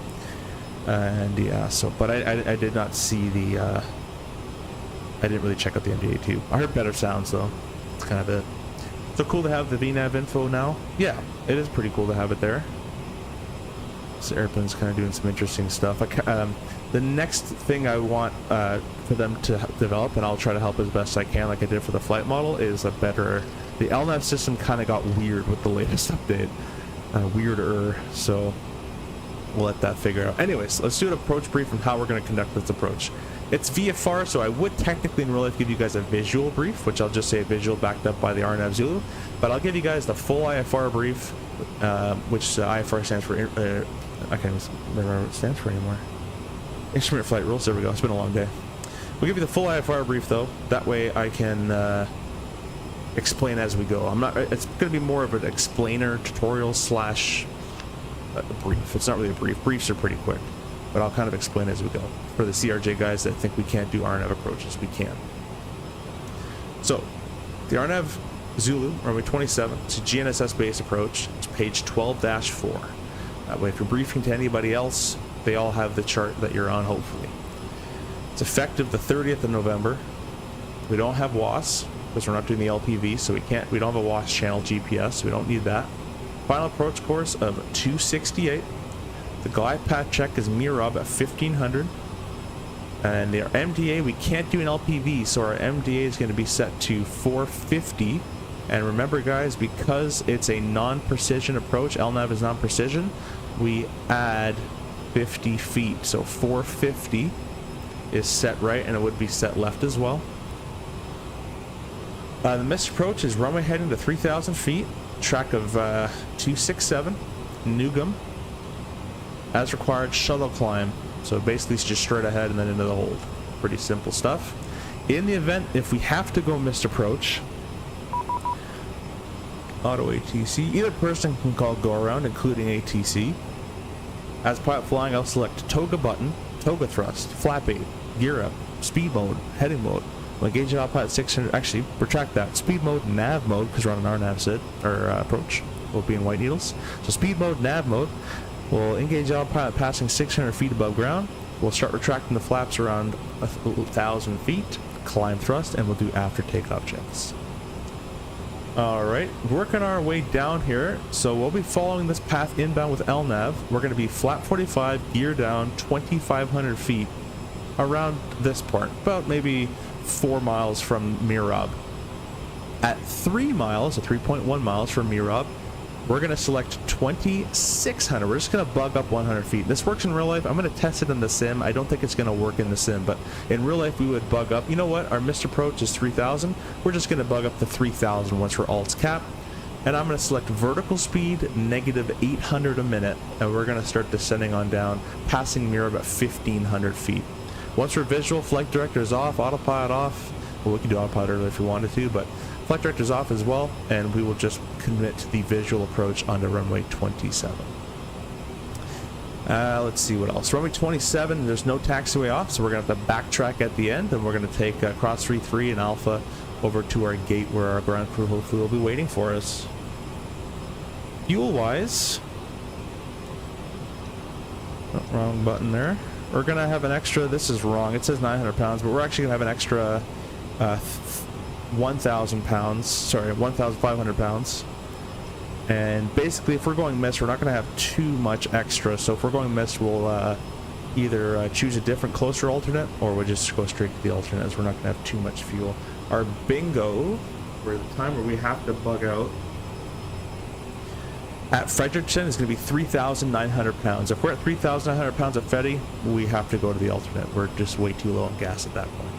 Speaker 1: and yeah, so but I did not see the I didn't really check out the MD-82. I heard better sounds though. It's kind of it. So cool to have the VNAV info now. Yeah, it is pretty cool to have it there. This airplane's kind of doing some interesting stuff. The next thing I want for them to develop, and I'll try to help as best I can, like I did for the flight model, is a better. The LNAV system kind of got weird with the latest update, weirder. So we'll let that figure out. Anyways, let's do an approach brief on how we're going to conduct this approach. It's VFR, so I would technically in real life give you guys a visual brief, which I'll just say a visual backed up by the RNAV Zulu, but I'll give you guys the full IFR brief, which IFR stands for, I can't even remember what it stands for anymore. Instrument Flight Rules, there we go, it's been a long day. We'll give you the full IFR brief though, that way I can explain as we go. It's going to be more of an explainer, tutorial slash brief. It's not really a brief. Briefs are pretty quick, but I'll kind of explain as we go. For the CRJ guys that think we can't do RNAV approaches, we can. So, the RNAV Zulu, runway 27, it's a GNSS based approach. It's page 12-4. That way, if you're briefing to anybody else, they all have the chart that you're on, hopefully. It's effective the 30th of November. We don't have WAS, because we're not doing the LPV, so we don't have a WAS channel GPS, so we don't need that. Final approach course of 268. The glide path check is MIROB at 1500. And the MDA, we can't do an LPV, so our MDA is going to be set to 450. And remember guys, because it's a non-precision approach, LNAV is non-precision, we add 50 feet. So 450 is set right, and it would be set left as well. The missed approach is runway heading to 3,000 feet, track of 267, Newgam. As required, shuttle climb. So basically it's just straight ahead and then into the hold. Pretty simple stuff. In the event, if we have to go missed approach, auto ATC, either person can call go around, including ATC. As pilot flying, I'll select toga button, toga thrust, flap 8, gear up, speed mode, heading mode. We'll engage the autopilot 600, actually, retract that. Speed mode, nav mode, because we're on an RNAV SID, or approach. We'll be in white needles. So speed mode, nav mode. We'll engage the autopilot passing 600 feet above ground. We'll start retracting the flaps around 1,000 feet. Climb thrust, and we'll do after takeoff checks. Alright, working our way down here. So we'll be following this path inbound with LNAV. We're going to be flap 45, gear down, 2,500 feet. Around this part, about maybe 4 miles from MIROB. At 3 miles, or 3.1 miles from MIROB, we're going to select 2,600. We're just going to bug up 100 feet. This works in real life. I'm going to test it in the sim. I don't think it's going to work in the sim, but in real life we would bug up. You know what? Our missed approach is 3,000. We're just going to bug up to 3,000 once we're alts cap. And I'm going to select vertical speed, negative 800 a minute, and we're going to start descending on down, passing mirror about 1,500 feet. Once we're visual, flight director is off, autopilot off. Well, we can do autopilot earlier if we wanted to, but flight director is off as well, and we will just commit to the visual approach onto runway 27. Let's see what else. Runway 27, there's no taxiway off, so we're going to have to backtrack at the end, and we're going to take cross 33 and Alpha over to our gate where our ground crew hopefully will be waiting for us. Fuel-wise, oh, wrong button there. We're going to have an extra, this is wrong, it says 900 pounds, but we're actually going to have an extra 1,000 pounds, sorry, 1,500 pounds. And basically, if we're going mist, we're not going to have too much extra. So if we're going mist, we'll either choose a different closer alternate, or we'll just go straight to the alternate, as we're not going to have too much fuel. Our bingo, for the time where we have to bug out, at Fredericton is going to be 3,900 pounds. If we're at 3,900 pounds at Freddy, we have to go to the alternate. We're just way too low on gas at that point.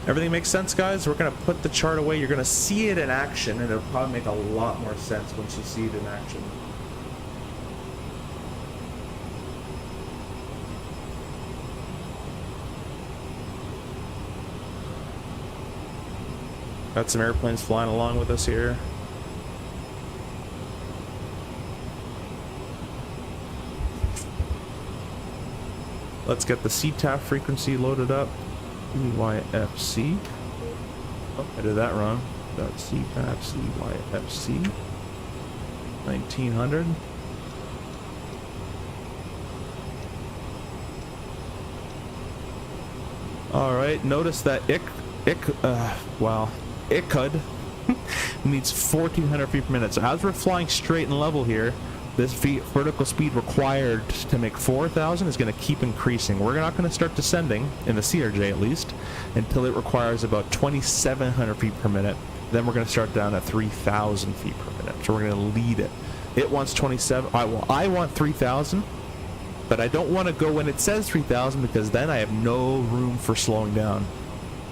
Speaker 1: Everything makes sense, guys? We're going to put the chart away. You're going to see it in action, and it'll probably make a lot more sense once you see it in action. Got some airplanes flying along with us here. Let's get the CTAF frequency loaded up. YFC. Oh, I did that wrong. CTAF CYFC 1900. All right. Notice that ICUD needs 1,400 feet per minute. So as we're flying straight and level here, this vertical speed required to make 4,000 is going to keep increasing. We're not going to start descending, in the CRJ at least, until it requires about 2,700 feet per minute. Then we're going to start down at 3,000 feet per minute. So we're going to lead it. It wants 27. I want 3,000, but I don't want to go when it says 3,000, because then I have no room for slowing down.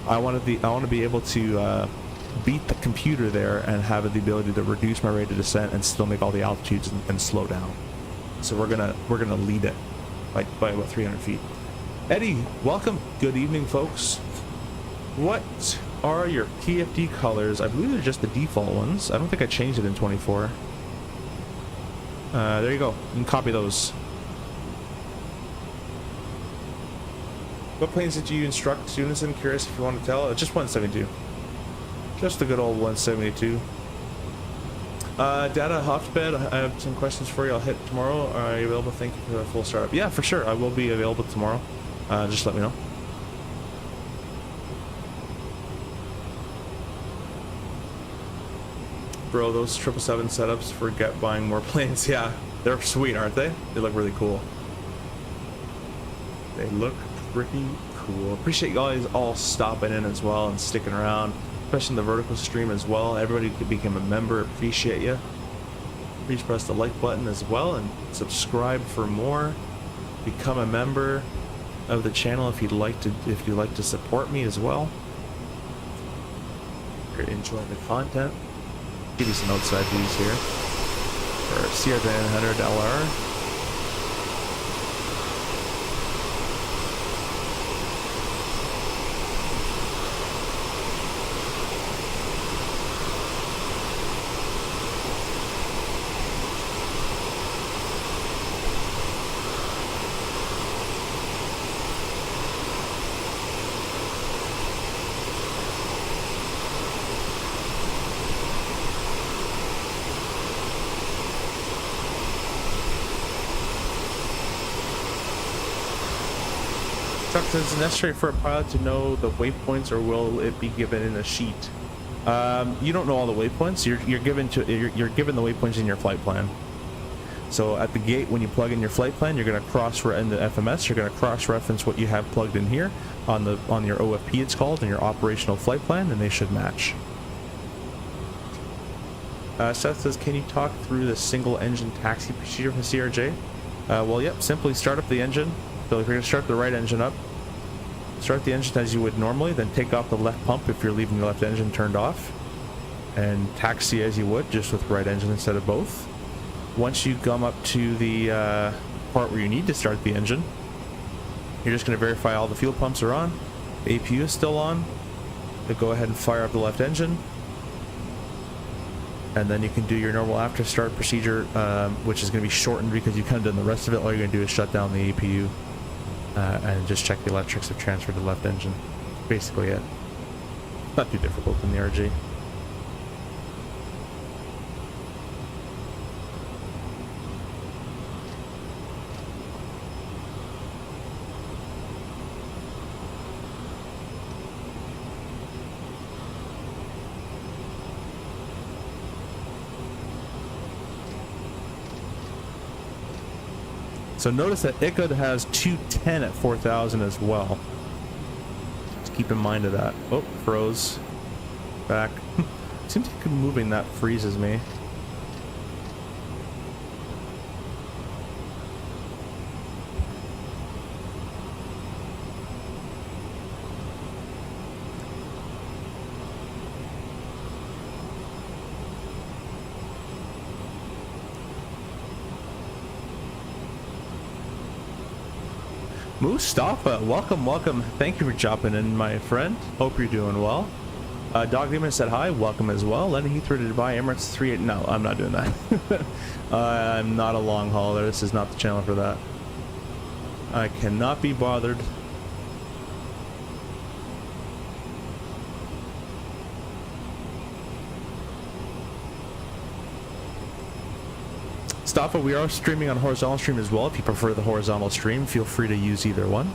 Speaker 1: I want to be able to beat the computer there and have the ability to reduce my rate of descent and still make all the altitudes and slow down. So we're gonna lead it by about 300 feet. Eddie, welcome. Good evening, folks. What are your PFD colors? I believe they're just the default ones. I don't think I changed it in 24. There you go. You can copy those. What planes did you instruct students in? Curious if you want to tell. Just 172. Just the good old 172. Data Hotbed, I have some questions for you. I'll hit tomorrow. Are you available? Thank you for the full startup. Yeah, for sure. I will be available tomorrow. Just let me know. Bro, those 777 setups, forget buying more planes. Yeah, they're sweet, aren't they? They look really cool. They look pretty cool. Appreciate you guys all stopping in as well and sticking around. Especially in the vertical stream as well. Everybody could become a member. Appreciate you. Please press the like button as well and subscribe for more. Become a member of the channel if you'd like to support me as well. If you're enjoying the content, give you some outside views here for CRJ 900 LR. Is it necessary for a pilot to know the waypoints, or will it be given in a sheet? You don't know all the waypoints. You're given the waypoints in your flight plan. So at the gate, when you plug in your flight plan, you're going to in the FMS. You're going to cross-reference what you have plugged in here on your OFP. It's called, and your operational flight plan, and they should match. Seth says, can you talk through the single-engine taxi procedure for CRJ? Well, yep. Simply start up the engine. So if you're going to start the right engine up, start the engine as you would normally, then take off the left pump if you're leaving the left engine turned off. and taxi as you would, just with right engine instead of both. Once you come up to the part where you need to start the engine, you're just going to verify all the fuel pumps are on, the APU is still on, to go ahead and fire up the left engine, and then you can do your normal after start procedure, which is going to be shortened because you kind of done the rest of it. All you're going to do is shut down the APU and just check the electrics have transferred to the left engine. Basically it. Not too difficult in the RG. So notice that ICA has 210 at 4,000 as well. Just keep in mind of that. Oh, froze. Back. Seems like moving that freezes me. Mustafa, welcome. Thank you for jumping in, my friend. Hope you're doing well. Dog Demon said hi. Welcome as well. Lenny Heathrow to Dubai Emirates 38. No, I'm not doing that. I'm not a long hauler. This is not the channel for that. I cannot be bothered. Staffa, we are streaming on horizontal stream as well. If you prefer the horizontal stream, feel free to use either one.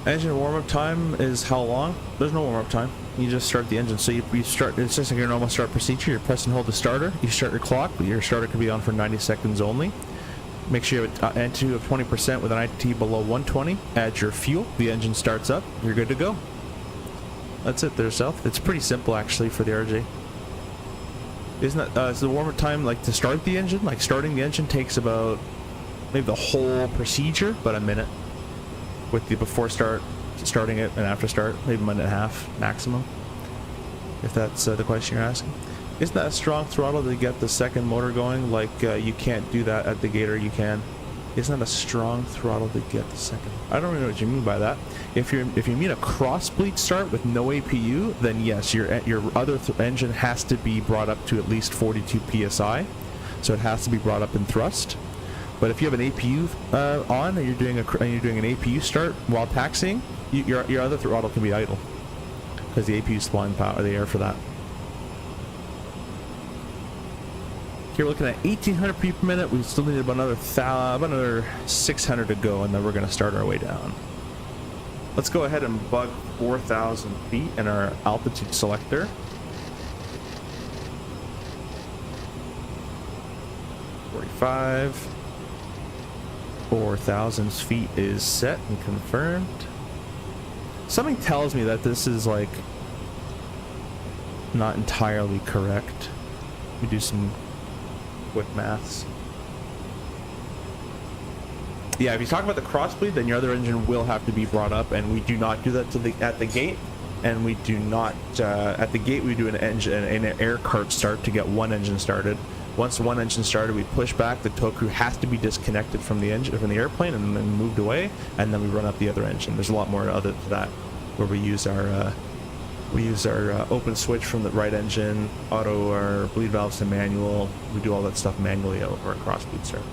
Speaker 1: Engine warm-up time is how long? There's no warm-up time. You just start the engine. So you start, it's just like your normal start procedure. You press and hold the starter. You start your clock. Your starter can be on for 90 seconds only. Make sure you have an NT of 20% with an IT below 120. Add your fuel. The engine starts up. You're good to go. That's it there, South. It's pretty simple actually for the RJ. Isn't that, is the warm-up time like to start the engine? Like starting the engine takes about maybe the whole procedure, but a minute. With the before start, starting it, and after start, maybe a minute and a half maximum. If that's the question you're asking. Isn't that a strong throttle to get the second motor going? Like you can't do that at the gate, or you can. Isn't that a strong throttle to get the second? I don't really know what you mean by that. If you mean a cross bleed start with no APU, then yes, your other engine has to be brought up to at least 42 psi, so it has to be brought up in thrust. But if you have an APU on and you're doing an APU start while taxiing, your other throttle can be idle because the APU is supplying power, the air for that. Here we're looking at 1,800 feet per minute. We still need about another 600 to go, and then we're going to start our way down. Let's go ahead and bug 4,000 feet in our altitude selector. .45. 4,000 feet is set and confirmed. Something tells me that this is like not entirely correct. Let me do some quick maths. Yeah, if you talk about the crossbleed, then your other engine will have to be brought up, and we do not do that at the gate. And we do not at the gate. We do an air cart start to get one engine started. Once one engine started, we push back. The tow crew has to be disconnected from the engine, from the airplane, and then moved away. And then we run up the other engine. There's a lot more other to that, where we use our open switch from the right engine, auto our bleed valves to manual. We do all that stuff manually over a cross bleed start.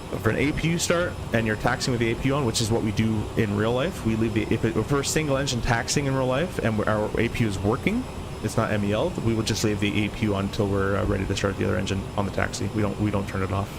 Speaker 1: But for an APU start, and you're taxiing with the APU on, which is what we do in real life, we leave if we're single engine taxiing in real life and our APU is working, it's not MEL'd, we will just leave the APU on until we're ready to start the other engine on the taxi. We don't turn it off.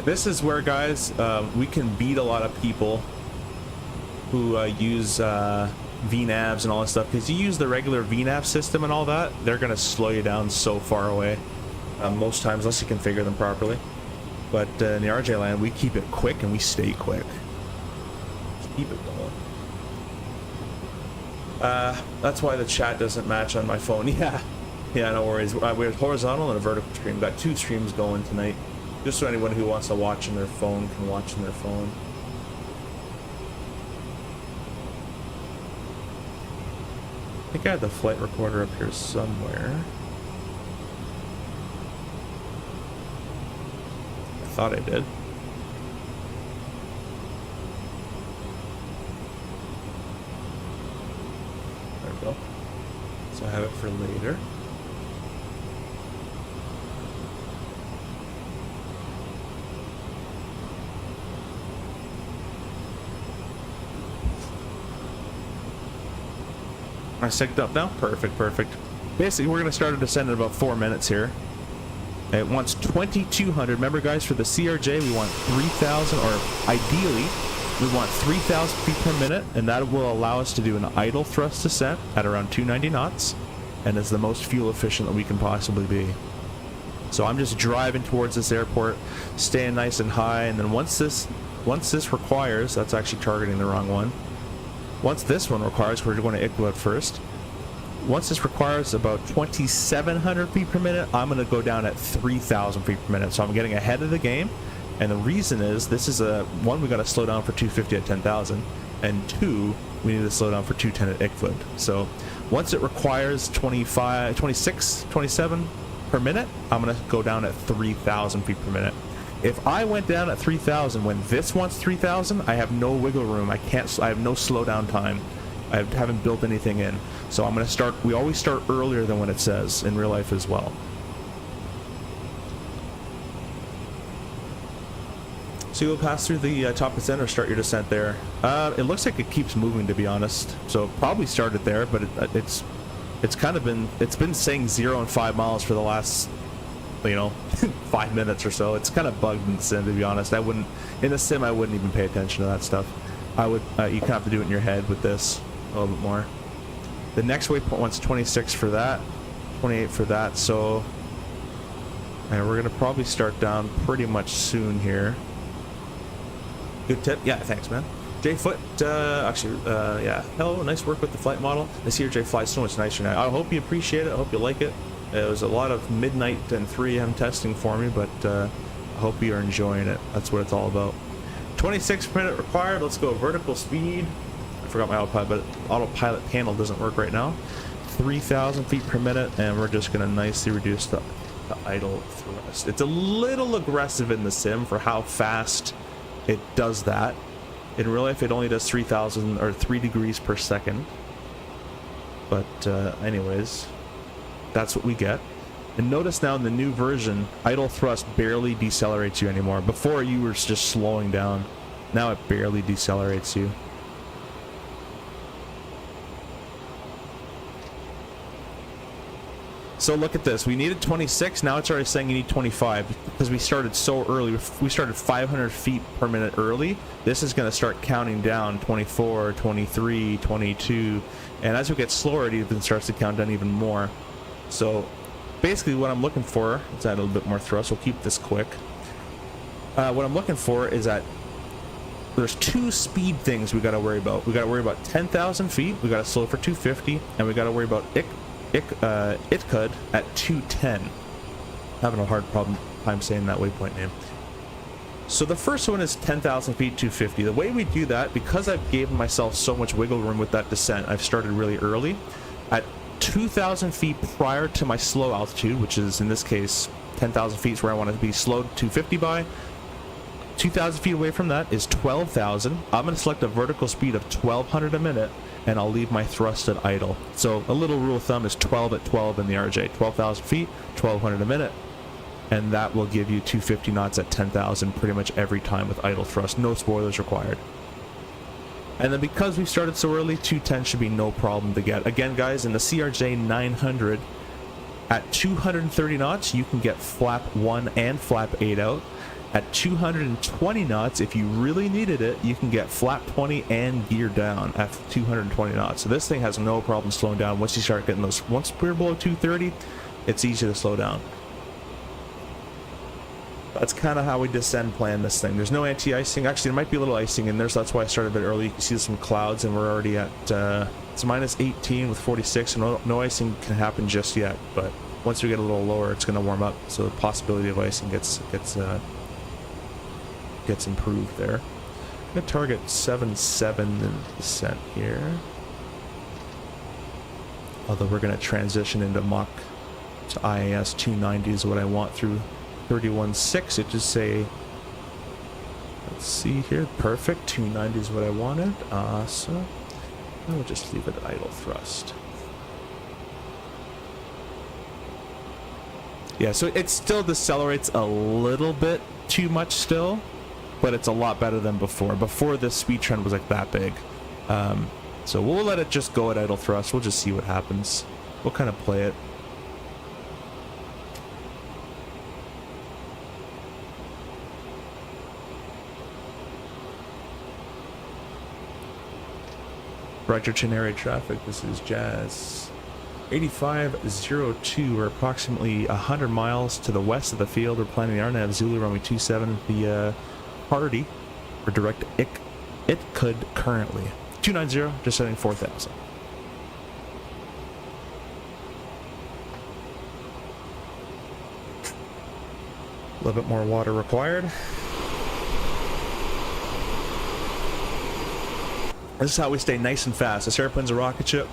Speaker 1: This is where, guys, we can beat a lot of people who use VNAVs and all that stuff, because you use the regular VNAV system and all that, they're going to slow you down so far away. Most times, unless you configure them properly. But in the RJ land, we keep it quick and we stay quick. Just keep it going. That's why the chat doesn't match on my phone. Yeah, no worries. We have horizontal and a vertical stream. We've got 2 streams going tonight, just so anyone who wants to watch on their phone can watch on their phone. I think I had the flight recorder up here somewhere. I thought I did. There we go. So I have it for later. Am I synced up now? Perfect, perfect. Basically, we're going to start a descent in about 4 minutes here. It wants 2,200. Remember, guys, for the CRJ, we want 3,000, or ideally, we want 3,000 feet per minute, and that will allow us to do an idle thrust descent at around 290 knots, and is the most fuel efficient that we can possibly be. So I'm just driving towards this airport, staying nice and high, and then once this requires, that's actually targeting the wrong one. Once this one requires, we're going to ICLO at first. Once this requires about 2,700 feet per minute, I'm going to go down at 3,000 feet per minute. So I'm getting ahead of the game. And the reason is, this is one, we got to slow down for 250 at 10,000. And 2, we need to slow down for 210 at ICLO. So once it requires 25, 26, 27 per minute, I'm going to go down at 3,000 feet per minute. If I went down at 3,000 when this wants 3,000, I have no wiggle room. I have no slowdown time. I haven't built anything in. So I'm going to start, we always start earlier than what it says in real life as well. So you'll pass through the top descent or start your descent there. It looks like it keeps moving, to be honest. So probably start it there, but it's kind of been saying 0 and 5 miles for the last, 5 minutes or so. It's kind of bugged in the sim, to be honest. In the sim, I wouldn't even pay attention to that stuff. I would, you kind of have to do it in your head with this a little bit more. The next waypoint wants 26 for that, 28 for that, so, and we're gonna probably start down pretty much soon here. Good tip. Yeah, thanks, man. J Foot, yeah, hello, nice work with the flight model. The CRJ flies so much nicer now. I hope you appreciate it. I hope you like it. It was a lot of midnight and 3 AM testing for me, but I hope you're enjoying it. That's what it's all about. 26 per minute required. Let's go vertical speed. I forgot my autopilot panel doesn't work right now. 3,000 feet per minute, and we're just going to nicely reduce the idle thrust. It's a little aggressive in the sim for how fast it does that. In real life, it only does 3,000 or 3 degrees per second. But anyways, that's what we get. And notice now in the new version, idle thrust barely decelerates you anymore. Before, you were just slowing down. Now it barely decelerates you. So look at this. We needed 26. Now it's already saying you need 25 because we started so early. We started 500 feet per minute early. This is going to start counting down 24, 23, 22. And as we get slower, it even starts to count down even more. So basically what I'm looking for, let's add a little bit more thrust. We'll keep this quick. What I'm looking for is that there's 2 speed things we got to worry about. We got to worry about 10,000 feet. We got to slow for 250, and we got to worry about ITCUD at 210. Having a hard time saying that waypoint name. So the first one is 10,000 feet, 250. The way we do that, because I've given myself so much wiggle room with that descent, I've started really early. At 2,000 feet prior to my slow altitude, which is in this case 10,000 feet is where I want to be slowed 250 by. 2,000 feet away from that is 12,000. I'm going to select a vertical speed of 1,200 a minute, and I'll leave my thrust at idle. So a little rule of thumb is 12 at 12 in the RJ. 12,000 feet, 1,200 a minute, and that will give you 250 knots at 10,000 pretty much every time with idle thrust. No spoilers required. And then because we started so early, 210 should be no problem to get. Again, guys, in the CRJ 900, at 230 knots, you can get flap 1 and flap 8 out. At 220 knots, if you really needed it, you can get flap 20 and gear down at 220 knots. So this thing has no problem slowing down once you start getting those. Once we're below 230, it's easy to slow down. That's kind of how we descend plan this thing. There's no anti-icing. Actually, there might be a little icing in there, so that's why I started a bit early. You can see some clouds, and we're already at it's minus 18 with 46, and no icing can happen just yet. But once we get a little lower, it's going to warm up, so the possibility of icing gets improved there. I'm going to target 7.7 in descent here. Although we're going to transition into Mach to IAS 290 is what I want through 31.6. It just say, let's see here, perfect, 290 is what I wanted. Awesome. I'll just leave it idle thrust. Yeah, so it still decelerates a little bit too much still, but it's a lot better than before. Before this speed trend was like that big. So we'll let it just go at idle thrust. We'll just see what happens. We'll kind of play it. Roger, Chinary traffic. This is Jazz 8502. We're approximately 100 miles to the west of the field. We're planning the RNAV Zulu runway 27. The party for direct it could currently 290, just setting 4,000. A little bit more water required. This is how we stay nice and fast. This airplane's a rocket ship.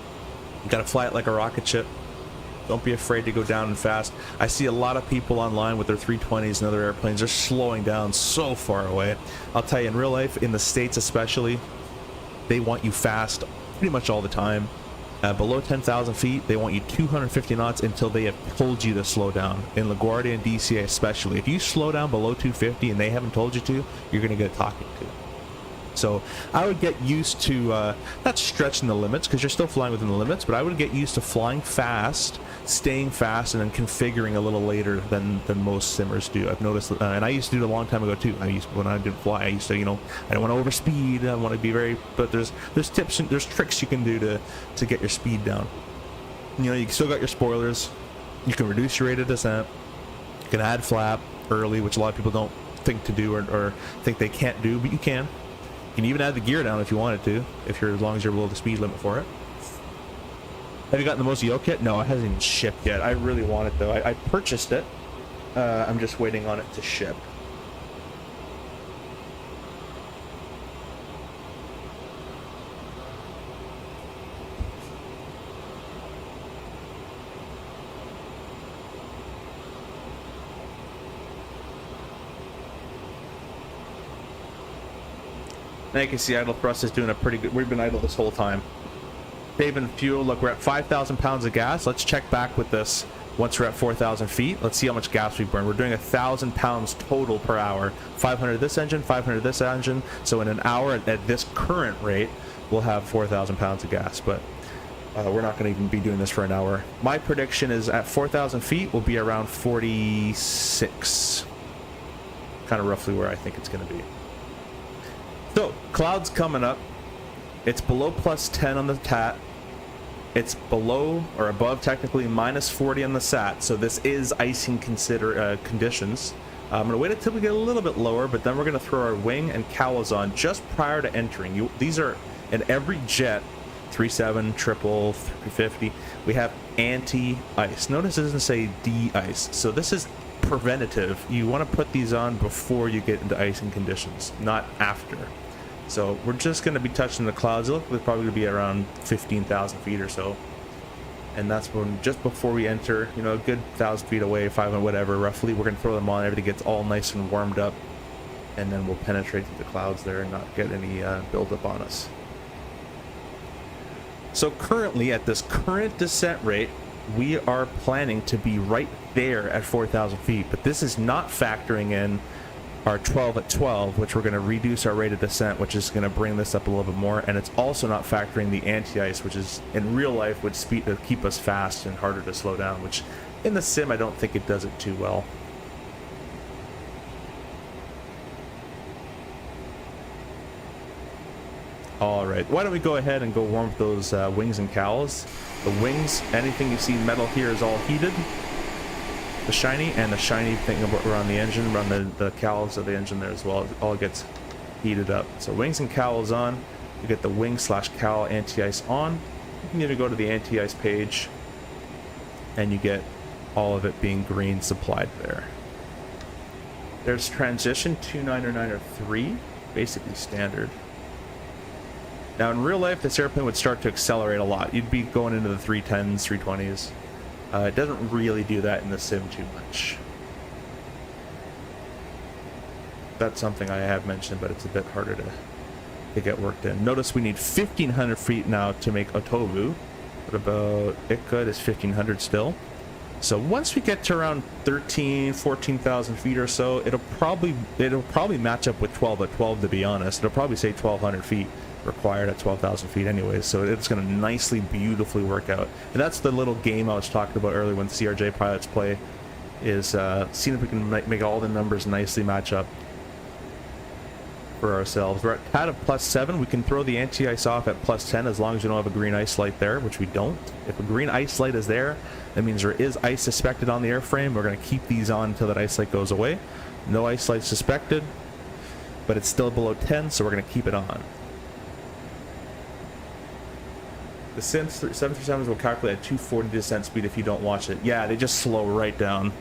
Speaker 1: You gotta fly it like a rocket ship. Don't be afraid to go down and fast. I see a lot of people online with their 320s and other airplanes. They're slowing down so far away. I'll tell you, in real life, in the States especially, they want you fast pretty much all the time. Below 10,000 feet, they want you 250 knots until they have told you to slow down. In LaGuardia and DCA especially, if you slow down below 250 and they haven't told you to, you're going to get talking to. So I would get used to not stretching the limits, because you're still flying within the limits, but I would get used to flying fast, staying fast, and then configuring a little later than most simmers do. I've noticed, and I used to do it a long time ago too. When I didn't fly, I used to, I don't want to overspeed. I want to be very, but there's tips and there's tricks you can do to get your speed down. You still got your spoilers. You can reduce your rate of descent. You can add flap early, which a lot of people don't think to do or think they can't do, but you can. You can even add the gear down if you wanted to, as long as you're below the speed limit for it. Have you gotten the Mosio kit? No, it hasn't even shipped yet. I really want it though. I purchased it. I'm just waiting on it to ship. Now you can see idle thrust is doing a pretty good. We've been idle this whole time. Saving fuel. Look, we're at 5,000 pounds of gas. Let's check back with this once we're at 4,000 feet. Let's see how much gas we burn. We're doing 1,000 pounds total per hour. 500 this engine, 500 this engine. So in an hour at this current rate, we'll have 4,000 pounds of gas. But we're not going to even be doing this for an hour. My prediction is at 4,000 feet, we'll be around 46. Kind of roughly where I think it's going to be. So, clouds coming up. It's below plus 10 on the TAT. It's below or above technically minus 40 on the SAT. So this is icing conditions. I'm going to wait until we get a little bit lower, but then we're going to throw our wing and cowls on just prior to entering. These are in every jet, 37, triple, 350. We have anti-ice. Notice it doesn't say de-ice. So this is preventative. You want to put these on before you get into icing conditions, not after. So we're just going to be touching the clouds. It looks like probably going to be around 15,000 feet or so. And that's when, just before we enter, a good 1,000 feet away, 500, whatever, roughly, we're going to throw them on. Everything gets all nice and warmed up. And then we'll penetrate through the clouds there and not get any buildup on us. So currently, at this current descent rate, we are planning to be right there at 4,000 feet. But this is not factoring in our 12 at 12, which we're going to reduce our rate of descent, which is going to bring this up a little bit more. And it's also not factoring the anti-ice, which is in real life would keep us fast and harder to slow down, which in the sim I don't think it does it too well. All right, why don't we go ahead and go warm up those wings and cowls. The wings, anything you see metal here is all heated. The shiny thing around the engine, around the cowls of the engine there as well, it all gets heated up. So wings and cowls on. You get the wing/cowl anti-ice on. You can either go to the anti-ice page and you get all of it being green supplied there. There's transition 2.9 or 9 or 3, basically standard. Now in real life, this airplane would start to accelerate a lot. You'd be going into the 310s, 320s. It doesn't really do that in the sim too much. That's something I have mentioned, but it's a bit harder to get worked in. Notice we need 1,500 feet now to make Otobu. What about Itkud is 1,500 still. So once we get to around 14,000 feet or so, it'll probably match up with 12 at 12, to be honest. It'll probably say 1,200 feet required at 12,000 feet anyways, so it's going to nicely, beautifully work out. And that's the little game I was talking about earlier when CRJ pilots play, is seeing if we can make all the numbers nicely match up for ourselves. We're at CAD of +7. We can throw the anti-ice off at +10 as long as we don't have a green ice light there, which we don't. If a green ice light is there, that means there is ice suspected on the airframe. We're going to keep these on until that ice light goes away. No ice light suspected, but it's still below 10, so we're going to keep it on. The Sim 737s will calculate at 240 descent speed if you don't watch it. Yeah, they just slow right down.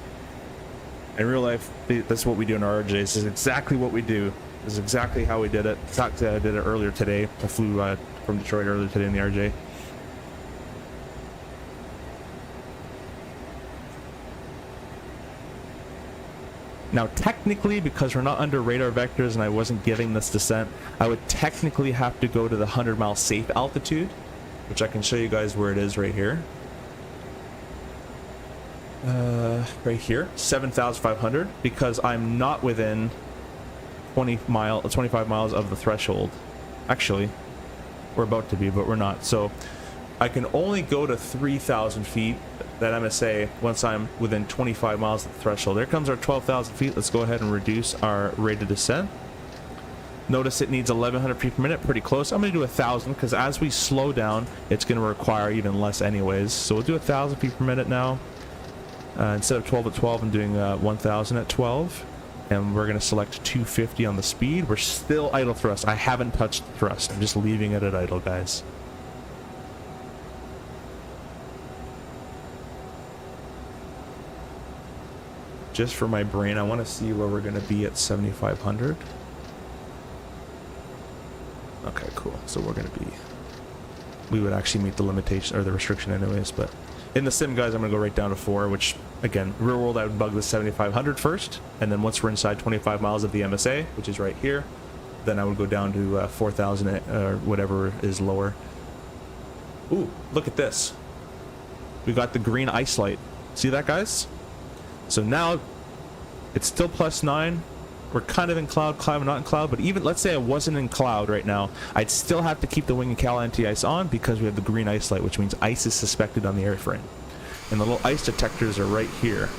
Speaker 1: In real life, that's what we do in RJ. This is exactly what we do. This is exactly how we did it. Exactly, I did it earlier today. I flew from Detroit earlier today in the RJ. Now, technically, because we're not under radar vectors and I wasn't giving this descent, I would technically have to go to the 100-mile safe altitude, which I can show you guys where it is right here. Right here, 7,500, because I'm not within 25 miles of the threshold. Actually, we're about to be, but we're not. So I can only go to 3,000 feet, that MSA, once I'm within 25 miles of the threshold. There comes our 12,000 feet. Let's go ahead and reduce our rate of descent. Notice it needs 1,100 feet per minute, pretty close. I'm going to do 1,000 because as we slow down, it's going to require even less anyways. So we'll do 1,000 feet per minute now. Instead of 12 at 12, I'm doing 1,000 at 12. And we're going to select 250 on the speed. We're still idle thrust. I haven't touched thrust. I'm just leaving it at idle, guys. Just for my brain, I want to see where we're going to be at 7,500. Okay, cool. So we're going to be... We would actually meet the limitation, or the restriction anyways, but... In the sim, guys, I'm going to go right down to 4, which, again, real world, I would bug the 7,500 first, and then once we're inside 25 miles of the MSA, which is right here, then I would go down to 4,000 or whatever is lower. Ooh, look at this. We got the green ice light. See that, guys? So now, it's still +9. We're kind of in cloud, not in cloud, but even, let's say I wasn't in cloud right now, I'd still have to keep the wing and cowl anti-ice on because we have the green ice light, which means ice is suspected on the airframe. And the little ice detectors are right here.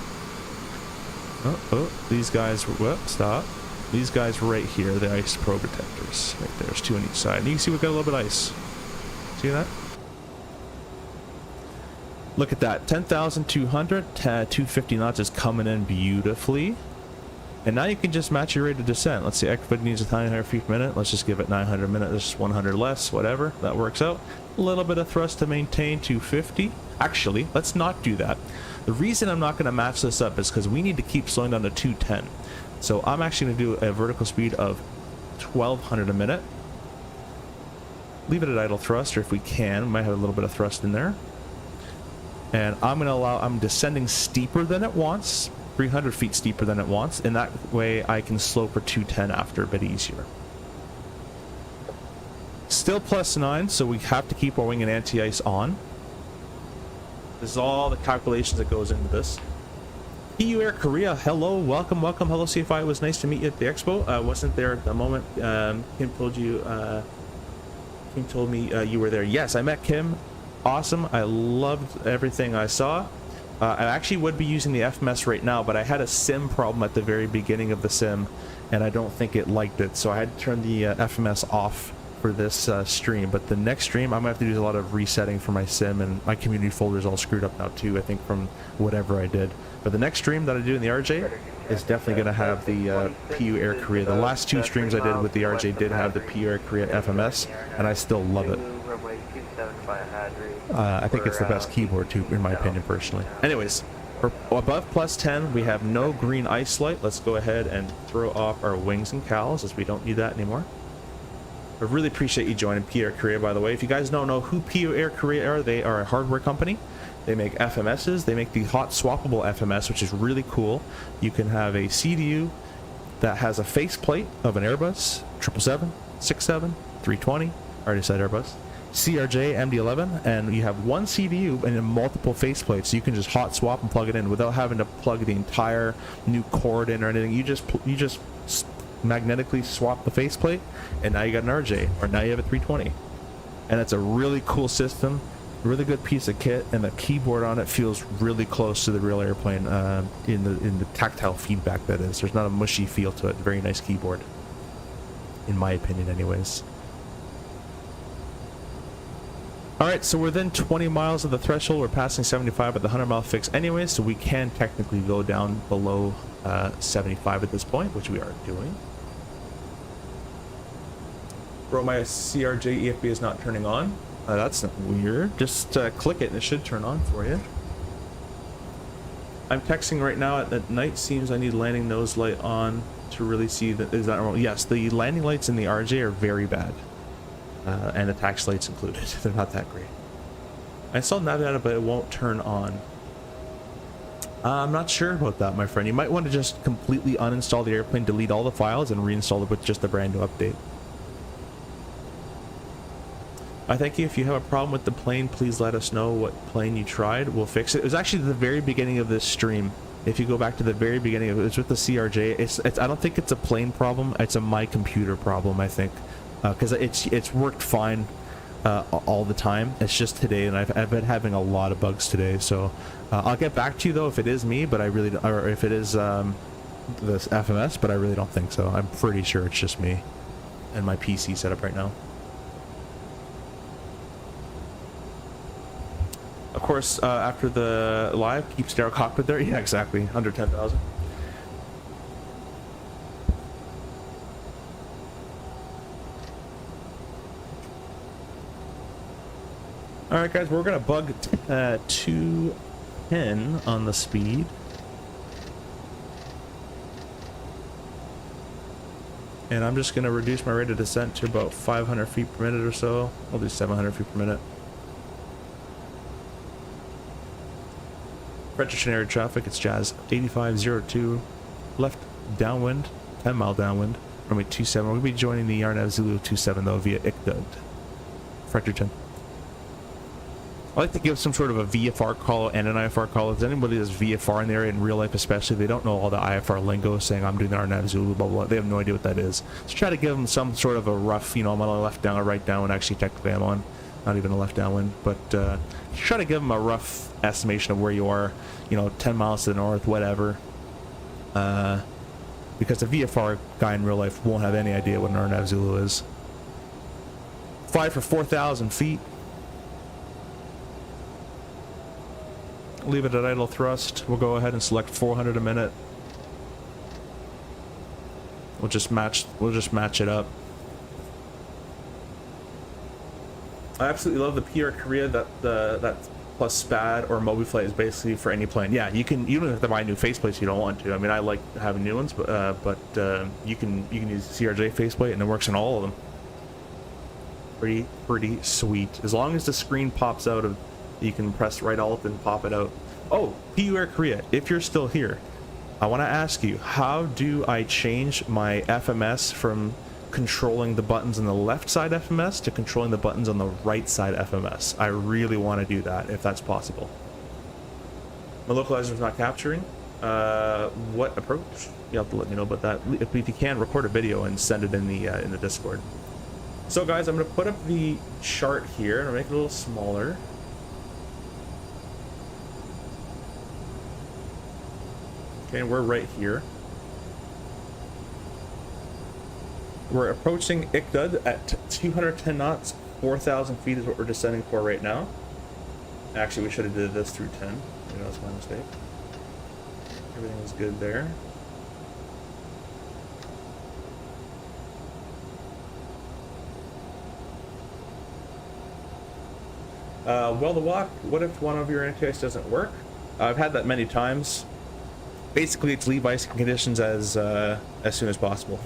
Speaker 1: Oh, these guys, whoop, stop. These guys right here, the ice probe detectors. Right there, there's 2 on each side. And you can see we've got a little bit of ice. See that? Look at that, 10,200, 250 knots is coming in beautifully. And now you can just match your rate of descent. Let's see, EXPO needs 900 feet per minute. Let's just give it 900 a minute. There's 100 less, whatever. That works out. A little bit of thrust to maintain 250. Actually, let's not do that. The reason I'm not going to match this up is because we need to keep slowing down to 210. So I'm actually going to do a vertical speed of 1,200 a minute. Leave it at idle thrust, or if we can, we might have a little bit of thrust in there. And I'm going to allow, I'm descending steeper than it wants. 300 feet steeper than it wants, and that way I can slow for 210 after a bit easier. Still +9, so we have to keep our wing and anti-ice on. This is all the calculations that goes into this. EU Air Korea, hello, welcome, hello CFI, it was nice to meet you at the expo. I wasn't there at the moment. Kim told me you were there. Yes, I met Kim. Awesome, I loved everything I saw. I actually would be using the FMS right now, but I had a sim problem at the very beginning of the sim, and I don't think it liked it, so I had to turn the FMS off for this stream, but the next stream I'm gonna have to do a lot of resetting for my sim, and my community folder is all screwed up now too, I think, from whatever I did. But the next stream that I do in the RJ is definitely gonna have the PU Air Korea. The last 2 streams I did with the RJ did have the PU Air Korea FMS, and I still love it. I think it's the best keyboard too, in my opinion, personally. Anyways, for above +10, we have no green ice light. Let's go ahead and throw off our wings and cowls, as we don't need that anymore. I really appreciate you joining PU Air Korea, by the way. If you guys don't know who PU Air Korea are, they are a hardware company. They make FMSs. They make the hot swappable FMS, which is really cool. You can have a CDU that has a faceplate of an Airbus 777, 67, 320. I already said Airbus. CRJ MD-11, and you have one CDU and then multiple faceplates, so you can just hot swap and plug it in without having to plug the entire new cord in or anything. You just magnetically swap the faceplate, and now you got an RJ, or now you have a 320. And it's a really cool system, really good piece of kit, and the keyboard on it feels really close to the real airplane in the tactile feedback, that is. There's not a mushy feel to it. Very nice keyboard, in my opinion anyways. Alright, so we're within 20 miles of the threshold. We're passing 75 at the 100-mile fix anyway, so we can technically go down below 75 at this point, which we are doing. Bro, my CRJ EFB is not turning on. That's not weird. Just click it and it should turn on for you. I'm texting right now. At night seems I need landing nose light on to really see that. Is that normal? Yes, the landing lights in the RJ are very bad. And the tax lights included. They're not that great. I installed Navigata, but it won't turn on. I'm not sure about that, my friend. You might want to just completely uninstall the airplane, delete all the files, and reinstall it with just a brand new update. I thank you. If you have a problem with the plane, please let us know what plane you tried. We'll fix it. It was actually the very beginning of this stream. If you go back to the very beginning of it, it's with the CRJ. It's I don't think it's a plane problem. It's a my computer problem, I think. Because it's worked fine all the time. It's just today, and I've been having a lot of bugs today. So I'll get back to you though if it is me, but I really don't, or if it is this FMS, but I really don't think so. I'm pretty sure it's just me and my PC setup right now. Of course, after the live, keep stereo cockpit there. Yeah, exactly. Under 10,000. Alright guys, we're gonna bug 210 on the speed. And I'm just gonna reduce my rate of descent to about 500 feet per minute or so. I'll do 700 feet per minute. Retrocessionary traffic, it's Jazz 8502. Left downwind, 10-mile downwind, runway 27. We're gonna be joining the Yarnav Zulu 27 though via ICDUD. Fredericton. I like to give some sort of a VFR call and an IFR call. If anybody does VFR in the area in real life especially, they don't know all the IFR lingo, saying I'm doing the RNAV Zulu, blah, blah, blah. They have no idea what that is. So try to give them some sort of a rough, you know, I'm on a left down or right down, when actually technically I'm on not even a left downwind, but try to give them a rough estimation of where you are, you know, 10 miles to the north, whatever. Because the VFR guy in real life won't have any idea what an RNAV Zulu is. Fly for 4,000 feet. Leave it at idle thrust. We'll go ahead and select 400 a minute. We'll just match it up. I absolutely love the PR Korea that plus SPAD or MobiFlight is basically for any plane. Yeah, you don't have to buy new faceplates if you don't want to. I mean, I like having new ones, but you can use CRJ faceplate and it works on all of them. Pretty sweet. As long as the screen pops out of, you can press right alt and pop it out. Oh, PU Air Korea, if you're still here, I want to ask you, how do I change my FMS from controlling the buttons on the left side FMS to controlling the buttons on the right side FMS? I really want to do that if that's possible. My localizer is not capturing. What approach? You have to let me know about that. If you can, record a video and send it in the Discord. So guys, I'm going to put up the chart here and I'll make it a little smaller. Okay, we're right here. We're approaching Ikdud at 210 knots, 4,000 feet is what we're descending for right now. Actually, we should have did this through 10. Maybe that was my mistake. Everything was good there. Well, the walk, what if one of your anti-ice doesn't work? I've had that many times. Basically, it's leave icing conditions as soon as possible.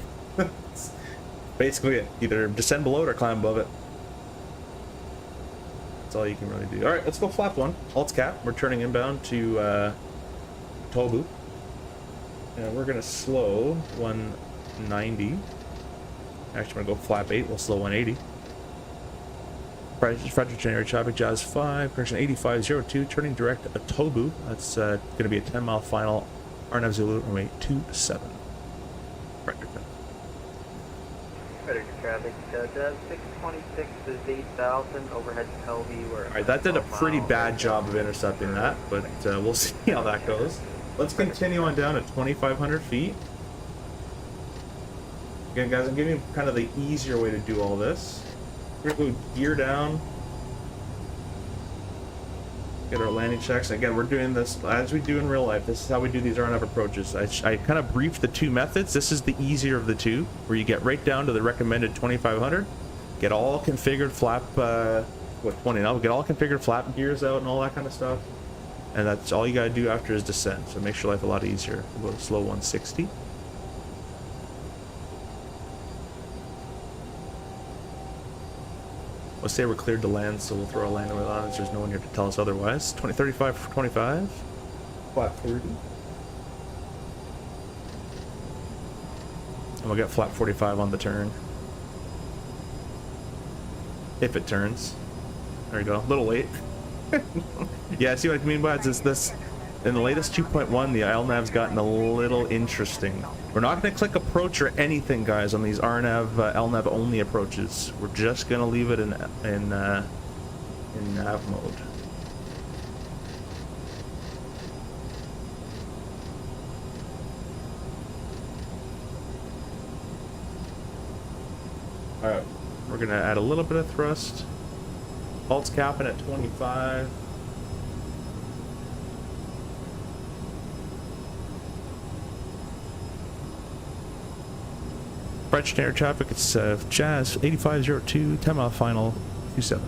Speaker 1: Basically it. Either descend below it or climb above it. That's all you can really do. Alright, let's go flap 1. Alt cap. We're turning inbound to Tobu. And we're going to slow 190. Actually, I'm going to go flap 8. We'll slow 180. Fredericton area traffic, Jazz 5, correction 8502, turning direct at Tobu. That's going to be a 10-mile final. RNF Zulu, runway 27. Fredericton.
Speaker 6: Fredericton traffic, Jazz 626 is 8,000, overhead to Pelby.
Speaker 1: Alright, that did a pretty bad job of intercepting that, but we'll see how that goes. Let's continue on down at 2,500 feet. Again, guys, I'm giving you kind of the easier way to do all this. We're going to go gear down. Get our landing checks. Again, we're doing this as we do in real life. This is how we do these RNF approaches. I kind of briefed the two methods. This is the easier of the two, where you get right down to the recommended 2,500. Get all configured flap, 20 now. Get all configured flap gears out and all that kind of stuff. And that's all you got to do after is descent. So it makes your life a lot easier. We'll go to slow 160. Let's say we're cleared to land, so we'll throw our landing wheel on as there's no one here to tell us otherwise. 2035 for 25. Flap 30. And we'll get flap 45 on the turn. If it turns. There you go. A little late. Yeah, see what I mean by it? Is this in the latest 2.1, the LNAV's gotten a little interesting. We're not going to click approach or anything, guys, on these RNAV LNAV only approaches. We're just going to leave it in nav mode. All right, we're going to add a little bit of thrust. Alt's capping at 25. Fredericton air traffic, it's Jazz 8502, 10-mile final, 27.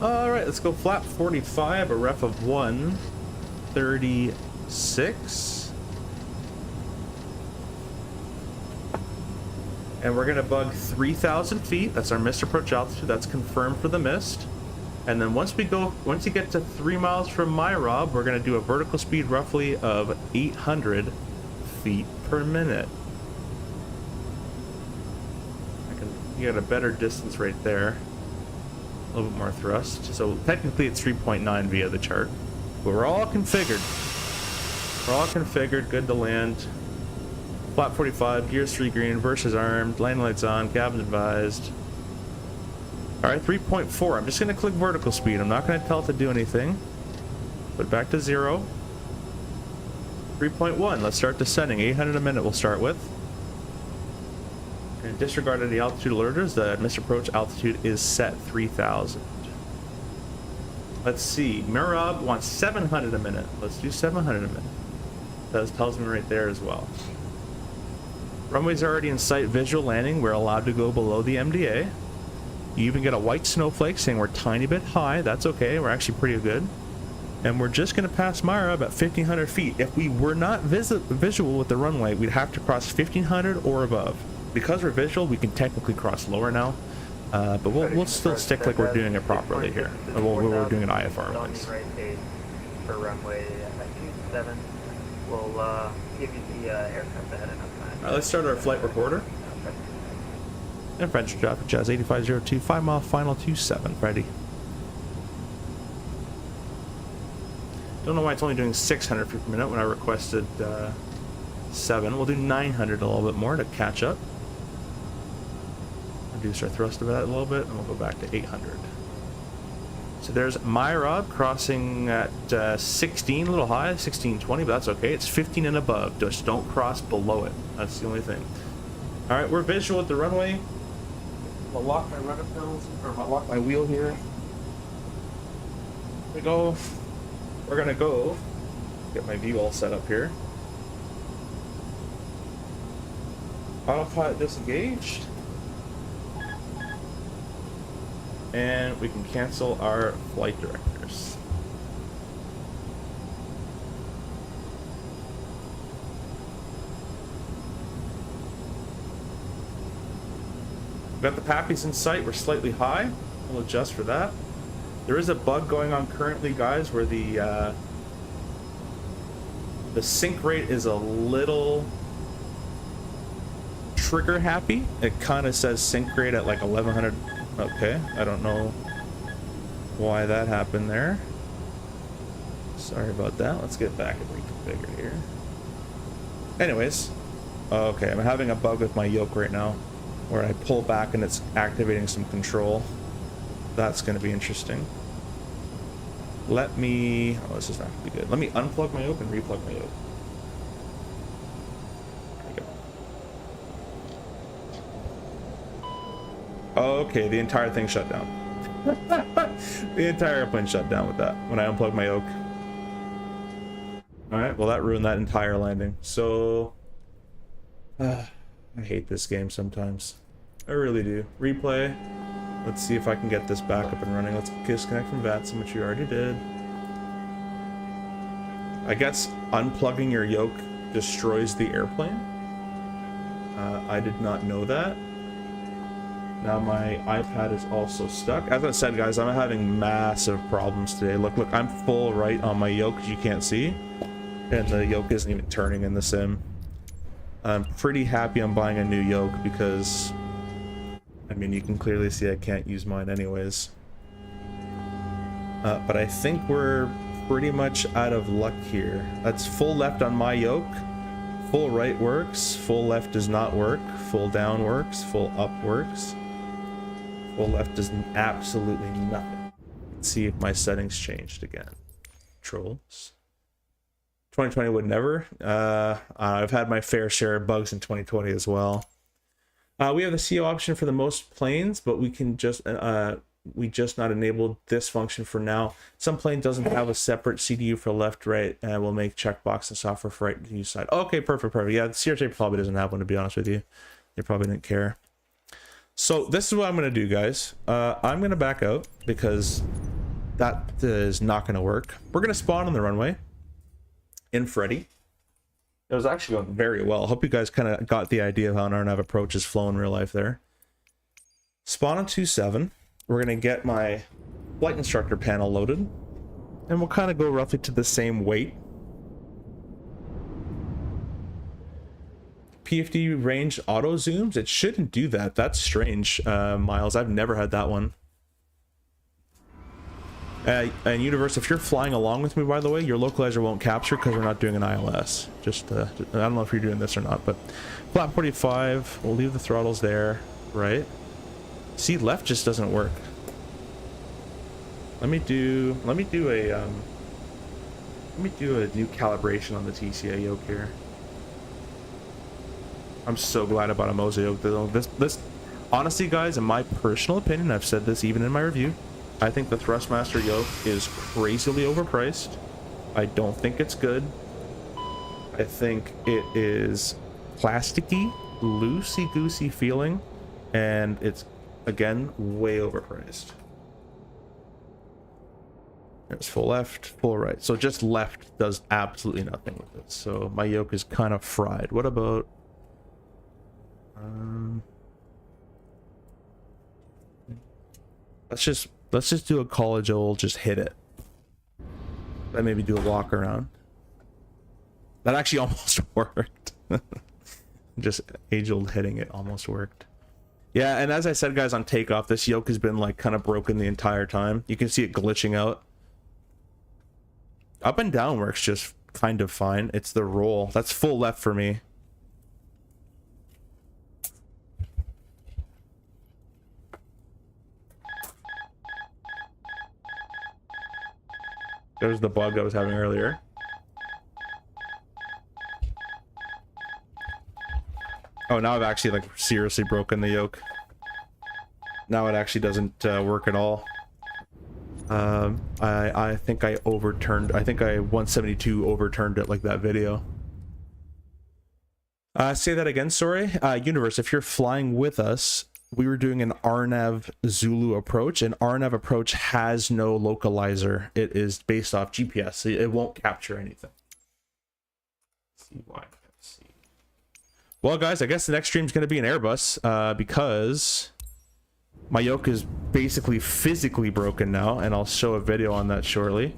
Speaker 1: Alright, let's go flap 45, a ref of 136. And we're going to bug 3,000 feet. That's our mist approach altitude. That's confirmed for the mist. And then once you get to 3 miles from MyRob, we're going to do a vertical speed roughly of 800 feet per minute. You got a better distance right there. A little bit more thrust. So technically it's 3.9 via the chart. But we're all configured. We're all configured, good to land. Flap 45, gears 3 green, versus armed, landing lights on, cabin advised. Alright, 3.4. I'm just going to click vertical speed. I'm not going to tell it to do anything. Put back to 0. 3.1. Let's start descending. 800 a minute we'll start with. And disregarded the altitude alerters, the mist approach altitude is set 3,000. Let's see. Mirab wants 700 a minute. Let's do 700 a minute. That tells me right there as well. Runway's already in sight, visual landing. We're allowed to go below the MDA. You even get a white snowflake saying we're a tiny bit high. That's okay. We're actually pretty good. And we're just going to pass Myra about 1,500 feet. If we were not visual with the runway, we'd have to cross 1,500 or above. Because we're visual, we can technically cross lower now. But we'll still stick like we're doing it properly here. We're doing an IFR wise.
Speaker 6: For runway 27, we'll give you the aircraft ahead enough time.
Speaker 1: All right, let's start our flight recorder. And French traffic, Jazz 8502, 5-mile final 27, ready. Don't know why it's only doing 600 feet per minute when I requested 7. We'll do 900 a little bit more to catch up. Reduce our thrust of that a little bit, and we'll go back to 800. So there's my rod crossing at 16, a little high, 1620, but that's okay. It's 15 and above. Just don't cross below it. That's the only thing. All right, we're visual at the runway. I'll lock my rudder pedals, or I'll lock my wheel here. Here we go. We're gonna go get my view all set up here. Autopilot disengaged. And we can cancel our flight directors. We've got the Pappies in sight. We're slightly high. We'll adjust for that. There is a bug going on currently, guys, where the sync rate is a little trigger happy. It kind of says sync rate at like 1100. Okay, I don't know why that happened there. Sorry about that. Let's get back and reconfigure here. Anyways, okay, I'm having a bug with my yoke right now where I pull back and it's activating some control. That's going to be interesting. Let me... Oh, this is not going to be good. Let me unplug my yoke and replug my yoke. Okay, the entire thing shut down. The entire airplane shut down with that when I unplugged my yoke. Alright, well that ruined that entire landing. So... I hate this game sometimes. I really do. Replay. Let's see if I can get this back up and running. Let's disconnect from VATSIM, which we already did. I guess unplugging your yoke destroys the airplane. I did not know that. Now my iPad is also stuck. As I said, guys, I'm having massive problems today. Look, I'm full right on my yoke, as you can't see. And the yoke isn't even turning in the sim. I'm pretty happy I'm buying a new yoke because, I mean, you can clearly see I can't use mine anyways. But I think we're pretty much out of luck here. That's full left on my yoke. Full right works. Full left does not work. Full down works. Full up works. Full left does absolutely nothing. Let's see if my settings changed again. Controls. 2020 would never. I've had my fair share of bugs in 2020 as well. We have the CO option for the most planes, but we can just we just not enabled this function for now. Some plane doesn't have a separate CDU for left, right, and we'll make checkbox and software for right use side. Okay, perfect. Yeah, the CRJ probably doesn't have one, to be honest with you. They probably didn't care. So this is what I'm gonna do, guys. I'm gonna back out because that is not gonna work. We're gonna spawn on the runway in Freddy. It was actually going very well. Hope you guys kind of got the idea of how an RNAV approaches flow in real life there. Spawn on 27. We're gonna get my flight instructor panel loaded, and we'll kind of go roughly to the same weight. PFD range auto zooms. It shouldn't do that. That's strange, Miles. I've never had that one. And Universe, if you're flying along with me, by the way, your localizer won't capture because we're not doing an ILS. Just, I don't know if you're doing this or not, but flap 45. We'll leave the throttles there, right? See, left just doesn't work. Let me do a new calibration on the TCA yoke here. I'm so glad about a Moza yoke. This, honestly, guys, in my personal opinion, I've said this even in my review, I think the Thrustmaster yoke is crazily overpriced. I don't think it's good. I think it is plasticky, loosey-goosey feeling, and it's, again, way overpriced. There's full left, full right. So just left does absolutely nothing with it. So my yoke is kind of fried. What about... let's just do a college old, just hit it. Then maybe do a walk around. That actually almost worked. Just age-old hitting it almost worked. Yeah, and as I said, guys, on takeoff, this yoke has been like kind of broken the entire time. You can see it glitching out. Up and down works just kind of fine. It's the roll. That's full left for me. There's the bug I was having earlier. Oh, now I've actually like seriously broken the yoke. Now it actually doesn't work at all. I think I overturned. I think I 172 overturned it like that video. Say that again. Sorry, Universe. If you're flying with us, we were doing an RNAV Zulu approach, and RNAV approach has no localizer. It is based off GPS. So it won't capture anything. CYFC. Well, guys, I guess the next stream is going to be an Airbus because my yoke is basically physically broken now, and I'll show a video on that shortly.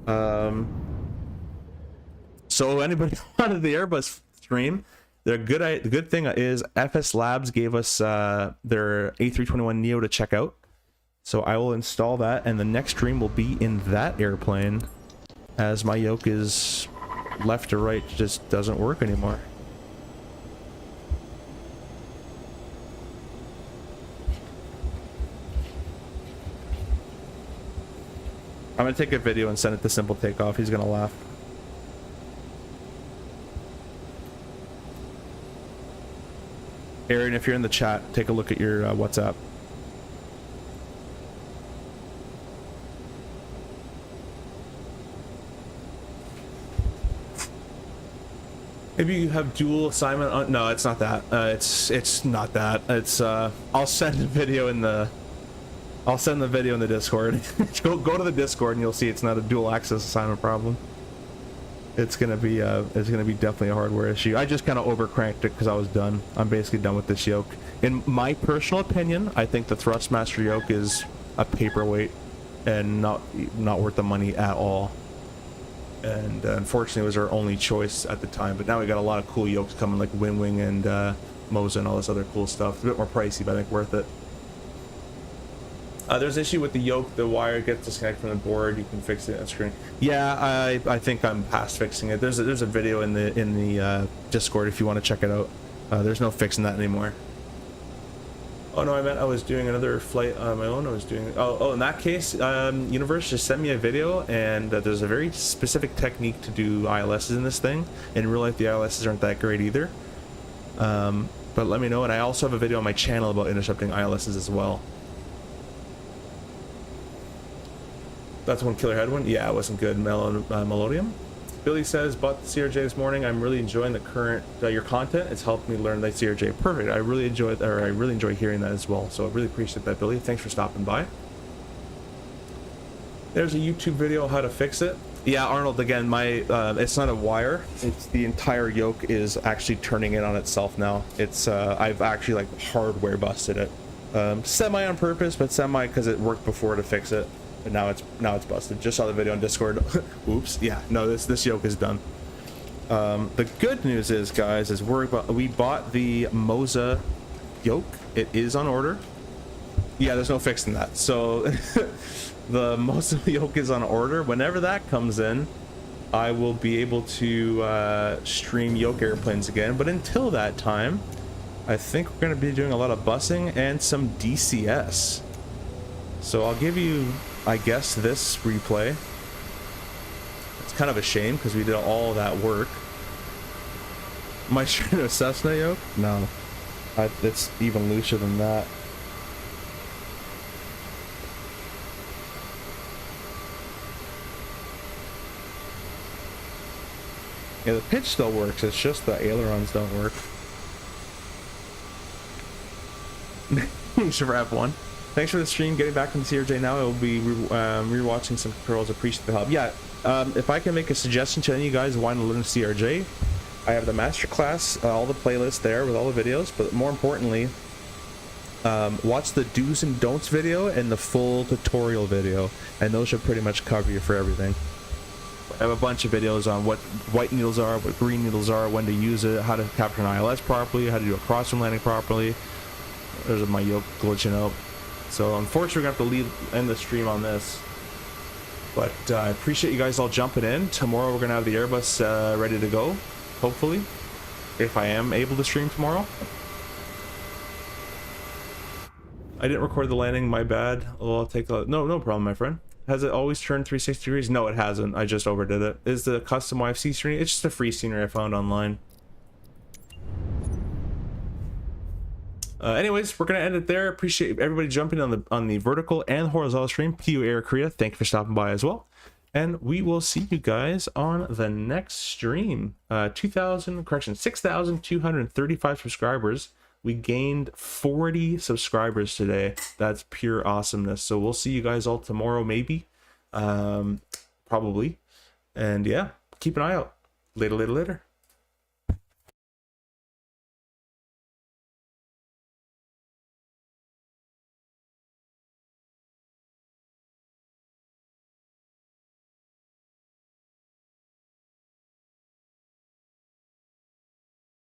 Speaker 1: So anybody wanted the Airbus stream, the good thing is FS Labs gave us their A321neo to check out. So I will install that, and the next stream will be in that airplane, as my yoke is left to right just doesn't work anymore. I'm gonna take a video and send it to Simple Takeoff. He's gonna laugh. Aaron, if you're in the chat, take a look at your WhatsApp. Maybe you have dual assignment on. No, it's not that. It's not that. It's I'll send the video in the. I'll send the video in the Discord. go to the Discord and you'll see it's not a dual access assignment problem. It's gonna be definitely a hardware issue. I just kind of overcranked it because I was done. I'm basically done with this yoke. In my personal opinion, I think the Thrustmaster yoke is a paperweight and not worth the money at all. And unfortunately, it was our only choice at the time. But now we got a lot of cool yokes coming, like Winwing and Moza and all this other cool stuff. It's a bit more pricey, but I think worth it. There's an issue with the yoke. The wire gets disconnected from the board. You can fix it on screen. Yeah, I think I'm past fixing it. There's a video in the Discord if you want to check it out. There's no fixing that anymore. Oh no, I meant I was doing another flight on my own. I was doing. Oh, in that case, Universe, just send me a video, and there's a very specific technique to do ILSs in this thing. In real life, the ILSs aren't that great either. But let me know, and I also have a video on my channel about intercepting ILSs as well. That's one killer head one. Yeah, it wasn't good. Melodium. Billy says, bought the CRJ this morning. I'm really enjoying the current your content. It's helped me learn the CRJ. Perfect. I really enjoy hearing that as well. So I really appreciate that, Billy. Thanks for stopping by. There's a YouTube video on how to fix it. Yeah, Arnold. Again, my it's not a wire. It's the entire yoke is actually turning in on itself now. It's I've actually like hardware busted it, semi on purpose, but semi because it worked before to fix it. But now it's busted. Just saw the video on Discord. Oops. Yeah. No, this yoke is done. The good news is, guys, is we bought the Moza yoke. It is on order. Yeah, there's no fixing that. So the Moza yoke is on order. Whenever that comes in, I will be able to stream yoke airplanes again. But until that time, I think we're going to be doing a lot of busing and some DCS. So I'll give you, I guess, this replay. It's kind of a shame because we did all that work. Am I trying to Cessna yoke? No. It's even looser than that. Yeah, the pitch still works. It's just the ailerons don't work. Thanks for F1. Thanks for the stream. Getting back from the CRJ now. I will be rewatching some curls. Appreciate the help. Yeah, if I can make a suggestion to any of you guys who want to learn CRJ, I have the masterclass, all the playlists there with all the videos. But more importantly, watch the do's and don'ts video and the full tutorial video, and those should pretty much cover you for everything. I have a bunch of videos on what white needles are, what green needles are, when to use it, how to capture an ILS properly, how to do a crosswind landing properly. There's my yoke glitching out. So unfortunately, we're gonna have to end the stream on this. But I appreciate you guys all jumping in. Tomorrow we're gonna have the Airbus ready to go, hopefully, if I am able to stream tomorrow. I didn't record the landing, my bad. Well, I'll take a no problem, my friend. Has it always turned 360 degrees? No, it hasn't. I just overdid it. Is the custom YFC scenery? It's just a free scenery I found online. Anyways, we're gonna end it there. Appreciate everybody jumping on the vertical and horizontal stream. PU Air Korea, thank you for stopping by as well. And we will see you guys on the next stream. 6,235 subscribers. We gained 40 subscribers today. That's pure awesomeness. So we'll see you guys all tomorrow, maybe. Probably. And yeah, keep an eye out. Later.